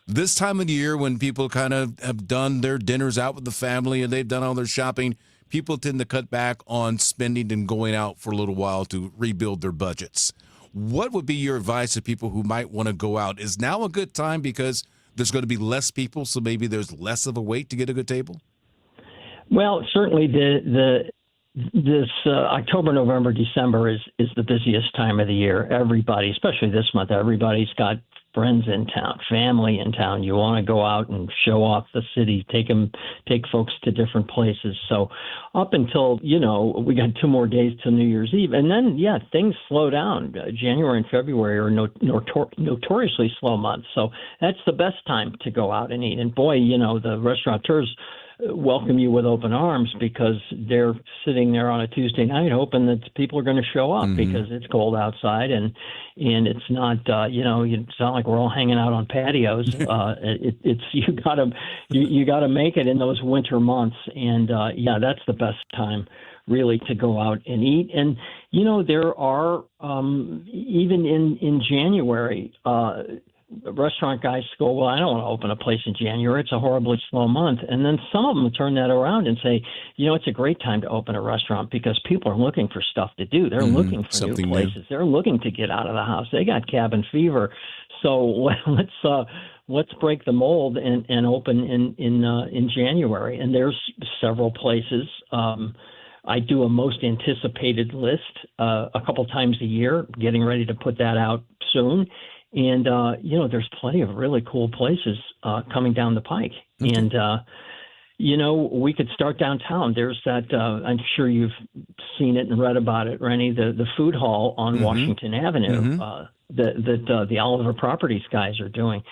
This time of the year when people kind of have done their dinners out with the family and they've done all their shopping, people tend to cut back on spending and going out for a little while to rebuild their budgets. What would be your advice to people who might want to go out? Is now a good time because there's going to be less people, so maybe there's less of a wait to get a good table? Well, certainly this October, November, December is the busiest time of the year. Everybody, especially this month, everybody's got friends in town, family in town. You want to go out and show off the city, take folks to different places. So up until, we got 2 more days till New Year's Eve. And then, things slow down. January and February are notoriously slow months. So that's the best time to go out and eat. And boy, the restaurateurs welcome you with open arms because they're sitting there on a Tuesday night hoping that people are going to show up because it's cold outside and it's not it's not like we're all hanging out on patios. It's you gotta make it in those winter months, and that's the best time really to go out and eat. And there are even in January. Restaurant guys go, well, I don't want to open a place in January. It's a horribly slow month. And then some of them turn that around and say, it's a great time to open a restaurant because people are looking for stuff to do. They're looking for new places. They're looking to get out of the house. They got cabin fever. So let's break the mold and open in January. And there's several places. I do a most anticipated list a couple times a year, getting ready to put that out soon. And, there's plenty of really cool places coming down the pike. Okay. And, we could start downtown. There's that, I'm sure you've seen it and read about it, Rene, the food hall on Washington Avenue that the Oliver Properties guys are doing.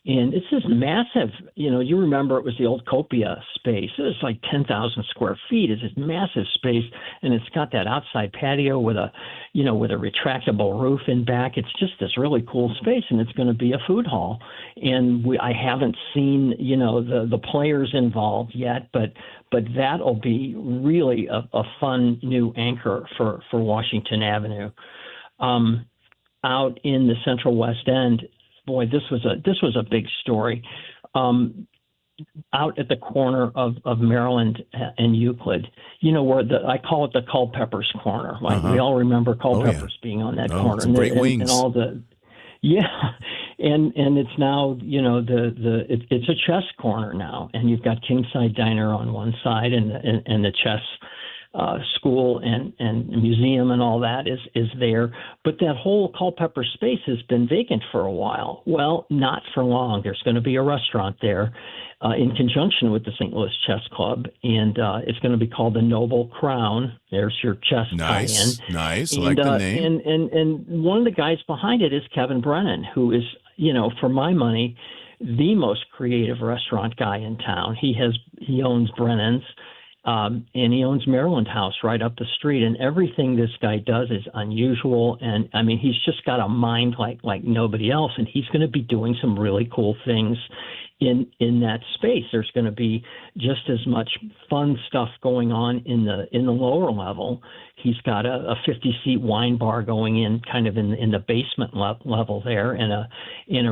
And it's this massive, you remember it was the old Copia space. It was like 10,000 square feet. It's this massive space, and it's got that outside patio with a retractable roof in back. It's just this really cool space, and it's going to be a food hall. And I haven't seen, the players involved yet, but that'll be really a fun new anchor for Washington Avenue. Out in the Central West End, boy, this was a big story. Out at the corner of Maryland and Euclid, where I call it the Culpeppers corner. Like we all remember Culpeppers being on that corner. Some great wings. And all the, and it's now it's a chess corner now, and you've got Kingside Diner on one side, and the chess school and museum and all that is there. But that whole Culpeper space has been vacant for a while. Well, not for long. There's going to be a restaurant there in conjunction with the St. Louis Chess Club, and it's going to be called the Noble Crown. There's your chess tie-in. Nice. I like the name. And one of the guys behind it is Kevin Brennan, who is, for my money, the most creative restaurant guy in town. He owns Brennan's. And he owns Maryland House right up the street, and everything this guy does is unusual. And I mean, he's just got a mind like nobody else, and he's going to be doing some really cool things in that space. There's going to be just as much fun stuff going on in the lower level. He's got a 50-seat wine bar going in kind of in the basement level there, and a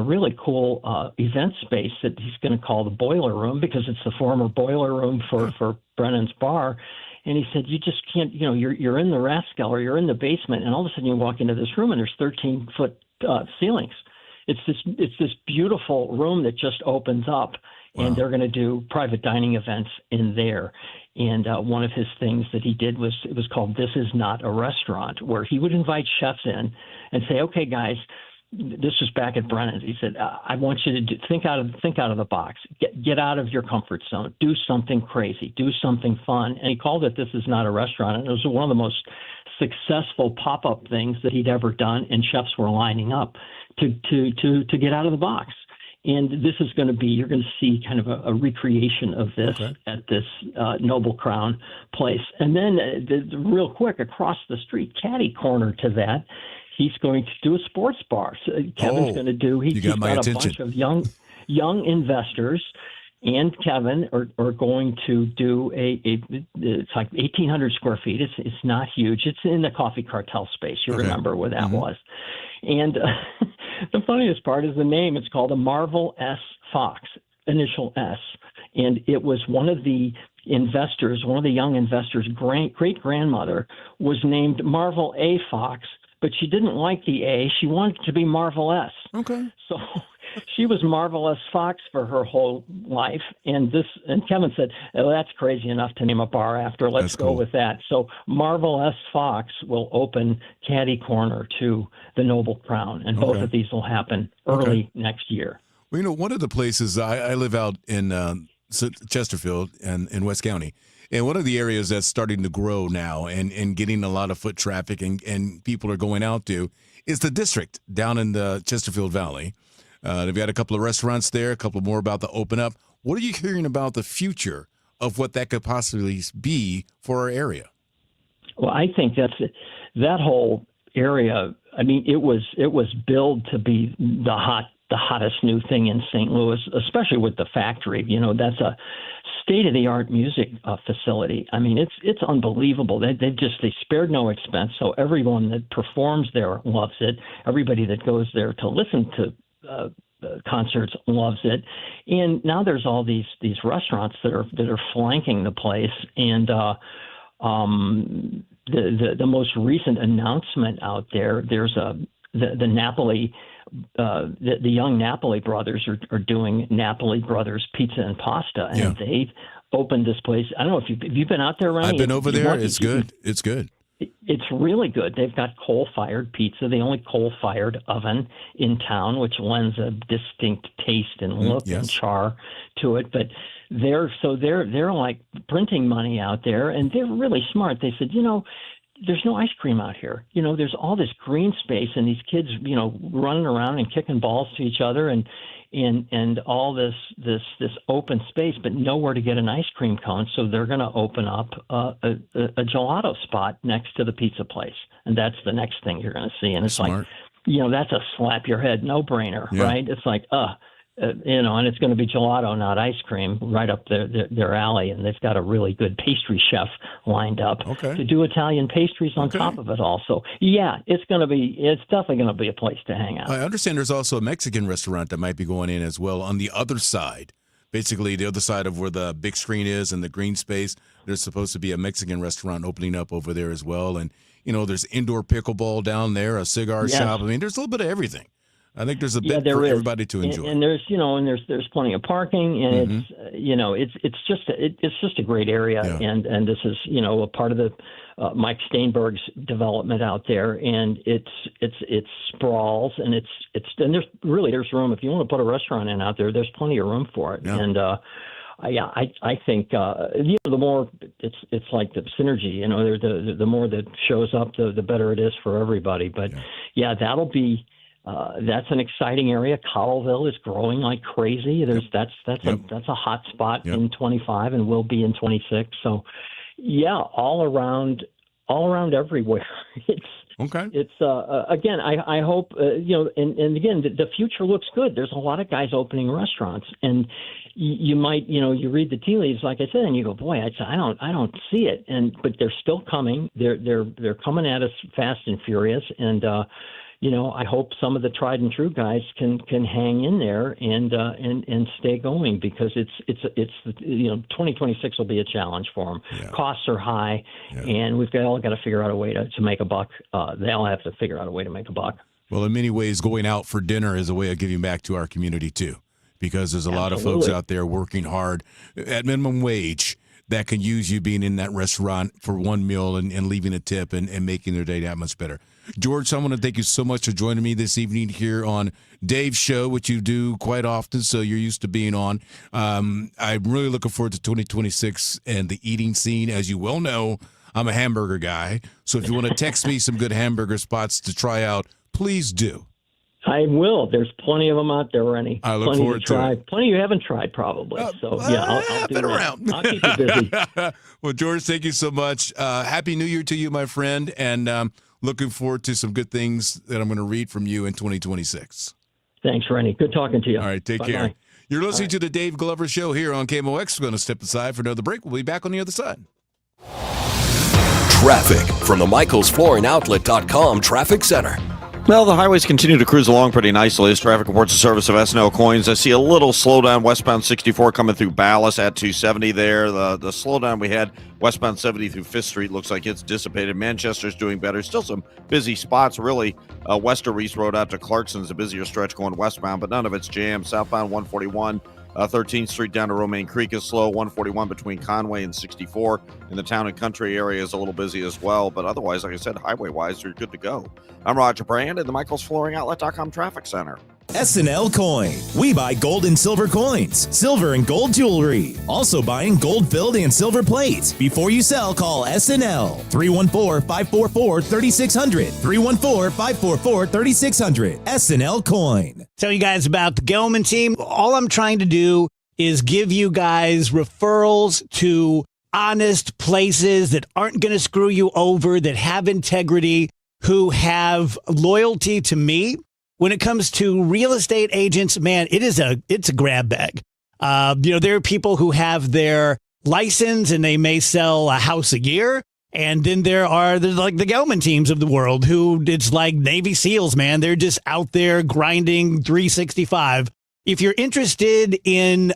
really cool event space that he's going to call the Boiler Room because it's the former boiler room for Brennan's Bar. And he said, you just can't, you're in the Rathskeller, you're in the basement, and all of a sudden you walk into this room and there's 13-foot ceilings. It's this beautiful room that just opens up, and they're going to do private dining events in there. And one of his things that he did was called This Is Not a Restaurant, where he would invite chefs in and say, okay, guys, this was back at Brennan's. He said, I want you to think out of the box, get out of your comfort zone, do something crazy, do something fun. And he called it This Is Not a Restaurant. And it was one of the most successful pop-up things that he'd ever done, and chefs were lining up to get out of the box. And this is going to be, you're going to see kind of a recreation of this at this Noble Crown place. And then real quick, across the street, catty corner to that, he's going to do a sports bar. So Kevin's going to do, he's got a bunch of young investors, and Kevin are going to do it's like 1,800 square feet. It's not huge. It's in the coffee cartel space. You remember where that was. And the funniest part is the name. It's called a Marvel S. Fox, initial S. And it was one of the investors, one of the young investors' great-grandmother was named Marvel A. Fox, but she didn't like the A. She wanted to be Marvel S. Okay. So she was Marvelous Fox for her whole life. And Kevin said, oh, that's crazy enough to name a bar after. Let's go with that. So Marvelous Fox will open catty corner to the Noble Crown. And both of these will happen early next year. Well, one of the places I live out in Chesterfield and in West County. And one of the areas that's starting to grow now and getting a lot of foot traffic and people are going out to is the district down in the Chesterfield Valley. They've got a couple of restaurants there, a couple more about to open up. What are you hearing about the future of what that could possibly be for our area. Well, I think that whole area. I mean, it was billed to be the hottest new thing in St. Louis, especially with the factory. You know, that's a state-of-the-art music facility. I mean, it's unbelievable. They spared no expense, so everyone that performs there loves it. Everybody that goes there to listen to concerts loves it. And now there's all these restaurants that are flanking the place. And the most recent announcement out there, there's the Napoli. The young Napoli brothers are doing Napoli Brothers Pizza and Pasta, and they've opened this place. I don't know if you've been out there, Rene. I've been over there. It's good. It's good. It's really good. They've got coal-fired pizza, the only coal-fired oven in town, which lends a distinct taste and look and char to it. But they're like printing money out there, and they're really smart. They said, there's no ice cream out here. There's all this green space and these kids, running around and kicking balls to each other and all this open space, but nowhere to get an ice cream cone. So they're going to open up a gelato spot next to the pizza place. And that's the next thing you're going to see. And it's smart. Like, that's a slap your head, no brainer, right? It's like, and it's going to be gelato, not ice cream, right up their alley. And they've got a really good pastry chef lined up to do Italian pastries on top of it all. So, it's definitely going to be a place to hang out. I understand there's also a Mexican restaurant that might be going in as well on the other side. Basically, the other side of where the big screen is and the green space, there's supposed to be a Mexican restaurant opening up over there as well. And, there's indoor pickleball down there, a cigar shop. I mean, there's a little bit of everything. I think there's a bit for everybody to enjoy. And there's, there's plenty of parking, and it's just a great area. Yeah. And this is, a part of the Mike Steinberg's development out there, and it sprawls, and there's room. If you want to put a restaurant in out there, there's plenty of room for it. Yeah. And I think the more it's like the synergy. The more that shows up, the better it is for everybody. But that'll be. That's an exciting area. Cottleville is growing like crazy. That's a hot spot in 25 and will be in 26. So, all around everywhere. It's again. I hope and again the future looks good. There's a lot of guys opening restaurants, and you might you read the tea leaves like I said, and you go, boy, I don't see it, but they're still coming. They're coming at us fast and furious, and. I hope some of the tried and true guys can hang in there and stay going, because it's 2026 will be a challenge for them. Yeah. Costs are high, and we've all got to figure out a way to make a buck. They all have to figure out a way to make a buck. Well, in many ways, going out for dinner is a way of giving back to our community too, because there's a lot of folks out there working hard at minimum wage that can use you being in that restaurant for one meal and leaving a tip and making their day that much better. George, I want to thank you so much for joining me this evening here on Dave's show, which you do quite often, so you're used to being on. I'm really looking forward to 2026 and the eating scene. As you well know, I'm a hamburger guy, so if you want to text me some good hamburger spots to try out, please do. I will. There's plenty of them out there, Rene. I look forward to it. Plenty you haven't tried, probably. I'll been around. I'll keep you busy. Well, George, thank you so much. Happy New Year to you, my friend, and looking forward to some good things that I'm going to read from you in 2026. Thanks, Rene. Good talking to you. All right, take care. You're listening to the Dave Glover Show here on KMOX. We're going to step aside for another break. We'll be back on the other side. Traffic from the MichaelsFlooringOutlet.com Traffic Center. Well, the highways continue to cruise along pretty nicely as traffic reports the service of S&L Coins. I see a little slowdown westbound 64 coming through Ballas at 270 there. The slowdown we had westbound 70 through 5th Street looks like it's dissipated. Manchester's doing better. Still some busy spots, really. West of Reese Road out to Clarkson's a busier stretch going westbound, but none of it's jammed. Southbound 141. 13th Street down to Romaine Creek is slow. 141 between Conway and 64 in the town and country area is a little busy as well. But otherwise, like I said, highway-wise, you're good to go. I'm Roger Brand at the MichaelsFlooringOutlet.com Traffic Center. S&L Coin. We buy gold and silver coins, silver and gold jewelry. Also buying gold-filled and silver plates. Before you sell, call S&L. 314-544-3600. 314-544-3600. S&L Coin. Tell you guys about the Gelman team. All I'm trying to do is give you guys referrals to honest places that aren't going to screw you over, that have integrity, who have loyalty to me. When it comes to real estate agents, man, it's a grab bag. There are people who have their license and they may sell a house a year. And then there's like the Gelman teams of the world who it's like Navy SEALs, man. They're just out there grinding 365. If you're interested in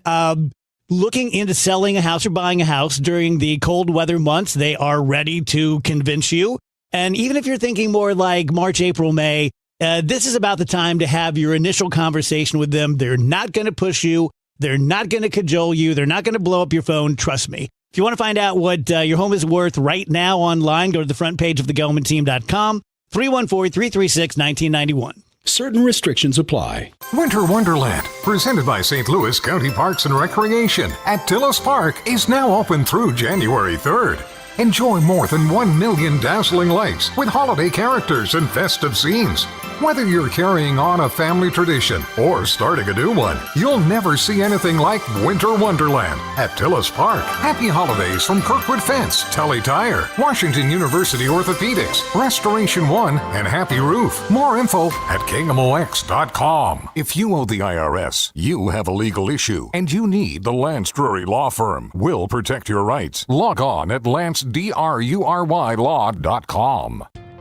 looking into selling a house or buying a house during the cold weather months, they are ready to convince you. And even if you're thinking more like March, April, May, this is about the time to have your initial conversation with them. They're not going to push you. They're not going to cajole you. They're not going to blow up your phone. Trust me. If you want to find out what your home is worth right now online, go to the front page of thegelmanteam.com, 314-336-1991. Certain restrictions apply. Winter Wonderland, presented by St. Louis County Parks and Recreation at Tillis Park, is now open through January 3rd. Enjoy more than 1 million dazzling lights with holiday characters and festive scenes. Whether you're carrying on a family tradition or starting a new one, you'll never see anything like Winter Wonderland at Tillis Park. Happy holidays from Kirkwood Fence, Tully Tire, Washington University Orthopedics, Restoration One, and Happy Roof. More info at KMOX.com. If you owe the IRS, you have a legal issue, and you need the Lance Drury Law Firm. We'll protect your rights. Log on at LanceDruryLaw.com.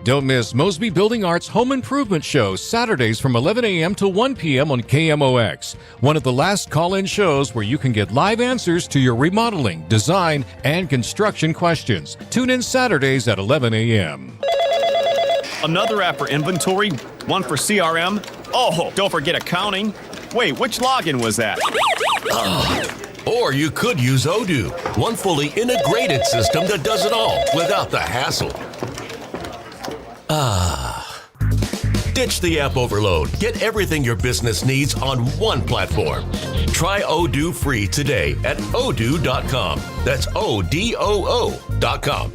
Don't miss Mosby Building Arts Home Improvement Show, Saturdays from 11 a.m. to 1 p.m. on KMOX. One of the last call-in shows where you can get live answers to your remodeling, design, and construction questions. Tune in Saturdays at 11 a.m. Another app for inventory, one for CRM. Oh, don't forget accounting. Wait, which login was that? Or you could use Odoo, one fully integrated system that does it all without the hassle. Ditch the app overload. Get everything your business needs on one platform. Try Odoo free today at odoo.com. That's ODOO.com.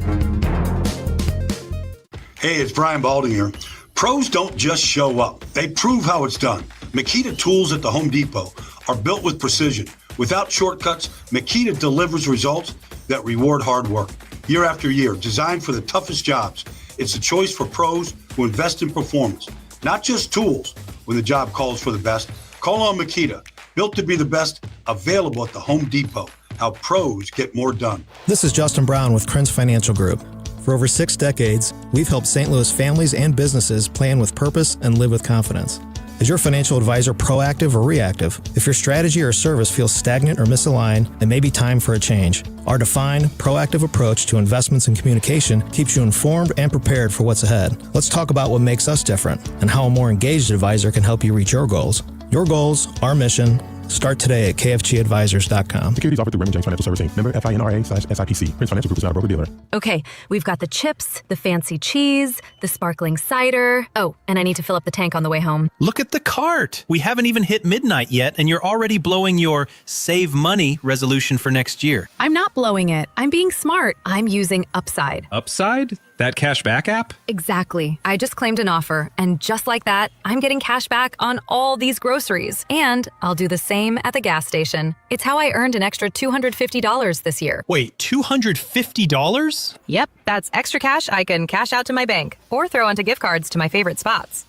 Hey, it's Brian Balding here. Pros don't just show up. They prove how it's done. Makita tools at the Home Depot are built with precision. Without shortcuts, Makita delivers results that reward hard work. Year after year, designed for the toughest jobs. It's a choice for pros who invest in performance, not just tools. When the job calls for the best, call on Makita, built to be the best, available at the Home Depot. How pros get more done. This is Justin Brown with Krentz Financial Group. For over 6 decades, we've helped St. Louis families and businesses plan with purpose and live with confidence. Is your financial advisor proactive or reactive? If your strategy or service feels stagnant or misaligned, it may be time for a change. Our defined, proactive approach to investments and communication keeps you informed and prepared for what's ahead. Let's talk about what makes us different and how a more engaged advisor can help you reach your goals. Your goals, our mission. Start today at kfgadvisors.com. Securities offered through Raymond James Financial Services. Member FINRA/SIPC. Prince Financial Group is not a broker-dealer. Okay, we've got the chips, the fancy cheese, the sparkling cider. Oh, and I need to fill up the tank on the way home. Look at the cart. We haven't even hit midnight yet, and you're already blowing your save money resolution for next year. I'm not blowing it. I'm being smart. I'm using Upside. Upside? That cash back app? Exactly. I just claimed an offer, and just like that, I'm getting cash back on all these groceries. And I'll do the same at the gas station. It's how I earned an extra $250 this year. Wait, $250? Yep, that's extra cash I can cash out to my bank or throw onto gift cards to my favorite spots.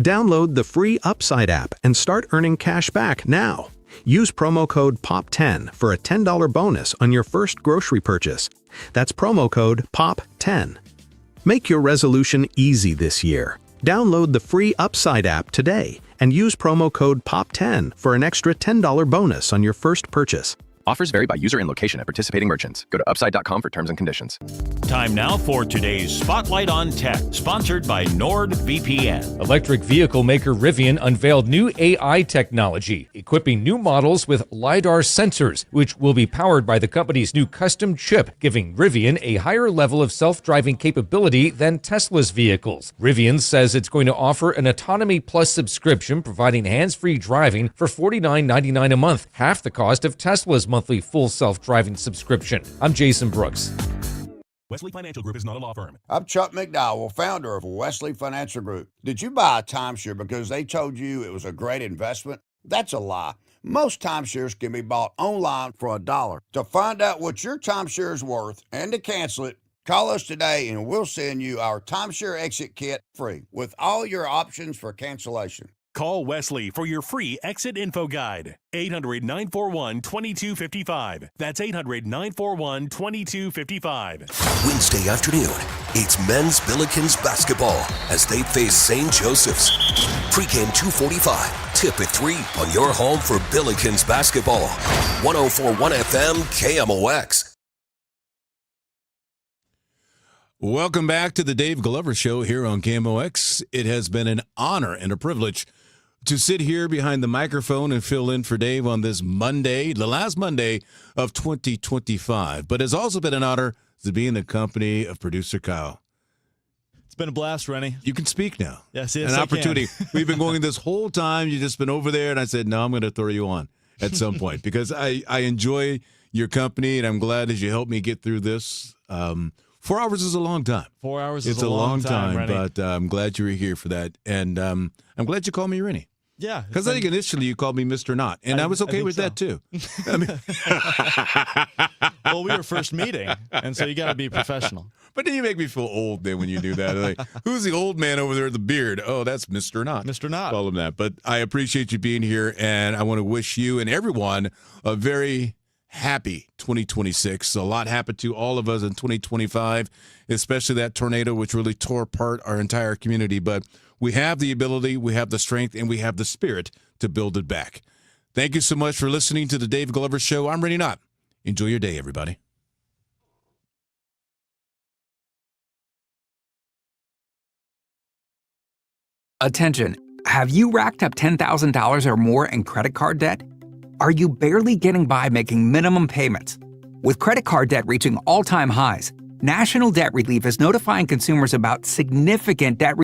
Download the free Upside app and start earning cash back now. Use promo code POP10 for a $10 bonus on your first grocery purchase. That's promo code POP10. Make your resolution easy this year. Download the free Upside app today and use promo code POP10 for an extra $10 bonus on your first purchase. Offers vary by user and location at participating merchants. Go to upside.com for terms and conditions. Time now for today's Spotlight on Tech, sponsored by NordVPN. Electric vehicle maker Rivian unveiled new AI technology, equipping new models with LiDAR sensors, which will be powered by the company's new custom chip, giving Rivian a higher level of self-driving capability than Tesla's vehicles. Rivian says it's going to offer an Autonomy Plus subscription, providing hands-free driving for $49.99 a month, half the cost of Tesla's monthly full self-driving subscription. I'm Jason Brooks. Wesley Financial Group is not a law firm. I'm Chuck McDowell, founder of Wesley Financial Group. Did you buy a timeshare because they told you it was a great investment? That's a lie. Most timeshares can be bought online for $1. To find out what your timeshare is worth and to cancel it, call us today and we'll send you our timeshare exit kit free with all your options for cancellation. Call Wesley for your free exit info guide. 800-941-2255. That's 800-941-2255. Wednesday afternoon, it's men's Billikens basketball as they face St. Joseph's. Pre-game 2:45, tip at 3 on your home for Billikens basketball. 104.1 FM KMOX. Welcome back to the Dave Glover Show here on KMOX. It has been an honor and a privilege to sit here behind the microphone and fill in for Dave on this Monday, the last Monday of 2025. But it's also been an honor to be in the company of producer Kyle. It's been a blast, Rene. You can speak now. Yes, an opportunity. We've been going this whole time. You've just been over there, and I said, no, I'm going to throw you on at some point because I enjoy your company, and I'm glad as you helped me get through this. 4 hours is a long time. 4 hours is it's a long time, Rene. But I'm glad you were here for that. And I'm glad you called me Rene. Yeah. Because I think initially you called me Mr. Knott, and I was okay with that too. Well, we were first meeting, and so you got to be professional. But then you make me feel old then when you do that. Like, who's the old man over there with the beard? Oh, that's Mr. Knott. Mr. Knott. Call him that. But I appreciate you being here, and I want to wish you and everyone a very happy 2026. A lot happened to all of us in 2025, especially that tornado which really tore apart our entire community. But we have the ability, we have the strength, and we have the spirit to build it back. Thank you so much for listening to the Dave Glover Show. I'm Rene Knott. Enjoy your day, everybody. Attention. Have you racked up $10,000 or more in credit card debt? Are you barely getting by making minimum payments? With credit card debt reaching all-time highs, National Debt Relief is notifying consumers about significant debt